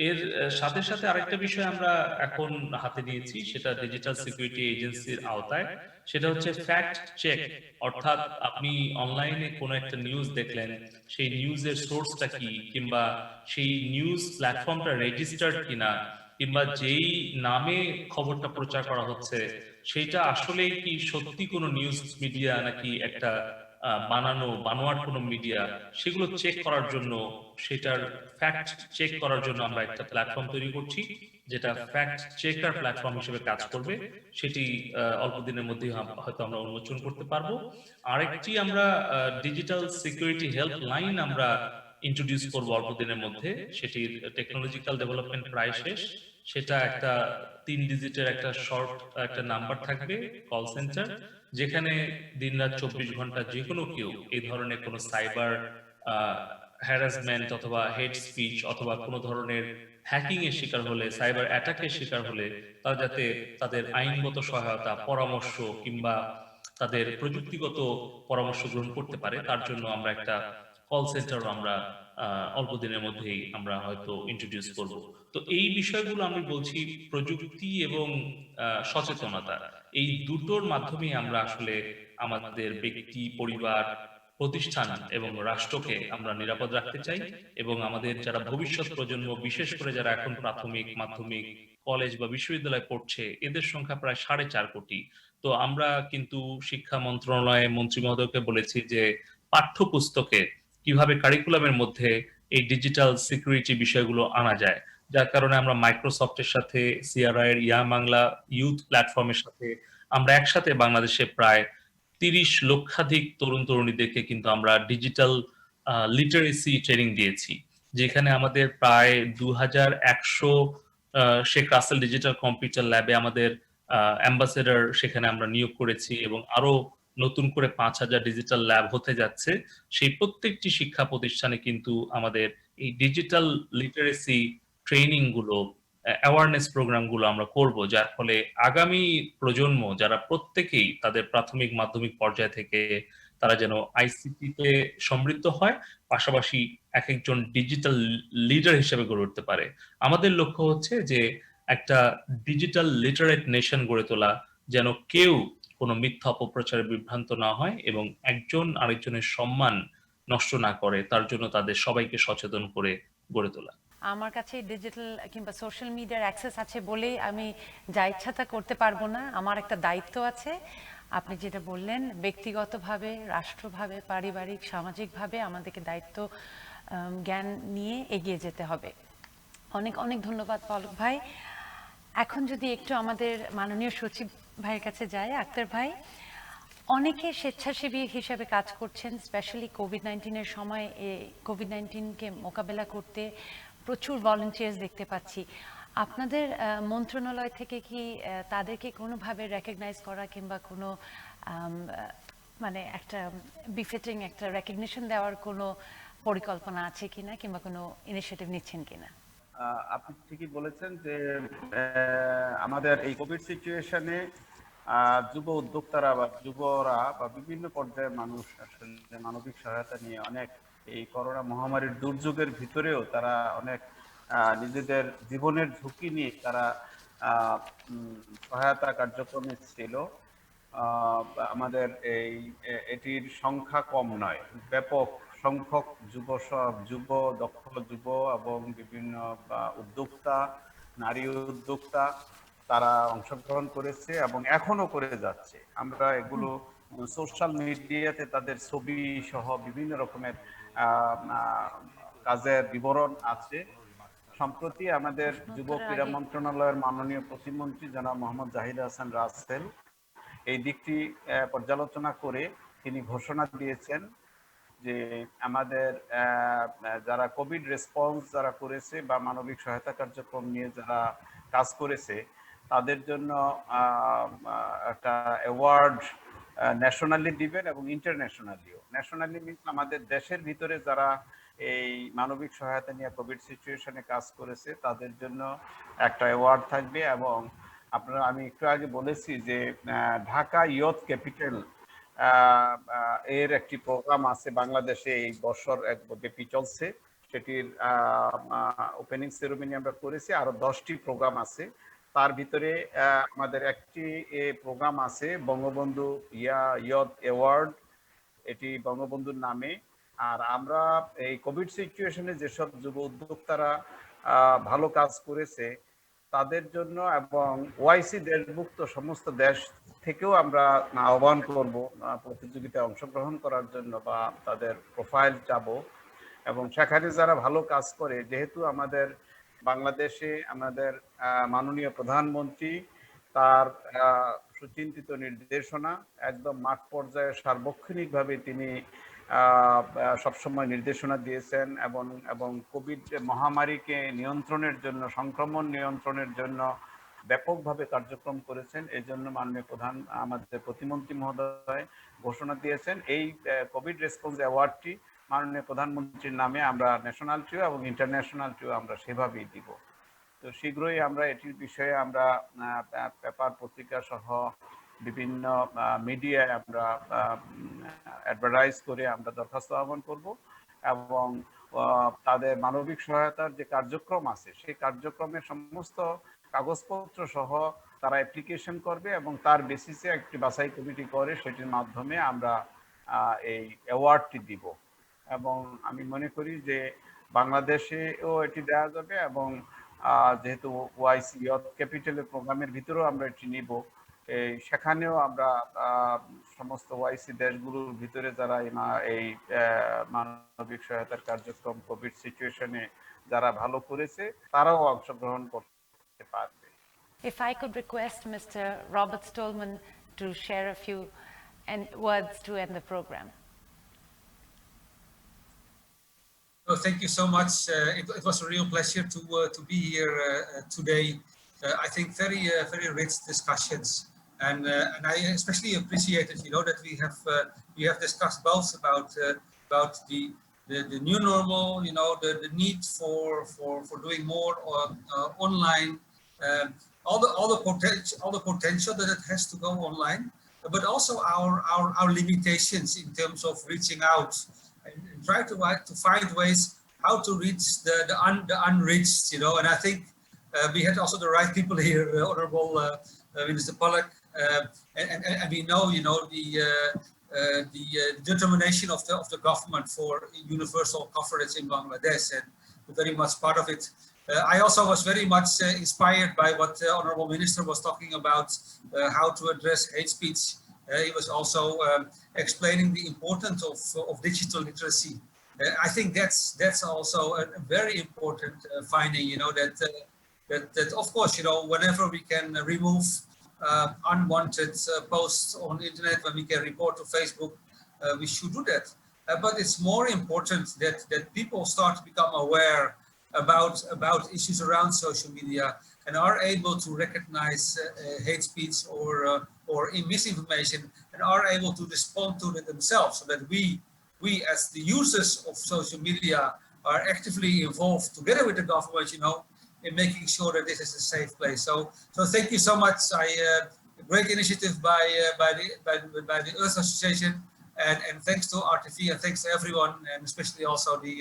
[SPEAKER 2] এর সাথে সাথে আরেকটা বিষয় আমরা এখন হাতে নিয়েছি, সেটা ডিজিটাল সিকিউরিটি এজেন্সির আওতায়। সেটা হচ্ছে ফ্যাক্ট চেক, অর্থাৎ আপনি অনলাইনে কোনো একটা নিউজ দেখলেন, সেই নিউজের সোর্সটা কি, কিংবা সেই নিউজ প্ল্যাটফর্মটা রেজিস্টার্ড কিনা, কিংবা যেই নামে খবরটা প্রচার করা হচ্ছে সেইটা আসলেই কি সত্যি কোনো নিউজ মিডিয়া নাকি একটা বানোয়াট কোনো মিডিয়া, সেগুলো চেক করার জন্য, সেটার ফ্যাক্ট চেক করার জন্য আমরা একটা প্ল্যাটফর্ম তৈরি করছি, যেটা ফ্যাক্ট চেকার প্ল্যাটফর্ম হিসেবে কাজ করবে। সেটি অল্প দিনের মধ্যেই হয়তো আমরা উন্মোচন করতে পারবো। আরেকটি আমরা ডিজিটাল সিকিউরিটি হেল্পলাইন আমরা ইন্ট্রোডিউস করবো অল্প দিনের মধ্যে। সেটির টেকনোলজিক্যাল ডেভেলপমেন্ট প্রায় শেষ। সেটা একটা 3 ডিজিটের একটা শর্ট একটা নাম্বার থাকবে, কল সেন্টার, যেখানে দিনরাত 24 ঘন্টা যে কোনো কেউ এই ধরনের কোনো সাইবার হ্যারাসমেন্ট অথবা হেট স্পিচ অথবা কোনো ধরনের হ্যাকিং এর শিকার হলে, সাইবার অ্যাটাকের শিকার হলে তারা যাতে তাদের আইনগত সহায়তা, পরামর্শ কিংবা তাদের প্রযুক্তিগত পরামর্শ গ্রহণ করতে পারে, তার জন্য আমরা একটা কল সেন্টার আমরা অল্প দিনের মধ্যেই আমরা হয়তো ইন্ট্রোডিউস করব। তো এই বিষয়গুলো আমি বলছি, প্রযুক্তি এবং সচেতনতা, এই দুটোর মাধ্যমে আমরা আসলে আমাদের ব্যক্তি, পরিবার, প্রতিষ্ঠান এবং রাষ্ট্রকে আমরা নিরাপদ রাখতে চাই, এবং আমাদের যারা ভবিষ্যৎ প্রজন্ম, বিশেষ করে যারা এখন প্রাথমিক, মাধ্যমিক, কলেজ বা বিশ্ববিদ্যালয়ে পড়ছে, এদের সংখ্যা প্রায় 4.5 কোটি। তো আমরা কিন্তু শিক্ষা মন্ত্রণালয়ে মন্ত্রী মহোদয়কে বলেছি যে পাঠ্যপুস্তকে কিভাবে কারিকুলামের মধ্যে এই ডিজিটাল সিকিউরিটি বিষয়গুলো আনা যায়, যার কারণে আমরা মাইক্রোসফটের সাথে, সিআরআই এর ইয়া বাংলা ইউথ প্ল্যাটফর্মের সাথে আমরা একসাথে বাংলাদেশে প্রায় 30 লক্ষাধিক তরুণ তরুণীদেরকে কিন্তু আমরা ডিজিটাল লিটারেসি ট্রেনিং দিয়েছি, যেখানে আমাদের প্রায় 2100 শেখ রাসেল ডিজিটাল কম্পিউটার ল্যাবে আমাদের অ্যাম্বাসেডর সেখানে আমরা নিয়োগ করেছি, এবং আরো নতুন করে 5000 ডিজিটাল ল্যাব হতে যাচ্ছে। সেই প্রত্যেকটি শিক্ষা প্রতিষ্ঠানে কিন্তু আমাদের এই ডিজিটাল লিটারেসি ট্রেনিং গুলো, অ্যাওয়ারনেস প্রোগ্রামগুলো আমরা করব, যার ফলে আগামী প্রজন্ম যারা প্রত্যেকেই তাদের প্রাথমিক, মাধ্যমিক পর্যায় থেকে তারা যেন আইসিটিতে সমৃদ্ধ হয়, পাশাপাশি এক একজন ডিজিটাল লিডার হিসেবে গড়ে উঠতে পারে। আমাদের লক্ষ্য হচ্ছে যে একটা ডিজিটাল লিটারেট নেশন গড়ে তোলা, যেন কেউ কোনো মিথ্যা অপপ্রচারে বিভ্রান্ত না হয় এবং একজন আরেকজনের সম্মান নষ্ট না করে, তার জন্য তাদের সবাইকে সচেতন করে গড়ে তোলা।
[SPEAKER 1] আমার কাছে ডিজিটাল কিংবা সোশ্যাল মিডিয়ার অ্যাক্সেস আছে বলেই আমি যা ইচ্ছা তা করতে পারবো না। আমার একটা দায়িত্ব আছে। আপনি যেটা বললেন, ব্যক্তিগতভাবে, রাষ্ট্রভাবে, পারিবারিক, সামাজিকভাবে আমাদেরকে দায়িত্ব জ্ঞান নিয়ে এগিয়ে যেতে হবে। অনেক অনেক ধন্যবাদ পলক ভাই। এখন যদি একটু আমাদের মাননীয় সচিব ভাইয়ের কাছে যায়, আক্তার ভাই, অনেকে স্বেচ্ছাসেবী হিসেবে কাজ করছেন, স্পেশালি কোভিড-19-এর সময় কোভিড-19-কে মোকাবেলা করতে প্রচুর ভলান্টিয়ার্স দেখতে পাচ্ছি। আপনাদের মন্ত্রণালয় থেকে কি তাদেরকে কোনোভাবে রেকগনাইজ করা কিংবা কোনো মানে একটা বিফিটিং একটা রেকগনিশন দেওয়ার কোনো পরিকল্পনা আছে কিনা কিংবা কোনো ইনিশিয়েটিভ নিচ্ছেন কিনা?
[SPEAKER 3] আপনি ঠিকই বলেছেন যে আমাদের এই কোভিড সিচুয়েশনে যুব উদ্যোক্তারা বা যুবরা বা বিভিন্ন পর্যায়ের মানুষ আসলে মানবিক সহায়তা নিয়ে অনেক এই করোনা মহামারীর দুর্যোগের ভিতরেও তারা অনেক নিজেদের জীবনের ঝুঁকি নিয়ে তারা সহায়তা কার্যক্রমে ছিল। আমাদের এটির সংখ্যা কম নয়, ব্যাপক সংখ্যক যুব দক্ষ যুব এবং বিভিন্ন উদ্যোক্তা, নারী উদ্যোক্তা তারা অংশগ্রহণ করেছে এবং এখনো করে যাচ্ছে। আমরা এগুলো সোশ্যাল মিডিয়াতে তাদের ছবি সহ বিভিন্ন রকমের কাজের বিবরণ আছে। সম্প্রতি আমাদের যুব ক্রীড়া মন্ত্রণালয়ের মাননীয় প্রতিমন্ত্রী জনাব মোহাম্মদ জাহিদ হাসান রাসেল এই দিকটি পর্যালোচনা করে তিনি ঘোষণা দিয়েছেন যে আমাদের যারা কোভিড রেসপন্স যারা করেছে বা মানবিক সহায়তা কার্যক্রম নিয়ে যারা কাজ করেছে তাদের জন্য একটা অ্যাওয়ার্ড ন্যাশনালি দিবেন এবং ইন্টারন্যাশনালিও। ন্যাশনালি মিনস আমাদের দেশের ভিতরে যারা এই মানবিক সহায়তা নিয়ে কোভিড সিচুয়েশনে কাজ করেছে তাদের জন্য একটা অ্যাওয়ার্ড থাকবে। এবং আপনারা, আমি একটু আগে বলেছি যে ঢাকা ইয়ুথ ক্যাপিটাল এর একটি প্রোগ্রাম আছে বাংলাদেশে, এই বছর এক ব্যাপী চলছে। সেটির ওপেনিং সেরেমনি আমরা করেছি। আরো 10টি প্রোগ্রাম আছে, তার ভিতরে আমাদের একটি প্রোগ্রাম আছে বঙ্গবন্ধু ইয়ুথ অ্যাওয়ার্ড, এটি বঙ্গবন্ধুর নামে। আর আমরা এই কোভিড সিচুয়েশনে যেসব যুব উদ্যোক্তারা ভালো কাজ করেছে তাদের জন্য এবং ওআইসি দেশভুক্ত সমস্ত দেশ থেকেও আমরা আহ্বান করব প্রতিযোগিতায় অংশগ্রহণ করার জন্য বা তাদের প্রোফাইল চাবো। এবং সেখানে যারা ভালো কাজ করে, যেহেতু আমাদের বাংলাদেশে আমাদের মাননীয় প্রধানমন্ত্রী তার সুচিন্তিত নির্দেশনা একদম মাঠ পর্যায়ে সার্বক্ষণিকভাবে তিনি সবসময় নির্দেশনা দিয়েছেন এবং কোভিড মহামারীকে নিয়ন্ত্রণের জন্য, সংক্রমণ নিয়ন্ত্রণের জন্য ব্যাপকভাবে কার্যক্রম করেছেন। এই জন্য মাননীয় আমাদের প্রতিমন্ত্রী মহোদয় ঘোষণা দিয়েছেন এই কোভিড রেসপন্স অ্যাওয়ার্ডটি মাননীয় প্রধানমন্ত্রীর নামে আমরা ন্যাশনালটিও এবং ইন্টারন্যাশনালটিও আমরা সেভাবেই দিব। তো শীঘ্রই আমরা এটির বিষয়ে আমরা পেপার পত্রিকা সহ বিভিন্ন মিডিয়ায় আমরা অ্যাডভার্টাইজ করে আমরা দরখাস্ত আহ্বান করব এবং তাদের মানবিক সহায়তার যে কার্যক্রম আছে সেই কার্যক্রমের সমস্ত কাগজপত্র সহ তারা অ্যাপ্লিকেশন করবে এবং তার বেসিসে একটি বাছাই কমিটি করে সেটির মাধ্যমে আমরা এই অ্যাওয়ার্ডটি দিব। এবং আমি মনে করি যে বাংলাদেশেও এটি দেওয়া যাবে এবং যেহেতু ওয়াইসি ইয়থ ক্যাপিটালের প্রোগ্রামের ভিতরেও আমরা এটি নিব, সেখানেও আমরা সমস্ত ওয়াইসি দেশগুলোর ভিতরে যারা এই মানবিক সহায়তার কার্যক্রম কোভিড সিচুয়েশনে যারা ভালো করেছে তারাও অংশগ্রহণ করতে পারবে।
[SPEAKER 1] If I could request Mr. Robert Stolman to share a few words to end the program.
[SPEAKER 9] Well, thank you so much. It was a real pleasure to be here today. I think very rich discussions, and I especially appreciated, that we have discussed both about the new normal, the need for doing more online, all the potential that it has to go online, but also our limitations in terms of reaching out. And try to find ways how to reach the unreached, and I think we had also the right people here, Honorable Minister Pollack, and we know, the determination of the government for universal coverage in Bangladesh, and very much part of it. I also was very much inspired by what the Honorable Minister was talking about, how to address hate speech. He was also explaining the importance of digital literacy. I think that's also a very important finding. That of course, whenever we can remove unwanted posts on the internet, when we can report to Facebook, we should do that. But it's more important that people start to become aware about issues around social media and are able to recognize hate speech or misinformation, and are able to respond to it themselves, so that we as the users of social media are actively involved together with the government, in making sure that this is a safe place. So thank you so much. A great initiative by the Earth Association, and thanks to Rtv, and thanks to everyone, and especially also the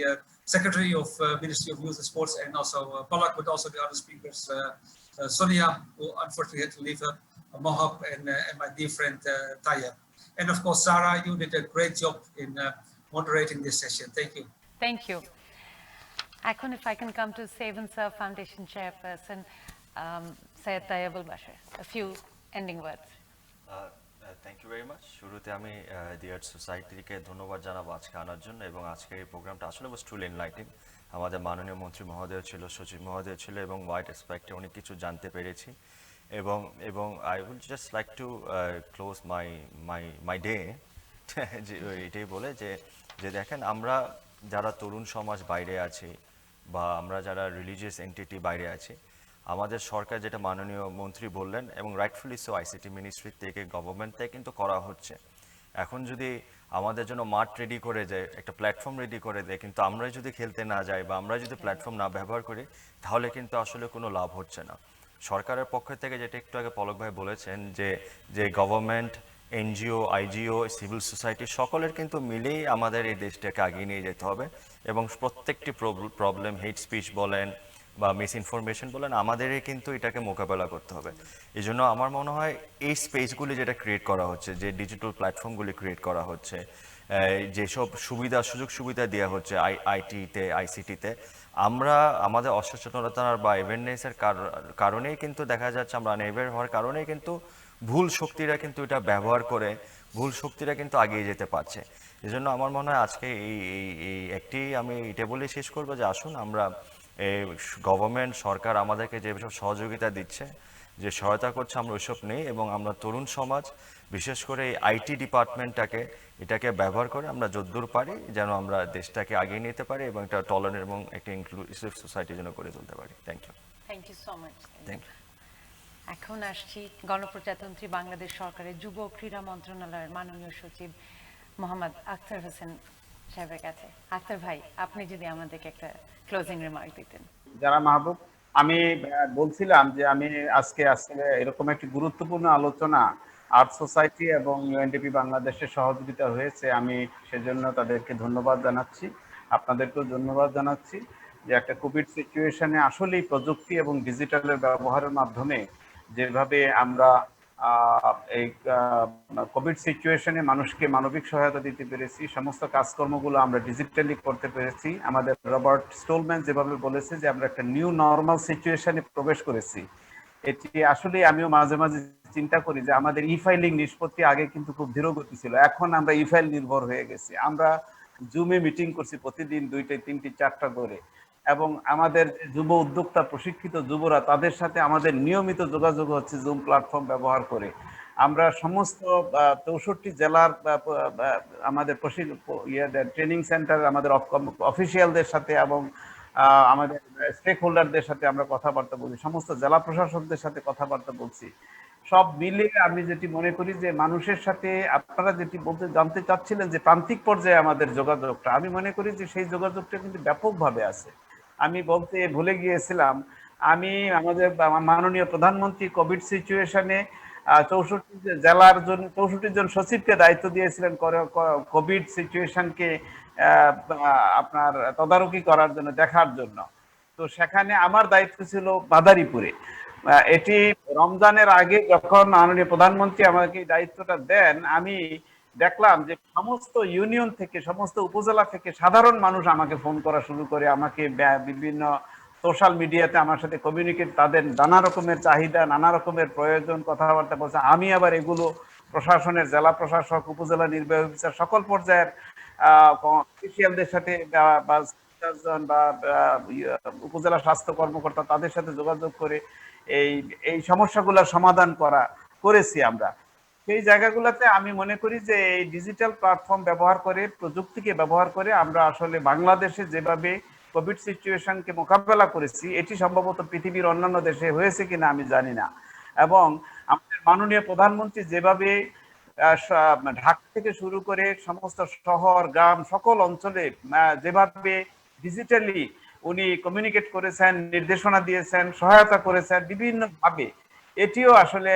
[SPEAKER 9] Secretary of Ministry of Youth and Sports, and also Pollack, but also the other speakers, Sonia, who unfortunately had to leave, Mohab, and my dear friend Taya. And of course, Sarah, you did a great job in moderating this session. Thank you.
[SPEAKER 1] Thank you. Akon, if I can come to Save and Serve Foundation Chairperson, Syed Tayyabul Bashir, a few ending words.
[SPEAKER 14] Thank you very much. শুরুতে আমি দি আর্ট সোসাইটিকে ধন্যবাদ জানাবো আজকে আনার জন্য, এবং আজকে এই প্রোগ্রামটা আসলে ওয়াজ ট্রুলি এনলাইটিং। আমাদের মাননীয় মন্ত্রী মহোদয় ছিল, সচিব মহোদয় ছিল, এবং ওয়াইড অ্যাসপেক্টে অনেক কিছু জানতে পেরেছি। এবং I will just like to close my day এটাই বলে যে দেখেন, আমরা যারা তরুণ সমাজ বাইরে আছি, বা আমরা যারা রিলিজিয়াস এন্টিটি বাইরে আছি, আমাদের সরকার যেটা মাননীয় মন্ত্রী বললেন, এবং রাইটফুলি সো, আইসিটি মিনিস্ট্রি থেকে, গভর্নমেন্ট থেকে কিন্তু করা হচ্ছে। এখন যদি আমাদের জন্য মাঠ রেডি করে যায়, একটা প্ল্যাটফর্ম রেডি করে দেয়, কিন্তু আমরা যদি খেলতে না যাই বা আমরা যদি প্ল্যাটফর্ম না ব্যবহার করি, তাহলে কিন্তু আসলে কোনো লাভ হচ্ছে না। সরকারের পক্ষ থেকে যেটা একটু আগে পলক ভাই বলেছেন, যে গভর্নমেন্ট, এনজিও, আইজিও, সিভিল সোসাইটি সকলের কিন্তু মিলেই আমাদের এই দেশটাকে আগিয়ে নিয়ে যেতে হবে, এবং প্রত্যেকটি প্রবলেম, হেট স্পিচ বলেন বা মিস ইনফরমেশন বলেন, আমাদেরই কিন্তু এটাকে মোকাবেলা করতে হবে। এই জন্য আমার মনে হয় এই স্পেসগুলি যেটা ক্রিয়েট করা হচ্ছে, যে ডিজিটাল প্ল্যাটফর্মগুলি ক্রিয়েট করা হচ্ছে, যেসব সুযোগ সুবিধা দেওয়া হচ্ছে আইটিতে, আইসিটিতে, আমরা আমাদের অসচেতনতার বা অ্যাওয়ারনেসের কারণেই কিন্তু দেখা যাচ্ছে, আমরা আনএওয়্যার হওয়ার কারণেই কিন্তু ভুল শক্তিরা কিন্তু এটা ব্যবহার করে, ভুল শক্তিরা কিন্তু এগিয়ে যেতে পারছে। এই জন্য আমার মনে হয় আজকে এই আমি এটা বলে শেষ করবো যে আসুন আমরা গভর্নমেন্ট, সরকার আমাদেরকে যেসব সহযোগিতা দিচ্ছে, যে সহায়তা করছে, আমরা ওইসব নেই, এবং আমরা তরুণ সমাজ, বিশেষ করে এই আইটি ডিপার্টমেন্টটাকে এটাকে ব্যবহার করে আমরা যদ্দূর পারি যেন আমরা দেশটাকে আগিয়ে নিতে পারি, এবং একটা টলারেন্ট এবং একটা ইনক্লুসিভ সোসাইটি যেন করে তুলতে পারি। Thank you.
[SPEAKER 1] Thank you so much.
[SPEAKER 14] Thank you.
[SPEAKER 1] এখন আসছি গণপ্রজাতন্ত্রী বাংলাদেশ সরকারের যুব ক্রীড়া মন্ত্রণালয়ের মাননীয় সচিব মোহাম্মদ আখতার হোসেন সাহেবের কাছে। আক্তার ভাই, আপনি যদি আমাদেরকে একটা ক্লোজিং রিমার্ক দিতেন।
[SPEAKER 3] যারা মাহবুব, আমি বলছিলাম যে আমি আজকে আসলে এরকম একটি গুরুত্বপূর্ণ আলোচনা আর্ট সোসাইটি এবং ইউএনডিপি বাংলাদেশের সহযোগিতা হয়েছে, আমি সেজন্য তাদেরকে ধন্যবাদ জানাচ্ছি, আপনাদেরকেও ধন্যবাদ জানাচ্ছি যে একটা কোভিড সিচুয়েশনে আসলেই প্রযুক্তি এবং ডিজিটালের ব্যবহারের মাধ্যমে যেভাবে আমরা এই কোভিড সিচুয়েশনে মানুষকে মানবিক সহায়তা দিতে পেরেছি, সমস্ত কাজকর্মগুলো আমরা ডিজিটালি করতে পেরেছি। আমাদের রবার্ট স্টোলম্যান যেভাবে বলেছে যে আমরা একটা নিউ নর্মাল সিচুয়েশনে প্রবেশ করেছি, এটি আসলে আমিও মাঝে মাঝে চিন্তা করি যে আমাদের ই ফাইলিং নিষ্পত্তি আগে কিন্তু খুব ধীরগতি ছিল, এখন আমরা ই ফাইল নির্ভর হয়ে গেছি। আমরা জুমে মিটিং করছি প্রতিদিন 2টা 3টি 4টা করে, এবং আমাদের যুব উদ্যোক্তা প্রশিক্ষিত যুবরা তাদের সাথে আমাদের নিয়মিত যোগাযোগ হচ্ছে জুম প্ল্যাটফর্ম ব্যবহার করে। আমরা সমস্ত 64 জেলার আমাদের ট্রেনিং সেন্টার, আমাদের অফিসিয়ালদের সাথে এবং আমাদের স্টেক হোল্ডারদের সাথে আমরা কথাবার্তা বলছি, সমস্ত জেলা প্রশাসকদের সাথে কথাবার্তা বলছি। সব মিলে আমি যেটি মনে করি যে মানুষের সাথে আপনারা যেটি জানতে চাচ্ছিলেন যে প্রান্তিক পর্যায়ে আমাদের যোগাযোগটা, আমি মনে করি যে সেই যোগাযোগটা কিন্তু ব্যাপকভাবে আছে। আমি বলতে ভুলে গিয়েছিলাম, আমি আমাদের মাননীয় প্রধানমন্ত্রী কোভিড সিচুয়েশনে 64 জেলার জন্য 64 জন সচিবকে দায়িত্ব দিয়েছিলেন কোভিড সিচুয়েশনকে আপনার তদারকি করার জন্য, দেখার জন্য। তো সেখানে আমার দায়িত্ব ছিল মাদারীপুরে। এটি রমজানের আগে যখন মাননীয় প্রধানমন্ত্রী আমাকে দায়িত্বটা দেন, আমি দেখলাম যে সমস্ত ইউনিয়ন থেকে, সমস্ত উপজেলা থেকে সাধারণ মানুষ আমাকে ফোন করা শুরু করে, আমাকে বিভিন্ন সোশ্যাল মিডিয়াতে আমার সাথে কমিউনিকেট, তাদের নানা রকমের চাহিদা, নানা রকমের প্রয়োজন, কথাবার্তা বলছে। আমি আবার এগুলো প্রশাসনের, জেলা প্রশাসক, উপজেলা নির্বাহী অফিসার, সকল পর্যায়ের অফিসিয়ালদের সাথে বা উপজেলা স্বাস্থ্য কর্মকর্তা, তাদের সাথে যোগাযোগ করে এই সমস্যাগুলোর সমাধান করেছি আমরা। সেই জায়গাগুলোতে আমি মনে করি যে এই ডিজিটাল প্ল্যাটফর্ম ব্যবহার করে, প্রযুক্তিকে ব্যবহার করে আমরা আসলে বাংলাদেশে যেভাবে কোভিড সিচুয়েশনকে মোকাবেলা করেছি, এটি সম্ভবত পৃথিবীর অন্যান্য দেশে হয়েছে কিনা আমি জানি না। এবং আমাদের মাননীয় প্রধানমন্ত্রী যেভাবে ঢাকা থেকে শুরু করে সমস্ত শহর, গ্রাম, সকল অঞ্চলে যেভাবে ডিজিটালি উনি কমিউনিকেট করেছেন, নির্দেশনা দিয়েছেন, সহায়তা করেছেন বিভিন্নভাবে, এটিও আসলে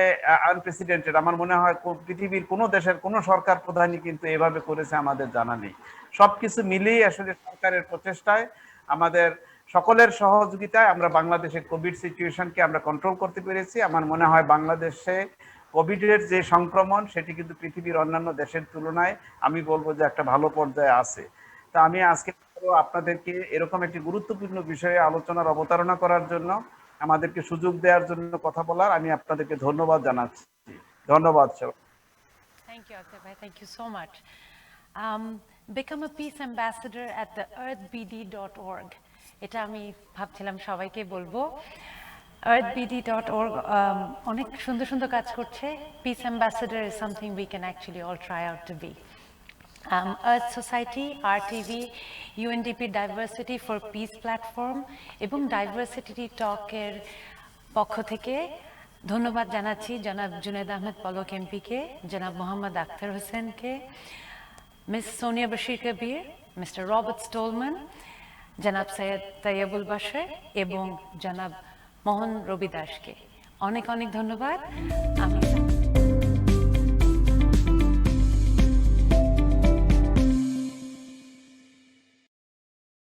[SPEAKER 3] আনপ্রেসিডেন্টেড। আমার মনে হয় পৃথিবীর কোনো দেশের কোনো সরকার প্রধানই কিন্তু এভাবে করেছে আমাদের জানা নেই। সবকিছু মিলিয়ে আসলে সরকারের প্রচেষ্টায়, আমাদের সকলের সহযোগিতায় আমরা বাংলাদেশের কোভিড সিচুয়েশনকে আমরা কন্ট্রোল করতে পেরেছি। আমার মনে হয় বাংলাদেশে কোভিডের যে সংক্রমণ, সেটি কিন্তু পৃথিবীর অন্যান্য দেশের তুলনায় আমি বলবো যে একটা ভালো পর্যায়ে আছে। তা আমি আজকে আপনাদেরকে এরকম একটি গুরুত্বপূর্ণ বিষয়ে আলোচনার অবতারণা করার জন্য, আমাদেরকে সুযোগ দেওয়ার জন্য, কথা বলার, আমি আপনাদেরকে ধন্যবাদ জানাচ্ছি। ধন্যবাদ সবাই।
[SPEAKER 1] Thank you, Akhtar bhai. Thank you so much. Become a peace ambassador at the earthbd.org. এটা আমি ভাবছিলাম সবাইকে বলবো। earthbd.org অনেক সুন্দর সুন্দর কাজ করছে। Peace ambassador is something we can actually all try out to be. Earth Society, RTV, UNDP Diversity for Peace Platform এবং Diversity Talk-এর পক্ষ থেকে ধন্যবাদ জানাচ্ছি জনাব জুনেদ আহমেদ পলক এমপিকে, জনাব মোহাম্মদ আখতার হোসেনকে, মিস সোনিয়া বশির কবির, মিস্টার রবার্ট স্টোলম্যান, জনাব সৈয়দ তৈয়বুল বাশর এবং জনাব মোহন রবি দাসকে অনেক অনেক ধন্যবাদ। আমি